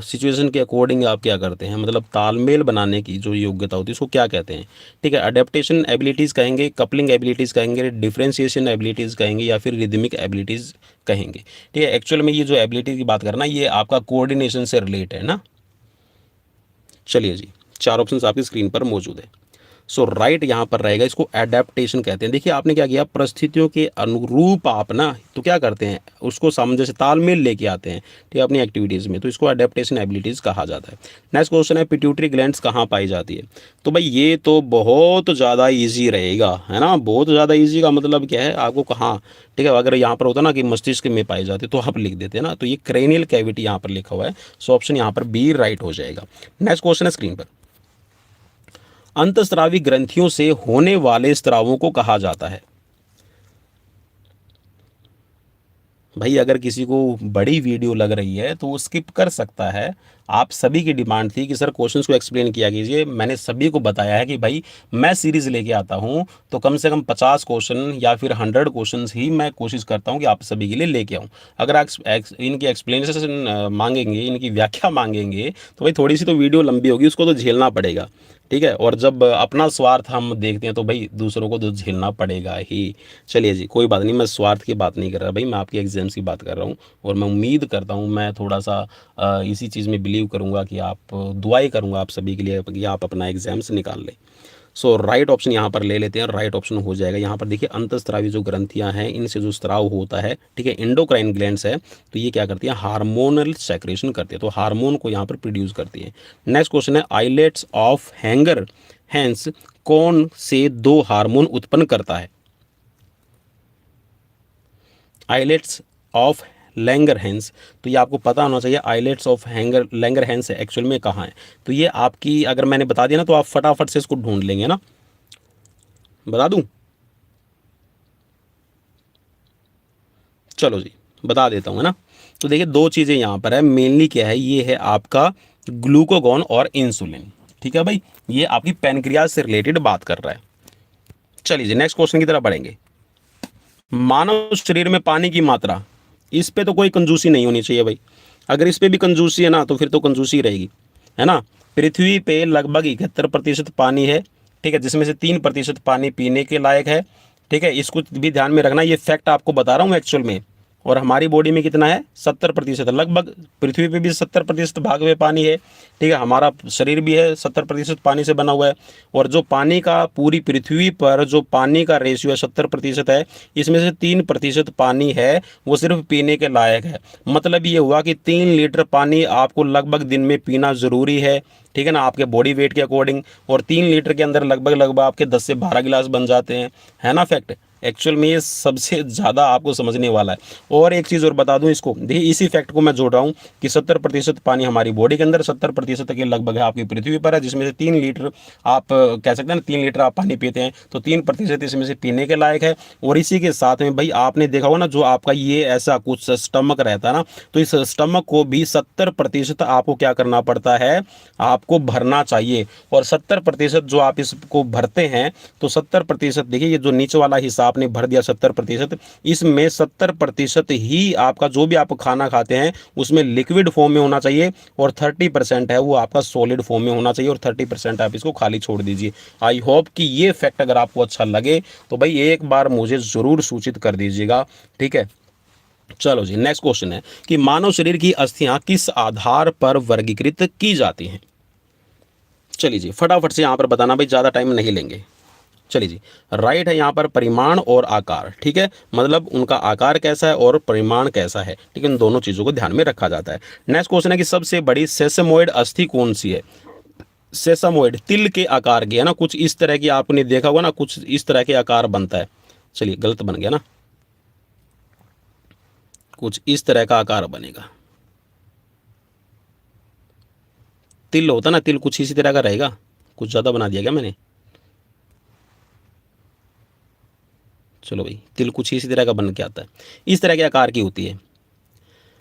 सिचुएशन के अकॉर्डिंग आप क्या करते हैं, मतलब तालमेल बनाने की जो योग्यता होती है उसको क्या कहते हैं, ठीक है। अडेप्टेशन एबिलिटीज़ कहेंगे, कपलिंग एबिलिटीज़ कहेंगे, डिफरेंशिएशन एबिलिटीज़ कहेंगे, या फिर रिदमिक एबिलिटीज़ कहेंगे, ठीक है। एक्चुअल में ये जो एबिलिटी की बात करना, ये आपका कोऑर्डिनेशन से रिलेट है ना। चलिए जी, 4 ऑप्शन आपकी स्क्रीन पर मौजूद है। सो राइट यहाँ पर रहेगा, इसको एडेप्टेशन कहते हैं। देखिए आपने क्या किया, परिस्थितियों के अनुरूप आप ना तो क्या करते हैं, उसको सामंजस्य तालमेल लेके आते हैं, ठीक है, अपनी एक्टिविटीज़ में, तो इसको एडेप्टेशन एबिलिटीज़ कहा जाता है। नेक्स्ट क्वेश्चन है, पिट्यूटरी ग्लैंड्स कहाँ पाई जाती है। तो भाई ये तो बहुत ज़्यादा ईजी रहेगा, है ना, बहुत ज़्यादा ईजी का मतलब क्या है आपको कहाँ, ठीक है। अगर यहाँ पर होता ना कि मस्तिष्क में पाई जाती तो आप लिख देते ना, तो ये क्रेनियल कैविटी यहाँ पर लिखा हुआ है, सो ऑप्शन यहाँ पर बी राइट हो जाएगा। नेक्स्ट क्वेश्चन है स्क्रीन पर, अंतःस्रावी ग्रंथियों से होने वाले स्रावों को कहा जाता है। भाई अगर किसी को बड़ी वीडियो लग रही है तो वो स्किप कर सकता है। आप सभी की डिमांड थी कि सर क्वेश्चंस को एक्सप्लेन किया कीजिए, मैंने सभी को बताया है कि भाई मैं सीरीज़ लेके आता हूं तो कम से कम 50 क्वेश्चन या फिर 100 क्वेश्चंस ही मैं कोशिश करता हूं कि आप सभी के लिए लेके आऊं। अगर आप इनकी एक्सप्लेनेशन मांगेंगे, इनकी व्याख्या मांगेंगे, तो भाई थोड़ी सी तो वीडियो लंबी होगी, उसको तो झेलना पड़ेगा, ठीक है। और जब अपना स्वार्थ हम देखते हैं तो भाई दूसरों को तो झेलना पड़ेगा ही। चलिए जी, कोई बात नहीं, मैं स्वार्थ की बात नहीं कर रहा भाई, मैं आपकी एग्जाम्स की बात कर रहा हूँ। और मैं उम्मीद करता हूँ, मैं थोड़ा सा इसी चीज़ में बिलीव करूँगा कि आप दुआएं करूँगा आप सभी के लिए कि आप अपना एग्जाम्स निकाल लें। सो राइट ऑप्शन यहाँ पर ले लेते हैं, राइट ऑप्शन हो जाएगा यहाँ पर। देखिए अंतःस्रावी जो ग्रंथियाँ हैं, इनसे जो स्राव होता है, ठीक है, एंडोक्राइन ग्लैंड्स है, तो ये क्या करती है, हार्मोनल सेक्रेशन करती है, तो हार्मोन को यहाँ पर प्रोड्यूस करती है। नेक्स्ट क्वेश्चन है, आइलेट्स ऑफ हैंगर हैंस कौन से 2 हार्मोन उत्पन्न करता है। आइलेट्स ऑफ लैंगरहैंस, तो ये आपको पता होना चाहिए, आइलेट्स ऑफ लैंगरहैंस है एक्चुअल में कहाँ है। तो ये आपकी अगर मैंने बता दिया ना तो आप फटाफट से इसको ढूंढ लेंगे ना, बता दूं, चलो जी बता देता हूँ, है ना। तो देखिए 2 चीज़ें यहाँ पर है, मेनली क्या है, ये है आपका ग्लूकोगॉन और इंसुलिन, ठीक है भाई, ये आपकी पैनक्रियाज से रिलेटेड बात कर रहा है। चलिए जी नेक्स्ट क्वेश्चन की तरफ बढ़ेंगे। मानव शरीर में पानी की मात्रा, इस पे तो कोई कंजूसी नहीं होनी चाहिए भाई, अगर इस पे भी कंजूसी है ना तो फिर तो कंजूसी रहेगी, है ना। पृथ्वी पे लगभग 71% पानी है, ठीक है, जिसमें से 3% पानी पीने के लायक है, ठीक है, इसको भी ध्यान में रखना, ये फैक्ट आपको बता रहा हूँ एक्चुअल में। और हमारी बॉडी में कितना है, 70% है, लगभग पृथ्वी पे भी 70% भाग में पानी है, ठीक है, हमारा शरीर भी है 70% पानी से बना हुआ है। और जो पानी का पूरी पृथ्वी पर जो पानी का रेशियो है 70% है, इसमें से 3% पानी है वो सिर्फ पीने के लायक है। मतलब ये हुआ कि 3 लीटर पानी आपको लगभग दिन में पीना ज़रूरी है, ठीक है ना, आपके बॉडी वेट के अकॉर्डिंग। और 3 लीटर के अंदर लगभग आपके 10 से 12 गिलास बन जाते हैं, है ना फैक्ट। एक्चुअल में ये सबसे ज़्यादा आपको समझने वाला है। और एक चीज़ और बता दूं इसको, देखिए इसी फैक्ट को मैं जोड़ रहा हूँ कि 70% पानी हमारी बॉडी के अंदर, 70% के लगभग है आपकी पृथ्वी पर है, जिसमें से 3 लीटर आप कह सकते हैं ना, 3 लीटर आप पानी पीते हैं, तो 3% इसमें से पीने के लायक है। और इसी के साथ में भाई आपने देखा होगा ना, जो आपका ये ऐसा कुछ स्टमक रहता है ना, तो इस स्टमक को भी 70% आपको क्या करना पड़ता है, आपको भरना चाहिए। और 70% जो आप इसको भरते हैं, तो 70% देखिए ये जो नीचे वाला हिस्सा आपने भर दिया 70%, इसमें 70% ही आपका जो भी आप खाना खाते हैं उसमें लिक्विड फॉर्म में होना चाहिए, और 30% है वो आपका सॉलिड फॉर्म में होना चाहिए, और 30% आप इसको खाली छोड़ दीजिए। आई होप कि ये फैक्ट अगर आपको अच्छा लगे तो भाई एक बार मुझे ज़रूर सूचित कर दीजिएगा, ठीक है। चलो जी नेक्स्ट क्वेश्चन है कि मानव शरीर की अस्थियां किस आधार पर वर्गीकृत की जाती हैं। चलिए जी फटाफट से यहाँ पर बताना भाई, ज़्यादा टाइम नहीं लेंगे। चलिए जी, राइट है यहाँ पर परिमाण और आकार, ठीक है, मतलब उनका आकार कैसा है और परिमाण कैसा है, ठीक है, इन दोनों चीज़ों को ध्यान में रखा जाता है। नेक्स्ट क्वेश्चन है कि सबसे बड़ी सेसमोइड अस्थि कौन सी है। सेसमोइड तिल के आकार की है ना, कुछ इस तरह की आपने देखा होगा ना, कुछ इस तरह के आकार बनता है। चलिए गलत बन गया ना, कुछ इस तरह का आकार बनेगा, तिल होता ना, तिल कुछ इसी तरह का रहेगा, कुछ ज़्यादा बना दिया क्या मैंने? चलो भाई, तिल कुछ इसी तरह का बन के आता है, इस तरह के आकार की होती है।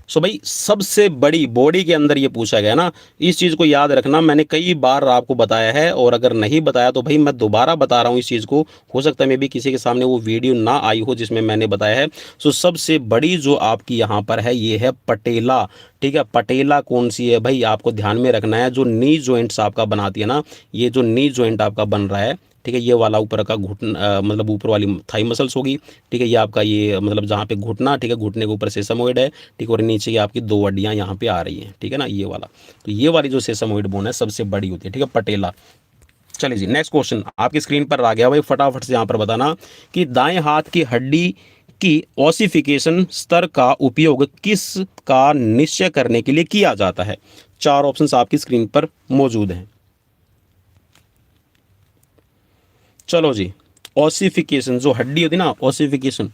सो भाई सबसे बड़ी बॉडी के अंदर ये पूछा गया ना, इस चीज़ को याद रखना, मैंने कई बार आपको बताया है, और अगर नहीं बताया तो भाई मैं दोबारा बता रहा हूँ इस चीज़ को, हो सकता है मे भी किसी के सामने वो वीडियो ना आई हो जिसमें मैंने बताया है। सो सबसे बड़ी जो आपकी यहाँ पर है ये है पटेला। ठीक है, पटेला कौन सी है भाई, आपको ध्यान में रखना है, जो नी जॉइंट्स आपका बनाती है ना, ये जो नी जॉइंट आपका बन रहा है, ठीक है, ये वाला ऊपर का घुटना, मतलब ऊपर वाली थाई मसल्स होगी। ठीक है, ये आपका ये मतलब जहाँ पे घुटना, ठीक है, घुटने के ऊपर सेसमोइड है, ठीक है, और नीचे ये आपकी दो हड्डियाँ यहाँ पे आ रही हैं, ठीक है ना, ये वाला। तो ये वाली जो सेसमोइड बोन है सबसे बड़ी होती है, ठीक है, पटेला। चलिए जी, नेक्स्ट क्वेश्चन आपकी स्क्रीन पर आ गया भाई, फटाफट से यहाँ पर बताना कि दाएं हाथ की हड्डी की ओसिफिकेशन स्तर का उपयोग किस का निश्चय करने के लिए किया जाता है? चार ऑप्शंस आपकी स्क्रीन पर मौजूद हैं। चलो जी, ओसिफिकेशन जो हड्डी होती है ना, ओसिफिकेशन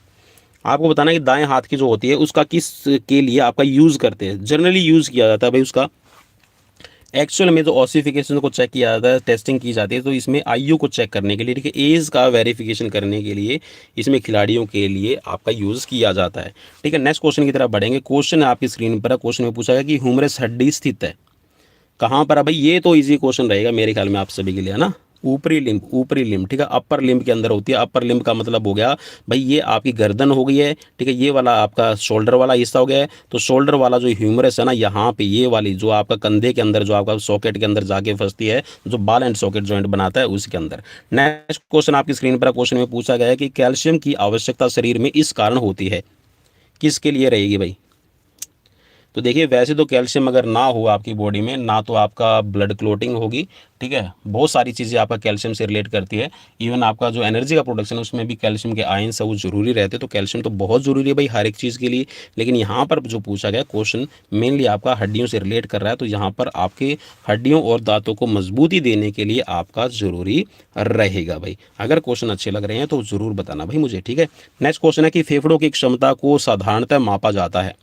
आपको बताना है कि दाएं हाथ की जो होती है उसका किस के लिए आपका यूज़ करते हैं, जनरली यूज़ किया जाता है भाई उसका। एक्चुअल में जो ओसिफिकेशन को चेक किया जाता है, टेस्टिंग की जाती है, तो इसमें आयु को चेक करने के लिए, ठीक है, एज का वेरिफिकेशन करने के लिए इसमें खिलाड़ियों के लिए आपका यूज़ किया जाता है। ठीक है, नेक्स्ट क्वेश्चन की तरफ बढ़ेंगे। क्वेश्चन आपकी स्क्रीन पर है, क्वेश्चन में पूछा गया कि ह्यूमरस हड्डी स्थित है कहाँ पर है भाई? ये तो इजी क्वेश्चन रहेगा मेरे ख्याल में आप सभी के लिए, है ना। ऊपरी लिम्ब, ऊपरी लिम्ब, ठीक है, अपर लिम्ब के अंदर होती है। अपर लिम्ब का मतलब हो गया भाई ये आपकी गर्दन हो गई है, ठीक है, ये वाला आपका शोल्डर वाला हिस्सा हो गया है। तो शोल्डर वाला जो ह्यूमरस है ना, यहाँ पे ये वाली जो आपका कंधे के अंदर जो आपका सॉकेट के अंदर जाके फंसती है, जो बाल एंड सॉकेट जॉइंट बनाता है उसके अंदर। नेक्स्ट क्वेश्चन आपकी स्क्रीन पर, क्वेश्चन में पूछा गया है कि कैल्शियम की आवश्यकता शरीर में इस कारण होती है, किसके लिए रहेगी भाई? तो देखिए, वैसे तो कैल्शियम अगर ना हो आपकी बॉडी में, ना तो आपका ब्लड क्लोटिंग होगी, ठीक है, बहुत सारी चीज़ें आपका कैल्शियम से रिलेट करती है। इवन आपका जो एनर्जी का प्रोडक्शन है उसमें भी कैल्शियम के आयंस है वो ज़रूरी रहते हैं। तो कैल्शियम तो बहुत ज़रूरी है भाई हर एक चीज़ के लिए। लेकिन यहाँ पर जो पूछा गया क्वेश्चन मेनली आपका हड्डियों से रिलेट कर रहा है, तो यहाँ पर आपके हड्डियों और दांतों को मजबूती देने के लिए आपका ज़रूरी रहेगा भाई। अगर क्वेश्चन अच्छे लग रहे हैं तो ज़रूर बताना भाई मुझे, ठीक है। नेक्स्ट क्वेश्चन है कि फेफड़ों की क्षमता को साधारणतः मापा जाता है।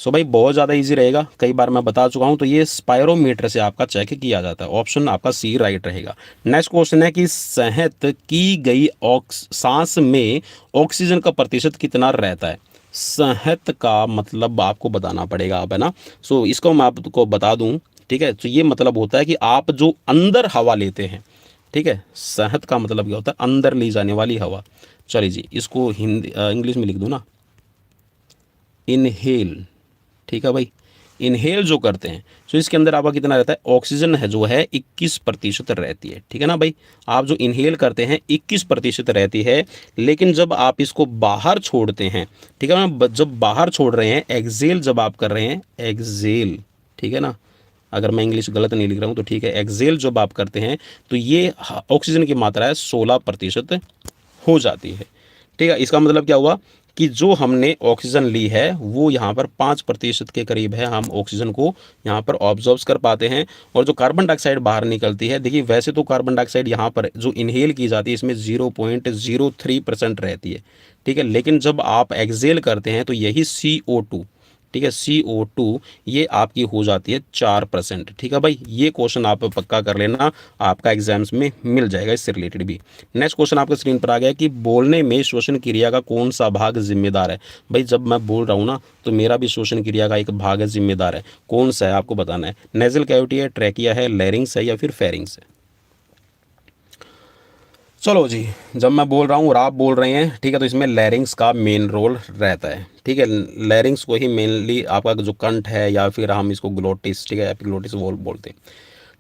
सो भाई बहुत ज़्यादा इजी रहेगा, कई बार मैं बता चुका हूँ। तो ये स्पायरोमीटर से आपका चेक किया जाता है। ऑप्शन आपका सी राइट रहेगा। नेक्स्ट क्वेश्चन है कि सहत की गई सांस में ऑक्सीजन का प्रतिशत कितना रहता है? सहत का मतलब आपको बताना पड़ेगा आप, है ना। सो इसको मैं आपको बता दूँ, ठीक है। तो ये मतलब होता है कि आप जो अंदर हवा लेते हैं, ठीक है, सहत का मतलब क्या होता है? अंदर ली जाने वाली हवा। चलिए जी, इसको हिंदी इंग्लिश में लिख दूँ ना, इनहेल, ठीक है भाई। इनहेल जो करते हैं तो इसके अंदर आपका कितना रहता है? ऑक्सीजन है जो है 21% रहती है, ठीक है ना भाई। आप जो इनहेल करते हैं 21% रहती है, लेकिन जब आप इसको बाहर छोड़ते हैं, ठीक है ना, जब बाहर छोड़ रहे हैं, एक्सेल जब आप कर रहे हैं, एक्सेल, ठीक है ना, अगर मैं इंग्लिश गलत नहीं लिख रहा हूँ तो ठीक है, एक्सेल जब आप करते हैं तो ये ऑक्सीजन की मात्रा है 16% हो जाती है, ठीक है। इसका मतलब क्या हुआ कि जो हमने ऑक्सीजन ली है वो यहाँ पर 5% के करीब है, हम ऑक्सीजन को यहाँ पर ऑब्जर्व कर पाते हैं। और जो कार्बन डाइऑक्साइड बाहर निकलती है, देखिए वैसे तो कार्बन डाइऑक्साइड यहाँ पर जो इनहेल की जाती है इसमें 0.03% रहती है, ठीक है। लेकिन जब आप एक्सेल करते हैं तो यही CO2, ठीक है, CO2 ये आपकी हो जाती है 4%, ठीक है भाई। ये क्वेश्चन आप पक्का कर लेना, आपका एग्जाम्स में मिल जाएगा इससे रिलेटेड भी। नेक्स्ट क्वेश्चन आपके स्क्रीन पर आ गया कि बोलने में श्वसन क्रिया का कौन सा भाग जिम्मेदार है? भाई जब मैं बोल रहा हूँ ना तो मेरा भी श्वसन क्रिया का एक भाग है, जिम्मेदार है। कौन सा है आपको बताना है। नेजल कैविटी है, ट्रैकिया है, लैरिंग्स है, या फिर फेरिंग्स है? चलो जी, जब मैं बोल रहा हूँ और आप बोल रहे हैं, ठीक है, तो इसमें लैरिंग्स का मेन रोल रहता है, ठीक है। लैरिंग्स को ही मेनली आपका जो कंठ है, या फिर हम इसको ग्लोटिस, ठीक है, एपिग्लोटिस बोलते हैं,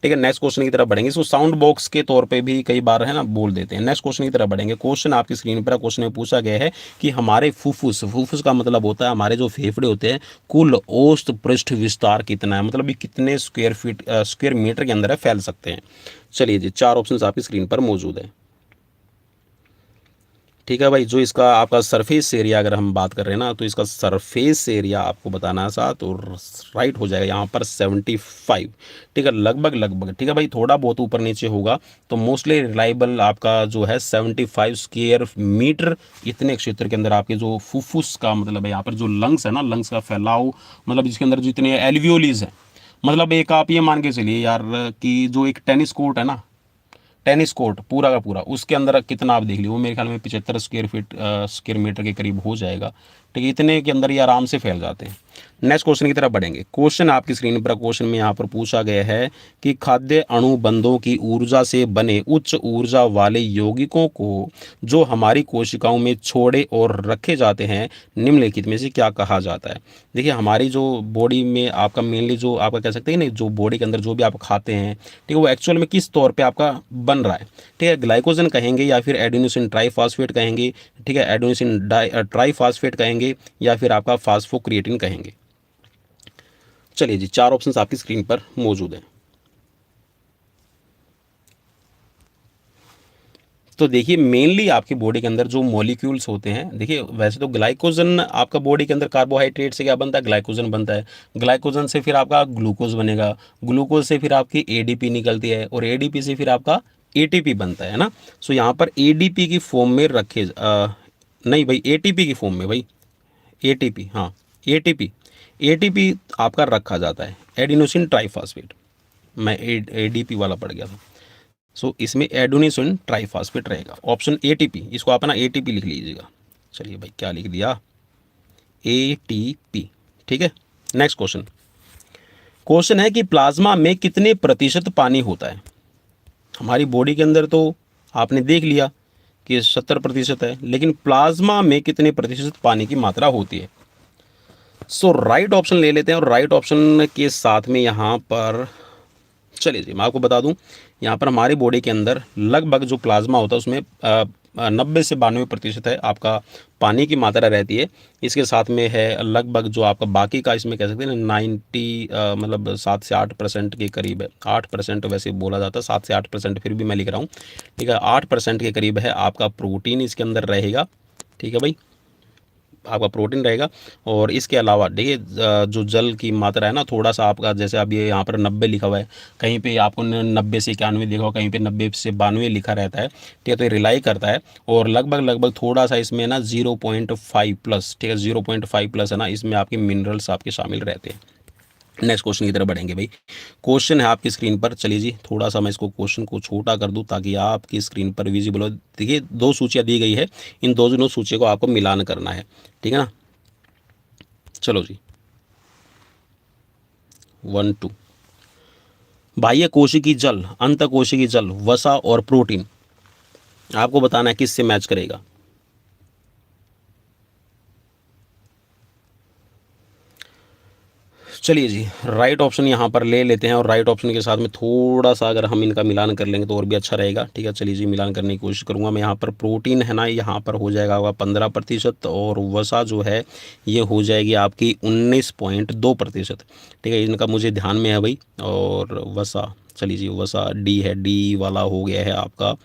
ठीक है। नेक्स्ट क्वेश्चन की तरफ बढ़ेंगे। इसको साउंड बॉक्स के तौर पे भी कई बार है ना बोल देते हैं। नेक्स्ट क्वेश्चन की तरफ बढ़ेंगे। क्वेश्चन आपकी स्क्रीन पर, क्वेश्चन में पूछा गया है कि हमारे फुफ्फुस, फुफ्फुस का मतलब होता है हमारे जो फेफड़े होते हैं, कुल औसत पृष्ठ विस्तार कितना है, मतलब ये कितने स्क्वायर मीटर के अंदर है फैल सकते हैं। चलिए जी, चार ऑप्शन आपकी स्क्रीन पर मौजूद है, ठीक है भाई। जो इसका आपका सरफेस एरिया अगर हम बात कर रहे हैं ना, तो इसका सरफेस एरिया आपको बताना है साथ, और राइट हो जाएगा यहाँ पर 75, ठीक है, लगभग, ठीक है भाई। थोड़ा बहुत ऊपर नीचे होगा तो मोस्टली रिलायबल आपका जो है 75 स्क्वायर मीटर, इतने क्षेत्र के अंदर आपके जो फुफ्फुस का मतलब है, यहाँ पर जो लंग्स है ना, लंग्स का फैलाव, मतलब इसके अंदर जितने एल्वियोलीज हैं, मतलब एक आप ये मान के चलिए यार कि जो एक टेनिस कोर्ट है ना, टेनिस कोर्ट पूरा का पूरा, उसके अंदर कितना आप देख लीजिए, वो मेरे ख्याल में 75 स्क्वायर मीटर के करीब हो जाएगा। ठीक है, इतने के अंदर ये आराम से फैल जाते हैं। नेक्स्ट क्वेश्चन की तरफ बढ़ेंगे। क्वेश्चन आपकी स्क्रीन पर, क्वेश्चन में यहाँ पर पूछा गया है कि खाद्य अणुबंधों की ऊर्जा से बने उच्च ऊर्जा वाले यौगिकों को जो हमारी कोशिकाओं में छोड़े और रखे जाते हैं निम्नलिखित में से क्या कहा जाता है। देखिए हमारी जो बॉडी में आपका मेनली जो आपका कह सकते हैं ना, जो बॉडी के अंदर जो भी आप खाते हैं, ठीक है, वो एक्चुअल में किस तौर पे आपका बन रहा है। ठीक है, ग्लाइकोजन कहेंगे या फिर एडेनोसिन ट्राइफॉस्फेट कहेंगे, ठीक है, एडेनोसिन ट्राइफॉस्फेट कहेंगे या फिर आपका फास्फोक्रिएटिन कहेंगे। चलिए जी, चार ऑप्शंस आपकी स्क्रीन पर मौजूद हैं। तो देखिए मेनली आपकी बॉडी के अंदर जो मॉलिक्यूल्स होते हैं, देखिए वैसे तो ग्लाइकोजन आपका बॉडी के अंदर कार्बोहाइड्रेट से क्या बनता है, ग्लाइकोजन बनता है। ग्लाइकोजन से फिर आपका ग्लूकोज बनेगा, ग्लूकोज से फिर आपकी एडीपी निकलती है और एडीपी से फिर आपका एटीपी बनता है ना। सो यहाँ पर एडीपी की फॉर्म में रखे नहीं भाई, एटीपी की फॉर्म में भाई, एटीपी, हाँ एटीपी, एटीपी आपका रखा जाता है, एडिनोसिन ट्राइफॉस्फेट। मैं एडीपी वाला पढ़ गया था। सो इसमें एडोनिसिन ट्राइफॉस्फेट रहेगा, ऑप्शन एटीपी। इसको आप ना एटीपी लिख लीजिएगा। चलिए भाई, क्या लिख दिया, एटीपी। ठीक है, नेक्स्ट क्वेश्चन। क्वेश्चन है कि प्लाज्मा में कितने प्रतिशत पानी होता है। हमारी बॉडी के अंदर तो आपने देख लिया कि 70% है, लेकिन प्लाज्मा में कितने प्रतिशत पानी की मात्रा होती है। सो राइट ऑप्शन ले लेते हैं और राइट ऑप्शन के साथ में यहाँ पर चलिए जी मैं आपको बता दूं, यहाँ पर हमारी बॉडी के अंदर लगभग जो प्लाज्मा होता है उसमें 90 से 92% है आपका पानी की मात्रा रहती है। इसके साथ में है लगभग जो आपका बाकी का, इसमें कह सकते हैं ना 90 मतलब 7 से 8% के करीब है। 8% वैसे बोला जाता है, 7 से 8% फिर भी मैं लिख रहा हूँ। ठीक है, 8% के करीब है आपका प्रोटीन इसके अंदर रहेगा। ठीक है भाई, आपका प्रोटीन रहेगा। और इसके अलावा देखिए जो जल की मात्रा है ना, थोड़ा सा आपका, जैसे अब ये यहाँ पर 90 लिखा हुआ है, कहीं पे आपको 90 से 91 लिखा हुआ, कहीं पे 90 से 92 लिखा रहता है। ठीक है, तो ये रिलाई करता है और लगभग लगभग थोड़ा सा इसमें ना 0.5 प्लस, ठीक है 0.5 प्लस है ना, इसमें आपके मिनरल्स आपके शामिल रहते हैं। नेक्स्ट क्वेश्चन की तरफ बढ़ेंगे भाई। क्वेश्चन है आपकी स्क्रीन पर, चलिए जी थोड़ा सा मैं इसको क्वेश्चन को छोटा कर दूं ताकि आपकी स्क्रीन पर विजिबल हो। देखिए 2 सूचियां दी गई है, इन दोनों सूचियों को आपको मिलान करना है। ठीक है ना, चलो जी 1 2। बाह्य कोशिकी जल, अंत कोशिकी जल, वसा और प्रोटीन, आपको बताना है किससे मैच करेगा। चलिए जी राइट ऑप्शन यहाँ पर ले लेते हैं और राइट ऑप्शन के साथ में थोड़ा सा अगर हम इनका मिलान कर लेंगे तो और भी अच्छा रहेगा। ठीक है, चलिए जी मिलान करने की कोशिश करूँगा मैं। यहाँ पर प्रोटीन है ना, यहाँ पर हो जाएगा आपका 15% और वसा जो है ये हो जाएगी आपकी 19.2%। ठीक है, इनका मुझे ध्यान में है भाई। और वसा, चलिए जी वसा डी है, डी वाला हो गया है आपका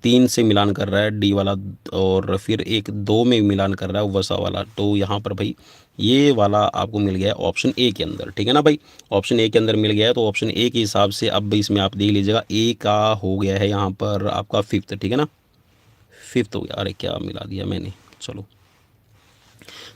3 से मिलान कर रहा है डी वाला, और फिर एक 2 में मिलान कर रहा है वसा वाला। तो यहाँ पर भाई ये वाला आपको मिल गया है ऑप्शन ए के अंदर। ठीक है ना भाई, ऑप्शन ए के अंदर मिल गया है। तो ऑप्शन ए के हिसाब से अब इसमें आप देख लीजिएगा, ए का हो गया है यहाँ पर आपका 5th। ठीक है ना, 5th हो गया। अरे क्या मिला दिया मैंने, चलो।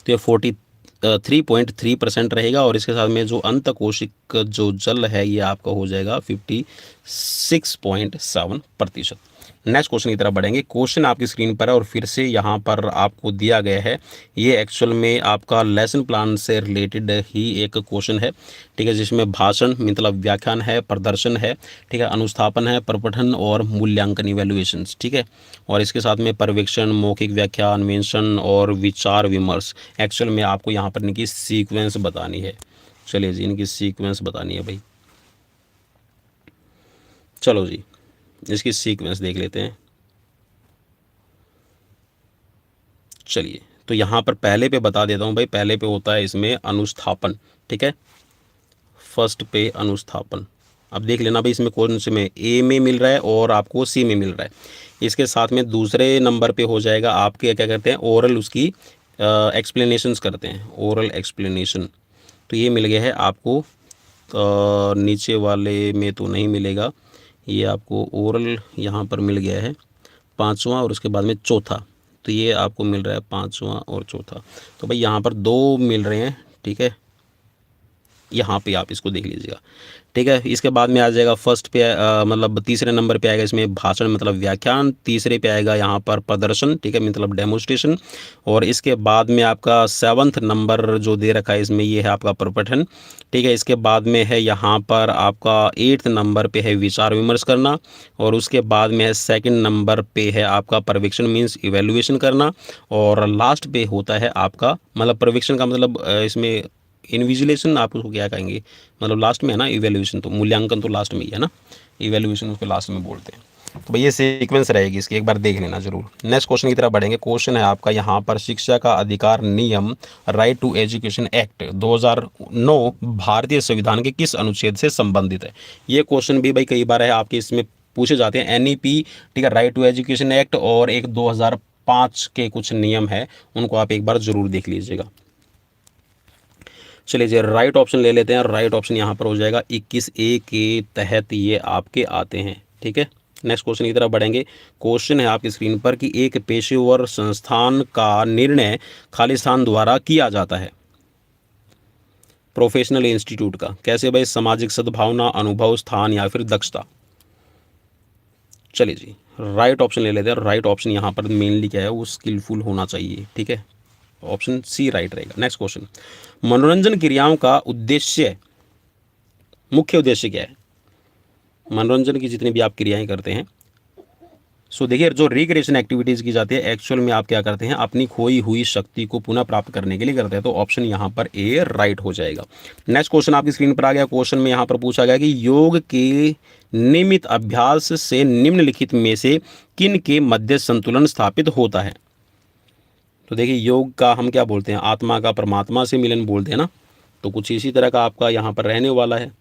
तो ये 43.3% रहेगा और इसके साथ में जो अंतकोशिक जो जल है ये आपका हो जाएगा 56.7%। नेक्स्ट क्वेश्चन की तरफ बढ़ेंगे। क्वेश्चन आपकी स्क्रीन पर है और फिर से यहाँ पर आपको दिया गया है, ये एक्चुअल में आपका लेसन प्लान से रिलेटेड ही एक क्वेश्चन है। ठीक है, जिसमें भाषण मतलब व्याख्यान है, प्रदर्शन है, ठीक है, अनुस्थापन है, प्रपठन और मूल्यांकन इवैल्यूएशंस। ठीक है, और इसके साथ में पर्यवेक्षण, मौखिक व्याख्या, अन्वेषण और विचार विमर्श। एक्चुअल में आपको यहाँ पर इनकी सीक्वेंस बतानी है। चलिए जी इनकी सीक्वेंस बतानी है भाई। चलो जी इसकी सीक्वेंस देख लेते हैं। चलिए तो यहाँ पर पहले पे बता देता हूँ भाई। पहले पे होता है इसमें अनुस्थापन। ठीक है, फर्स्ट पे अनुस्थापन। अब देख लेना भाई इसमें कौन से में, ए में मिल रहा है और आपको सी में मिल रहा है। इसके साथ में दूसरे नंबर पे हो जाएगा आपके क्या कहते हैं, ओरल, उसकी एक्सप्लेनेशंस करते हैं, ओरल एक्सप्लेनेशन। तो ये मिल गया है आपको। नीचे वाले में तो नहीं मिलेगा, ये आपको ओरल यहाँ पर मिल गया है 5वां और उसके बाद में चौथा। तो ये आपको मिल रहा है 5वां और चौथा। तो भाई यहाँ पर 2 मिल रहे हैं। ठीक है, यहाँ पे आप इसको देख लीजिएगा, ठीक है। इसके बाद में आ जाएगा फर्स्ट पे मतलब तीसरे नंबर पे आएगा इसमें भाषण मतलब व्याख्यान, तीसरे पे आएगा यहाँ पर प्रदर्शन, ठीक है, मतलब डेमोस्ट्रेशन। और इसके बाद में आपका 7वां नंबर जो दे रखा है इसमें ये है आपका प्रपठन, ठीक है। इसके बाद में है यहाँ पर आपका 8 नंबर पे है विचार विमर्श करना। और उसके बाद में है 2nd नंबर पे है आपका पर्यवेक्षण मीन्स इवेल्युएशन करना। और लास्ट पे होता है आपका मतलब पर्यवेक्षण का मतलब इसमें इन्विजिलेशन, आप उसको क्या कहेंगे, मतलब लास्ट में है ना, इवेल्युएशन तो मूल्यांकन तो लास्ट में ही है ना, इवेल्युएशन उसको लास्ट में बोलते हैं। तो भाई ये सीक्वेंस रहेगी इसकी, एक बार देख लेना जरूर। नेक्स्ट क्वेश्चन की तरफ बढ़ेंगे। क्वेश्चन है आपका यहाँ पर शिक्षा का अधिकार नियम राइट टू एजुकेशन एक्ट 2009 भारतीय संविधान के किस अनुच्छेद से संबंधित है। ये क्वेश्चन भी भाई कई बार है आपके इसमें पूछे जाते हैं, एनईपी, ठीक है, राइट टू एजुकेशन एक्ट और एक 2005 के कुछ नियम है, उनको आप एक बार जरूर देख लीजिएगा। चलिए जी राइट ऑप्शन ले लेते हैं। राइट ऑप्शन यहाँ पर हो जाएगा 21A के तहत ये आपके आते हैं, ठीक है। नेक्स्ट क्वेश्चन की तरफ बढ़ेंगे। क्वेश्चन है आपकी स्क्रीन पर कि एक पेशेवर संस्थान का निर्णय खालिस्तान द्वारा किया जाता है, प्रोफेशनल इंस्टीट्यूट का, कैसे भाई, सामाजिक सद्भावना, अनुभव, स्थान या फिर दक्षता। चलिए जी राइट ऑप्शन ले लेते हैं। राइट ऑप्शन यहाँ पर मेनली क्या है, वो स्किलफुल होना चाहिए, ठीक है, ऑप्शन सी राइट रहेगा। नेक्स्ट क्वेश्चन, मनोरंजन क्रियाओं का उद्देश्य, मुख्य उद्देश्य क्या है, मनोरंजन की जितनी भी आप क्रियाएं करते हैं। सो देखिए जो रिक्रिएशन एक्टिविटीज़ की जाती है एक्चुअल में आप क्या करते हैं, अपनी खोई हुई शक्ति को पुनः प्राप्त करने के लिए करते हैं, तो ऑप्शन यहाँ पर ए राइट हो जाएगा। नेक्स्ट क्वेश्चन आपकी स्क्रीन पर आ गया। क्वेश्चन में यहाँ पर पूछा गया कि योग के नियमित अभ्यास से निम्नलिखित में से किन के मध्य संतुलन स्थापित होता है। तो देखिए योग का हम क्या बोलते हैं, आत्मा का परमात्मा से मिलन बोलते हैं ना, तो कुछ इसी तरह का आपका यहाँ पर रहने वाला है,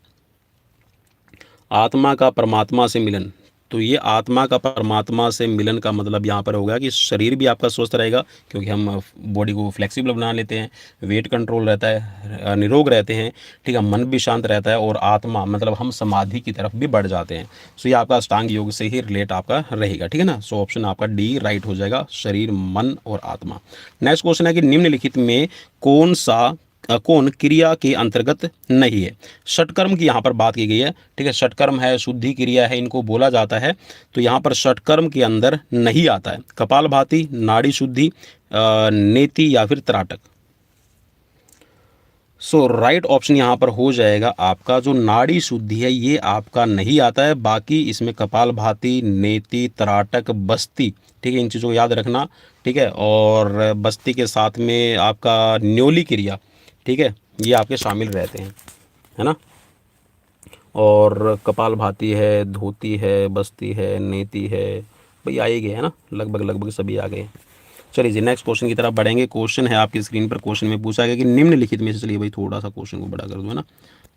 आत्मा का परमात्मा से मिलन। तो ये आत्मा का परमात्मा से मिलन का मतलब यहाँ पर होगा कि शरीर भी आपका स्वस्थ रहेगा, क्योंकि हम बॉडी को फ्लेक्सिबल बना लेते हैं, वेट कंट्रोल रहता है, निरोग रहते हैं, ठीक है, मन भी शांत रहता है, और आत्मा मतलब हम समाधि की तरफ भी बढ़ जाते हैं। सो ये आपका अष्टांग योग से ही रिलेट आपका रहेगा, ठीक है ना। सो ऑप्शन आपका डी राइट हो जाएगा, शरीर, मन और आत्मा। नेक्स्ट क्वेश्चन है कि निम्नलिखित में कौन क्रिया के अंतर्गत नहीं है। षटकर्म की यहाँ पर बात की गई है, ठीक है, षटकर्म है, शुद्धि क्रिया है, इनको बोला जाता है, तो यहाँ पर षटकर्म के अंदर नहीं आता है। कपालभाति, नाड़ी शुद्धि, नेति या फिर त्राटक। सो राइट ऑप्शन यहाँ पर हो जाएगा आपका जो नाड़ी शुद्धि है ये आपका नहीं आता है, बाकी इसमें कपालभाति, नेति, त्राटक, बस्ती, ठीक है, इन चीज़ों को याद रखना, ठीक है। और बस्ती के साथ में आपका न्योली क्रिया, ठीक है, ये आपके शामिल रहते हैं, है ना। और कपालभाति है, धोती है, बस्ती है, नेति है, भाई आ ही गए है ना, लगभग सभी आ गए। चलिए जी नेक्स्ट क्वेश्चन की तरफ बढ़ेंगे। क्वेश्चन है आपकी स्क्रीन पर, क्वेश्चन में पूछा गया कि निम्नलिखित में से, चलिए भाई थोड़ा सा क्वेश्चन को बड़ा कर दो, है ना।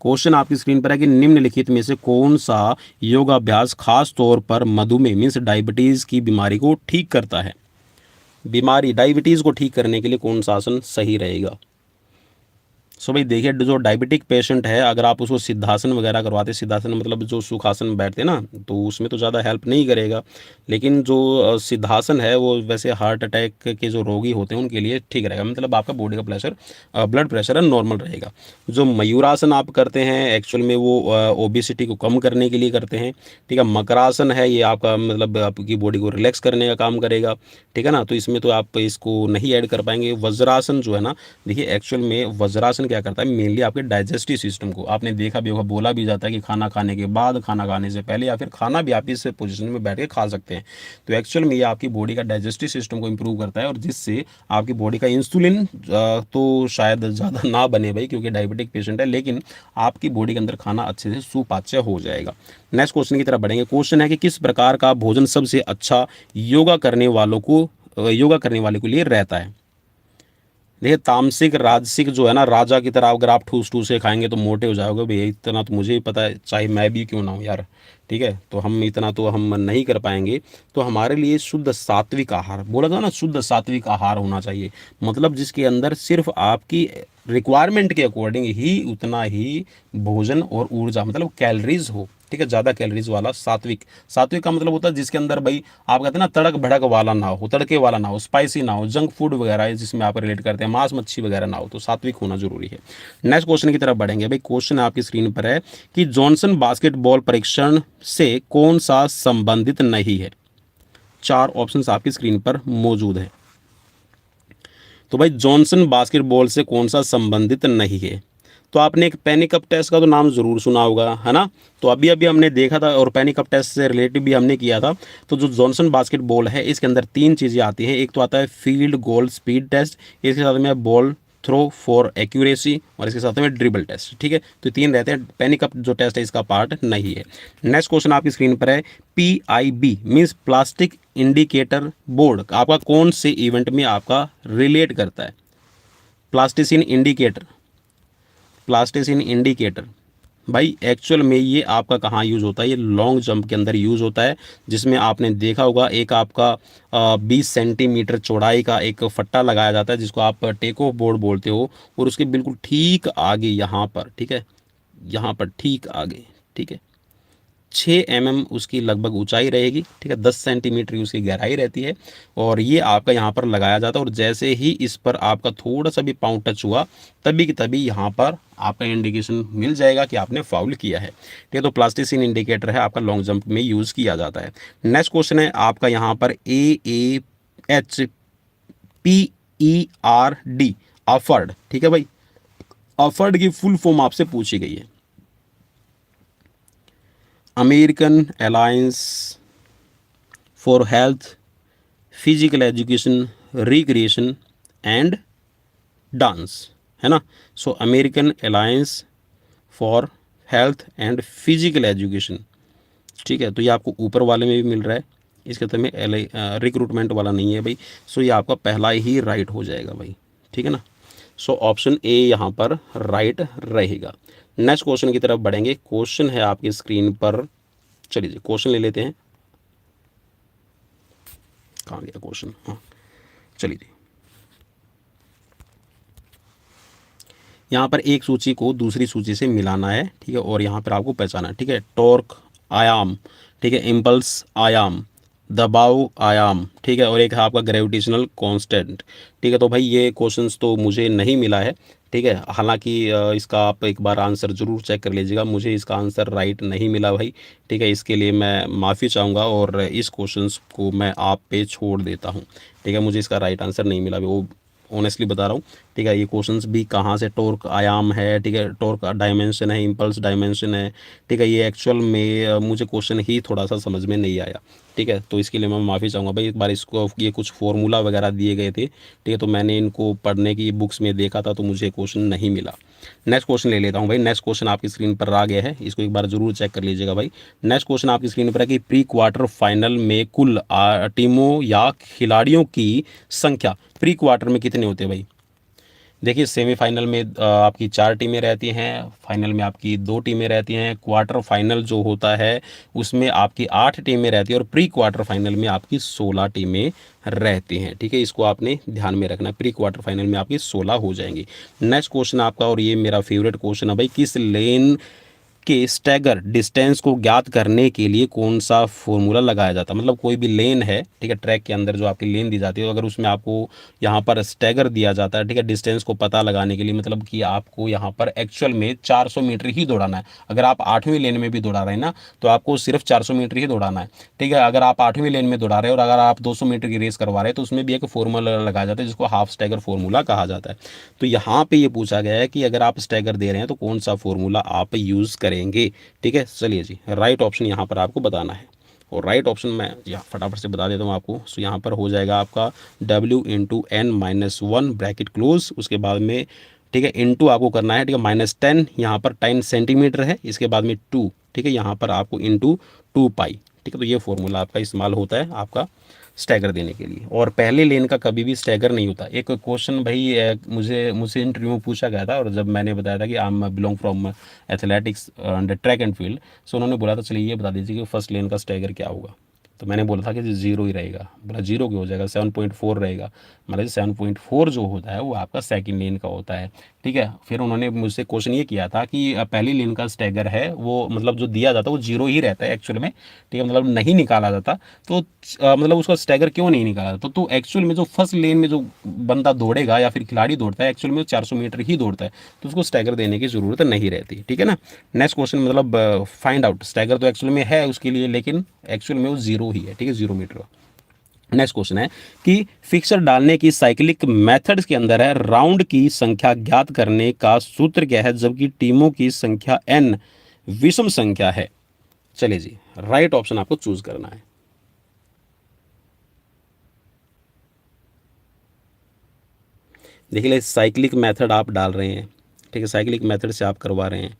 क्वेश्चन आपकी स्क्रीन पर है कि निम्नलिखित में से कौन सा योगाभ्यास खास तौर पर मधुमेह मीन्स डायबिटीज़ की बीमारी को ठीक करता है। बीमारी डायबिटीज़ को ठीक करने के लिए कौन सा आसन सही रहेगा। सो भाई देखिए जो डायबिटिक पेशेंट है, अगर आप उसको सिद्धासन वगैरह करवाते, सिद्धासन मतलब जो सुखासन में बैठते हैं ना, तो उसमें तो ज़्यादा हेल्प नहीं करेगा, लेकिन जो सिद्धासन है वो वैसे हार्ट अटैक के जो रोगी होते हैं उनके लिए ठीक रहेगा, मतलब आपका बॉडी का ब्लड प्रेशर है नॉर्मल रहेगा। जो मयूरासन आप करते हैं एक्चुअल में वो ओबेसिटी को कम करने के लिए करते हैं, ठीक है। मकरासन है ये आपका मतलब आपकी बॉडी को रिलैक्स करने का काम करेगा, ठीक है ना, तो इसमें तो आप इसको नहीं ऐड कर पाएंगे। वज्रासन जो है ना, देखिए एक्चुअल में वज्रासन क्या करता है, मेनली आपके डाइजेस्टिव सिस्टम को, आपने देखा भी होगा, बोला भी जाता है कि खाना खाने के बाद, खाना खाने से पहले, या फिर खाना भी आप इस पोजीशन में बैठ के खा सकते हैं। तो एक्चुअल में ये आपकी बॉडी का डाइजेस्टिव सिस्टम को इंप्रूव करता है, और जिससे आपकी बॉडी का इंसुलिन तो शायद ज़्यादा ना बने भाई, क्योंकि डायबिटिक पेशेंट है, लेकिन आपकी बॉडी के अंदर खाना अच्छे से सुपाच्य हो जाएगा। नेक्स्ट क्वेश्चन की तरफ बढ़ेंगे। क्वेश्चन है कि किस प्रकार का भोजन सबसे अच्छा योगा करने वाले के लिए रहता है। देखिए तामसिक राजसिक जो है ना, राजा की तरह अगर आप ठूस ठूस के खाएंगे तो मोटे हो जाओगे भैया, इतना तो मुझे ही पता है, चाहे मैं भी क्यों ना हूँ यार, ठीक है, तो हम इतना तो हम नहीं कर पाएंगे। तो हमारे लिए शुद्ध सात्विक आहार बोला था ना, शुद्ध सात्विक आहार होना चाहिए, मतलब जिसके अंदर सिर्फ आपकी रिक्वायरमेंट के अकॉर्डिंग ही उतना ही भोजन और ऊर्जा मतलब कैलोरीज हो, ठीक है, ज़्यादा कैलोरीज वाला सात्विक। सात्विक का मतलब होता है जिसके अंदर भाई आप कहते हैं ना तड़क भड़क वाला ना हो, तड़के वाला ना हो, स्पाइसी ना हो, जंक फूड वगैरह है जिसमें आप रिलेट करते हैं, मांस मच्छी वगैरह ना हो, तो सात्विक होना जरूरी है। नेक्स्ट क्वेश्चन की तरफ बढ़ेंगे भाई। क्वेश्चन आपकी स्क्रीन पर है कि जॉनसन बास्केटबॉल परीक्षण से कौन सा संबंधित नहीं है। 4 ऑप्शंस आपकी स्क्रीन पर मौजूद है। तो भाई जॉनसन बास्केटबॉल से कौन सा संबंधित नहीं है। तो आपने एक पैनी कप टेस्ट का तो नाम ज़रूर सुना होगा, है ना। तो अभी अभी हमने देखा था और पैनी कप टेस्ट से रिलेटेड भी हमने किया था। तो जो जॉनसन बास्केटबॉल है इसके अंदर 3 चीज़ें आती हैं। एक तो आता है फील्ड गोल स्पीड टेस्ट, इसके साथ में बॉल थ्रो फॉर एक्यूरेसी, और इसके साथ में ड्रिबल टेस्ट, ठीक है। तो 3 रहते हैं। पैनी कप जो टेस्ट है इसका पार्ट नहीं है। नेक्स्ट क्वेश्चन आपकी स्क्रीन पर है PIB means plastic indicator board आपका कौन से इवेंट में आपका रिलेट करता है। प्लास्टिसिन इंडिकेटर, प्लास्टिसिन इंडिकेटर भाई एक्चुअल में ये आपका कहाँ यूज़ होता है, ये लॉन्ग जंप के अंदर यूज़ होता है, जिसमें आपने देखा होगा एक आपका 20 सेंटीमीटर चौड़ाई का एक फट्टा लगाया जाता है जिसको आप टेक ऑफ बोर्ड बोलते हो, और उसके बिल्कुल ठीक आगे यहाँ पर, ठीक है, यहाँ पर ठीक आगे, ठीक है, 6 mm उसकी लगभग ऊंचाई रहेगी, ठीक है, 10 सेंटीमीटर की उसकी गहराई रहती है, और ये आपका यहाँ पर लगाया जाता है। और जैसे ही इस पर आपका थोड़ा सा भी पाँव टच हुआ तभी की तभी यहाँ पर आपका इंडिकेशन मिल जाएगा कि आपने फाउल किया है, ठीक है। तो प्लास्टिसिन इंडिकेटर है आपका लॉन्ग जंप में यूज़ किया जाता है। नेक्स्ट क्वेश्चन है आपका यहाँ पर AAHPERD अफर्ड, ठीक है भाई। अफर्ड की फुल फॉर्म आपसे पूछी गई है। American alliance for health physical education recreation and dance, है ना। सो American alliance for health and physical education, ठीक है। तो ये आपको ऊपर वाले में भी मिल रहा है, इसके तरह में रिक्रूटमेंट वाला नहीं है भाई। सो ये आपका पहला ही राइट हो जाएगा भाई, ठीक है ना। सो ऑप्शन ए यहाँ पर राइट रहेगा। नेक्स्ट क्वेश्चन की तरफ बढ़ेंगे। क्वेश्चन है आपकी स्क्रीन पर, चलिए जी क्वेश्चन ले लेते हैं। कहाँ गया क्वेश्चन, हाँ चलिए जी। यहाँ पर एक सूची को दूसरी सूची से मिलाना है, ठीक है, और यहाँ पर आपको पहचाना है, ठीक है। टॉर्क आयाम, ठीक है, इम्पल्स आयाम, दबाव आयाम, ठीक है, और एक है आपका ग्रेविटेशनल कांस्टेंट, ठीक है। तो भाई ये क्वेश्चंस तो मुझे नहीं मिला है, ठीक है। हालांकि इसका आप एक बार आंसर ज़रूर चेक कर लीजिएगा। मुझे इसका आंसर राइट नहीं मिला भाई, ठीक है। इसके लिए मैं माफ़ी चाहूँगा और इस क्वेश्चंस को मैं आप पे छोड़ देता हूँ, ठीक है। मुझे इसका राइट आंसर नहीं मिला, वो ऑनेस्टली बता रहा हूँ, ठीक है। ये क्वेश्चंस भी कहाँ से, टॉर्क आयाम है, ठीक है, टॉर्क डायमेंशन है, इम्पल्स डायमेंशन है, ठीक है। ये एक्चुअल में मुझे क्वेश्चन ही थोड़ा सा समझ में नहीं आया, ठीक है। तो इसके लिए मैं माफ़ी चाहूँगा भाई। एक बार इसको ये कुछ फार्मूला वगैरह दिए गए थे, ठीक है, तो मैंने इनको पढ़ने की बुक्स में देखा था तो मुझे क्वेश्चन नहीं मिला। नेक्स्ट क्वेश्चन ले लेता हूँ भाई। नेक्स्ट क्वेश्चन आपकी स्क्रीन पर आ गया है, इसको एक बार जरूर चेक कर लीजिएगा भाई। नेक्स्ट क्वेश्चन आपकी स्क्रीन पर है कि प्री क्वार्टर फाइनल में कुल टीमों या खिलाड़ियों की संख्या प्री क्वार्टर में कितने होते हैं भाई। देखिए सेमीफाइनल में आपकी 4 टीमें रहती हैं, फाइनल में आपकी 2 टीमें रहती हैं, क्वार्टर फाइनल जो होता है उसमें आपकी 8 टीमें रहती हैं, और प्री क्वार्टर फाइनल में आपकी 16 टीमें रहती हैं, ठीक है। इसको आपने ध्यान में रखना है, प्री क्वार्टर फाइनल में आपकी 16 हो जाएंगी। नेक्स्ट क्वेश्चन आपका, और ये मेरा फेवरेट क्वेश्चन है भाई, किस लेन के स्टैगर डिस्टेंस को ज्ञात करने के लिए कौन सा फॉर्मूला लगाया जाता है। मतलब कोई भी लेन है, ठीक है, ट्रैक के अंदर जो आपकी लेन दी जाती है, अगर उसमें आपको यहाँ पर स्टैगर दिया जाता है, ठीक है, डिस्टेंस को पता लगाने के लिए, मतलब कि आपको यहाँ पर एक्चुअल में 400 मीटर ही दौड़ाना है। अगर आप 8वीं लेन में भी दौड़ा रहे हैं ना तो आपको सिर्फ 400 मीटर ही दौड़ाना है, ठीक है। अगर आप 8वीं लेन में दौड़ा रहे हैं और अगर आप 200 मीटर की रेस करवा रहे हैं तो उसमें भी एक फॉर्मूला लगाया जाता है जिसको हाफ स्टैगर फॉर्मूला कहा जाता है। तो यहाँ पे ये पूछा गया है कि अगर आप स्टैगर दे रहे हैं तो कौन सा फॉर्मूला आप यूज़ करेंगे, ठीक है। चलिए जी राइट ऑप्शन यहाँ पर आपको बताना है, और राइट ऑप्शन मैं यहाँ फटाफट से बता देता हूँ आपको। सो यहाँ पर हो जाएगा आपका W/N-1 ब्रैकेट क्लोज, उसके बाद में, ठीक है, इनटू आपको करना है, ठीक है, -10 यहाँ पर 10 सेंटीमीटर है, इसके बाद में 2, ठीक है, यहाँ पर आपको इनटू 2 पाई, ठीक है। तो ये फॉर्मूला आपका इस्तेमाल होता है आपका स्टैगर देने के लिए, और पहले लेन का कभी भी स्टैगर नहीं होता। एक क्वेश्चन भाई मुझसे इंटरव्यू में पूछा गया था, और जब मैंने बताया था कि I am belong from athletics and track and field, so उन्होंने बोला था चलिए ये बता दीजिए कि फर्स्ट लेन का स्टैगर क्या होगा। तो मैंने बोला था कि 0 ही रहेगा। बोला 0 क्यों हो जाएगा, 7.4 रहेगा। मतलब 7.4 जो होता है वो आपका सेकंड लेन का होता है, ठीक है। फिर उन्होंने मुझसे क्वेश्चन ये किया था कि पहली लेन का स्टैगर है वो मतलब जो दिया जाता है वो 0 ही रहता है एक्चुअल में, ठीक है, मतलब नहीं निकाला जाता। तो मतलब उसका स्टैगर क्यों नहीं निकाला जाता, तो एक्चुअल में जो फर्स्ट लेन में जो बंदा दौड़ेगा या फिर खिलाड़ी दौड़ता है एक्चुअल में 400 मीटर ही दौड़ता है, तो उसको स्टैगर देने की ज़रूरत नहीं रहती, ठीक है ना। नेक्स्ट क्वेश्चन मतलब फाइंड आउट, स्टैगर तो एक्चुअल में है उसके लिए, लेकिन एक्चुअल में वो 0 ही है, ठीक है, 0 मीटर का। नेक्स्ट क्वेश्चन है कि फिक्सर डालने की साइक्लिक मेथड्स के अंदर है राउंड की संख्या ज्ञात करने का सूत्र क्या है जबकि टीमों की संख्या n विषम संख्या है। चलिए जी, राइट ऑप्शन आपको चूज करना है। देखिए साइक्लिक मेथड आप डाल रहे हैं, ठीक है, साइक्लिक मेथड से आप करवा रहे हैं,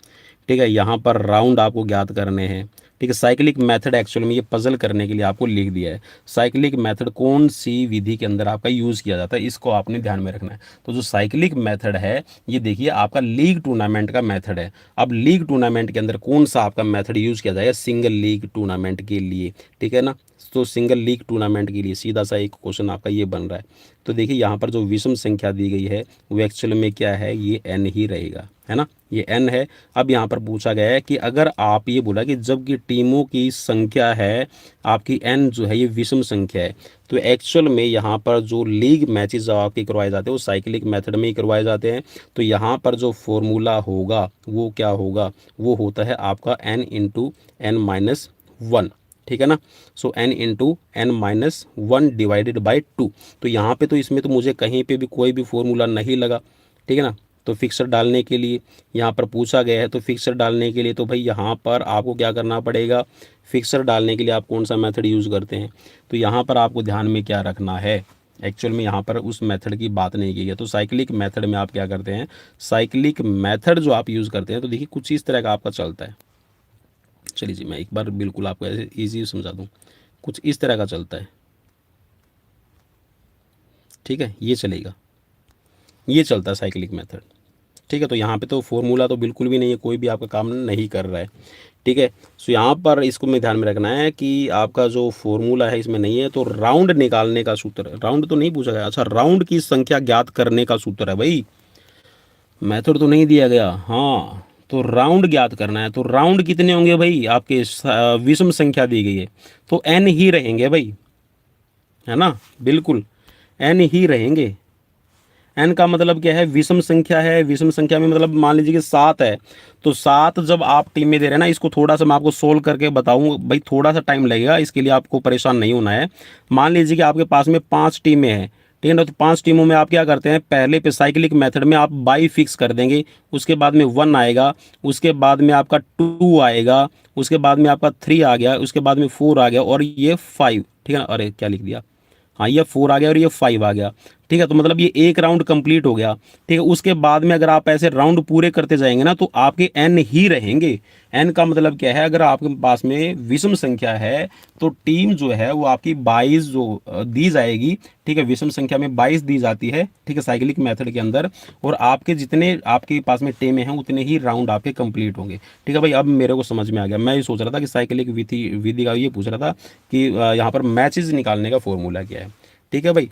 ठीक है। यहाँ पर राउंड आपको ज्ञात करने हैं, ठीक है। साइक्लिक मेथड एक्चुअल में ये पजल करने के लिए आपको लिख दिया है। साइक्लिक मेथड कौन सी विधि के अंदर आपका यूज़ किया जाता है, इसको आपने ध्यान में रखना है। तो जो साइक्लिक मेथड है ये देखिए आपका लीग टूर्नामेंट का मेथड है। अब लीग टूर्नामेंट के अंदर कौन सा आपका मेथड यूज़ किया जाएगा, सिंगल लीग टूर्नामेंट के लिए, ठीक है ना। तो सिंगल लीग टूर्नामेंट के लिए सीधा सा एक क्वेश्चन आपका ये बन रहा है। तो देखिए यहाँ पर जो विषम संख्या दी गई है वो एक्चुअल में क्या है, ये n ही रहेगा, है ना, ये n है। अब यहाँ पर पूछा गया है कि अगर आप ये बोला कि जबकि टीमों की संख्या है आपकी n जो है ये विषम संख्या है, तो एक्चुअल में यहाँ पर जो लीग मैचेस जो आपके करवाए जाते हैं वो साइक्लिक मेथड में ही करवाए जाते हैं। तो यहाँ पर जो फॉर्मूला होगा वो क्या होगा, वो होता है आपका n×n-1, ठीक है ना। सो n×n-1 डिवाइडेड बाई 2। तो यहाँ पे तो इसमें तो मुझे कहीं पे भी कोई भी फॉर्मूला नहीं लगा, ठीक है ना। तो फिक्सर डालने के लिए यहाँ पर पूछा गया है, तो फिक्सर डालने के लिए तो भाई यहाँ पर आपको क्या करना पड़ेगा, फिक्सर डालने के लिए आप कौन सा मेथड यूज़ करते हैं। तो यहाँ पर आपको ध्यान में क्या रखना है, एक्चुअल में यहाँ पर उस मेथड की बात नहीं की है। तो साइक्लिक मेथड में आप क्या करते हैं, साइक्लिक मेथड जो आप यूज़ करते हैं तो देखिए कुछ इस तरह का आपका चलता है। चलिए जी मैं एक बार बिल्कुल आपको ऐसे ईजी समझा दूँ, कुछ इस तरह का चलता है, ठीक है, ये चलेगा, ये चलता है साइक्लिक मेथड, ठीक है। तो यहाँ पे तो फॉर्मूला तो बिल्कुल भी नहीं है, कोई भी आपका काम नहीं कर रहा है, ठीक है। सो यहाँ पर इसको में ध्यान में रखना है कि आपका जो फॉर्मूला है इसमें नहीं है। तो राउंड निकालने का सूत्र, राउंड तो नहीं पूछा गया, अच्छा राउंड की संख्या ज्ञात करने का सूत्र है भाई, मेथड तो नहीं दिया गया। हाँ तो राउंड ज्ञात करना है, तो राउंड कितने होंगे भाई आपके, विषम संख्या दी गई है तो n ही रहेंगे भाई, है ना, बिल्कुल n ही रहेंगे। n का मतलब क्या है, विषम संख्या है, विषम संख्या में मतलब मान लीजिए कि 7 है, तो 7 जब आप टीम में दे रहे हैं ना, इसको थोड़ा सा मैं आपको सोल्व करके बताऊं भाई, थोड़ा सा टाइम लगेगा, इसके लिए आपको परेशान नहीं होना है। मान लीजिए कि आपके पास में 5 टीमें हैं, ठीक है ना। तो 5 टीमों में आप क्या करते हैं, पहले पे साइक्लिक मेथड में आप बाई फिक्स कर देंगे, उसके बाद में 1 आएगा, उसके बाद में आपका 2 आएगा, उसके बाद में आपका 3 आ गया, उसके बाद में 4 आ गया और ये 5, ठीक है ना। अरे क्या लिख दिया, हाँ ये 4 आ गया और ये 5 आ गया, ठीक है। तो मतलब ये एक राउंड कंप्लीट हो गया, ठीक है। उसके बाद में अगर आप ऐसे राउंड पूरे करते जाएंगे ना तो आपके n ही रहेंगे। n का मतलब क्या है, अगर आपके पास में विषम संख्या है तो टीम जो है वो आपकी 22 जो दी जाएगी, ठीक है, विषम संख्या में 22 दी जाती है, ठीक है, साइक्लिक मेथड के अंदर। और आपके जितने आपके पास में टीमें हैं उतने ही राउंड आपके कंप्लीट होंगे, ठीक है भाई। अब मेरे को समझ में आ गया, मैं ये सोच रहा था कि साइक्लिक विधि का ये पूछ रहा था कि यहाँ पर मैचेस निकालने का फॉर्मूला क्या है, ठीक है भाई।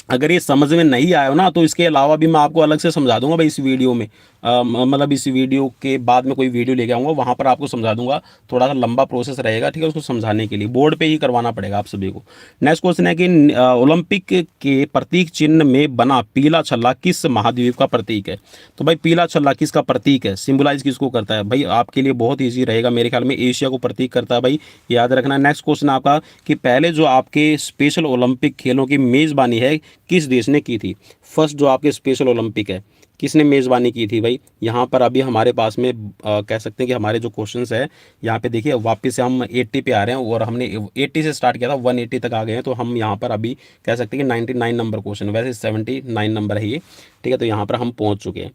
अगर ये समझ में नहीं आया हो ना तो इसके अलावा भी मैं आपको अलग से समझा दूंगा भाई इस वीडियो में, मतलब इस वीडियो के बाद में कोई वीडियो लेके आऊँगा, वहाँ पर आपको समझा दूंगा। थोड़ा सा लंबा प्रोसेस रहेगा, ठीक है, उसको समझाने के लिए बोर्ड पे ही करवाना पड़ेगा आप सभी को। नेक्स्ट क्वेश्चन है कि ओलंपिक के प्रतीक चिन्ह में बना पीला छल्ला किस महाद्वीप का प्रतीक है। तो भाई पीला छल्ला किसका प्रतीक है, सिंबलाइज किसको करता है भाई, आपके लिए बहुत ईजी रहेगा, मेरे ख्याल में एशिया को प्रतीक करता है भाई, याद रखना। नेक्स्ट क्वेश्चन आपका कि पहले जो आपके स्पेशल ओलंपिक खेलों की मेज़बानी है किस देश ने की थी। फर्स्ट जो आपके स्पेशल ओलंपिक है किसने मेज़बानी की थी भाई, यहाँ पर अभी हमारे पास में कह सकते हैं कि हमारे जो क्वेश्चंस है यहाँ पे देखिए वापस से हम 80 पे आ रहे हैं, और हमने 80 से स्टार्ट किया था 180 तक आ गए हैं। तो हम यहाँ पर अभी कह सकते हैं कि 99 नंबर क्वेश्चन, वैसे 79 नंबर है ये, ठीक है। तो यहाँ पर हम पहुँच चुके हैं।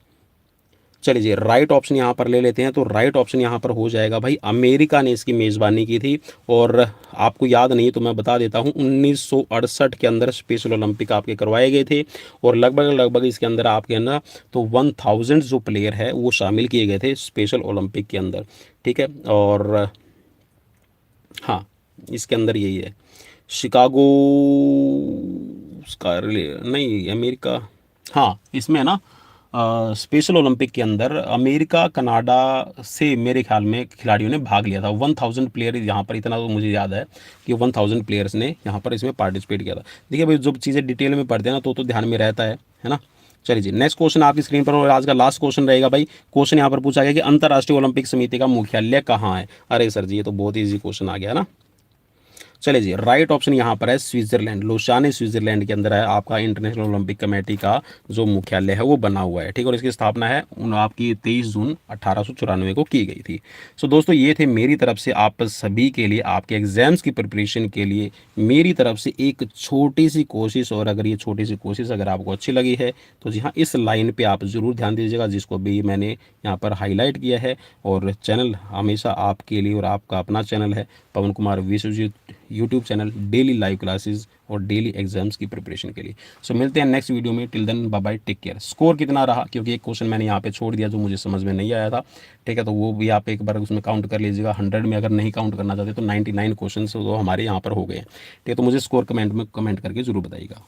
चलिए जी, राइट ऑप्शन यहाँ पर ले लेते हैं। तो राइट ऑप्शन यहाँ पर हो जाएगा भाई, अमेरिका ने इसकी मेज़बानी की थी। और आपको याद नहीं तो मैं बता देता हूँ, 1968 के अंदर स्पेशल ओलंपिक आपके करवाए गए थे। और लगभग लगभग इसके अंदर आपके ना तो 1000 जो प्लेयर है वो शामिल किए गए थे स्पेशल ओलंपिक के अंदर, ठीक है। और हाँ, इसके अंदर यही है, शिकागो नहीं, अमेरिका, हाँ इसमें है ना स्पेशल ओलंपिक के अंदर अमेरिका कनाडा से मेरे ख्याल में खिलाड़ियों ने भाग लिया था। 1000 प्लेयर यहाँ पर, इतना तो मुझे याद है कि 1000 प्लेयर्स ने यहाँ पर इसमें पार्टिसिपेट किया था। देखिए भाई, जब चीज़ें डिटेल में पढ़ते हैं ना तो ध्यान में रहता है ना। चलिए जी, नेक्स्ट क्वेश्चन आपकी स्क्रीन पर, और आज का लास्ट क्वेश्चन रहेगा भाई। क्वेश्चन यहाँ पर पूछा गया कि अंतर्राष्ट्रीय ओलंपिक समिति का मुख्यालय कहाँ है। अरे सर जी, ये तो बहुत ईजी क्वेश्चन आ गया ना। चलिए जी, राइट ऑप्शन यहाँ पर है स्विट्जरलैंड, लोसाने स्विट्जरलैंड के अंदर है आपका इंटरनेशनल ओलंपिक कमेटी का जो मुख्यालय है वो बना हुआ है, ठीक है। और इसकी स्थापना है आपकी 23 जून 1894 को की गई थी। सो दोस्तों, ये थे मेरी तरफ से आप सभी के लिए, आपके एग्जाम्स की प्रिपरेशन के लिए मेरी तरफ से एक छोटी सी कोशिश। और अगर ये छोटी सी कोशिश अगर आपको अच्छी लगी है तो जी हाँ, इस लाइन पर आप ज़रूर ध्यान दीजिएगा जिसको भी मैंने यहाँ पर हाईलाइट किया है। और चैनल हमेशा आपके लिए, और आपका अपना चैनल है Pawan Kumar Vishwajeet YouTube channel, daily live classes और डेली एग्जाम्स की प्रिपरेशन के लिए। सो मिलते हैं नेक्स्ट वीडियो में। Till then bye bye, take care. Score कितना रहा, क्योंकि एक क्वेश्चन मैंने यहाँ पे छोड़ दिया जो मुझे समझ में नहीं आया था, ठीक है, तो वो भी आप एक बार उसमें काउंट कर लीजिएगा। 100 में अगर नहीं काउंट करना चाहते तो 99 क्वेश्चन तो हमारे यहाँ पर हो गए हैं, ठीक है। तो मुझे स्कोर कमेंट में कमेंट करके जरूर बताइएगा।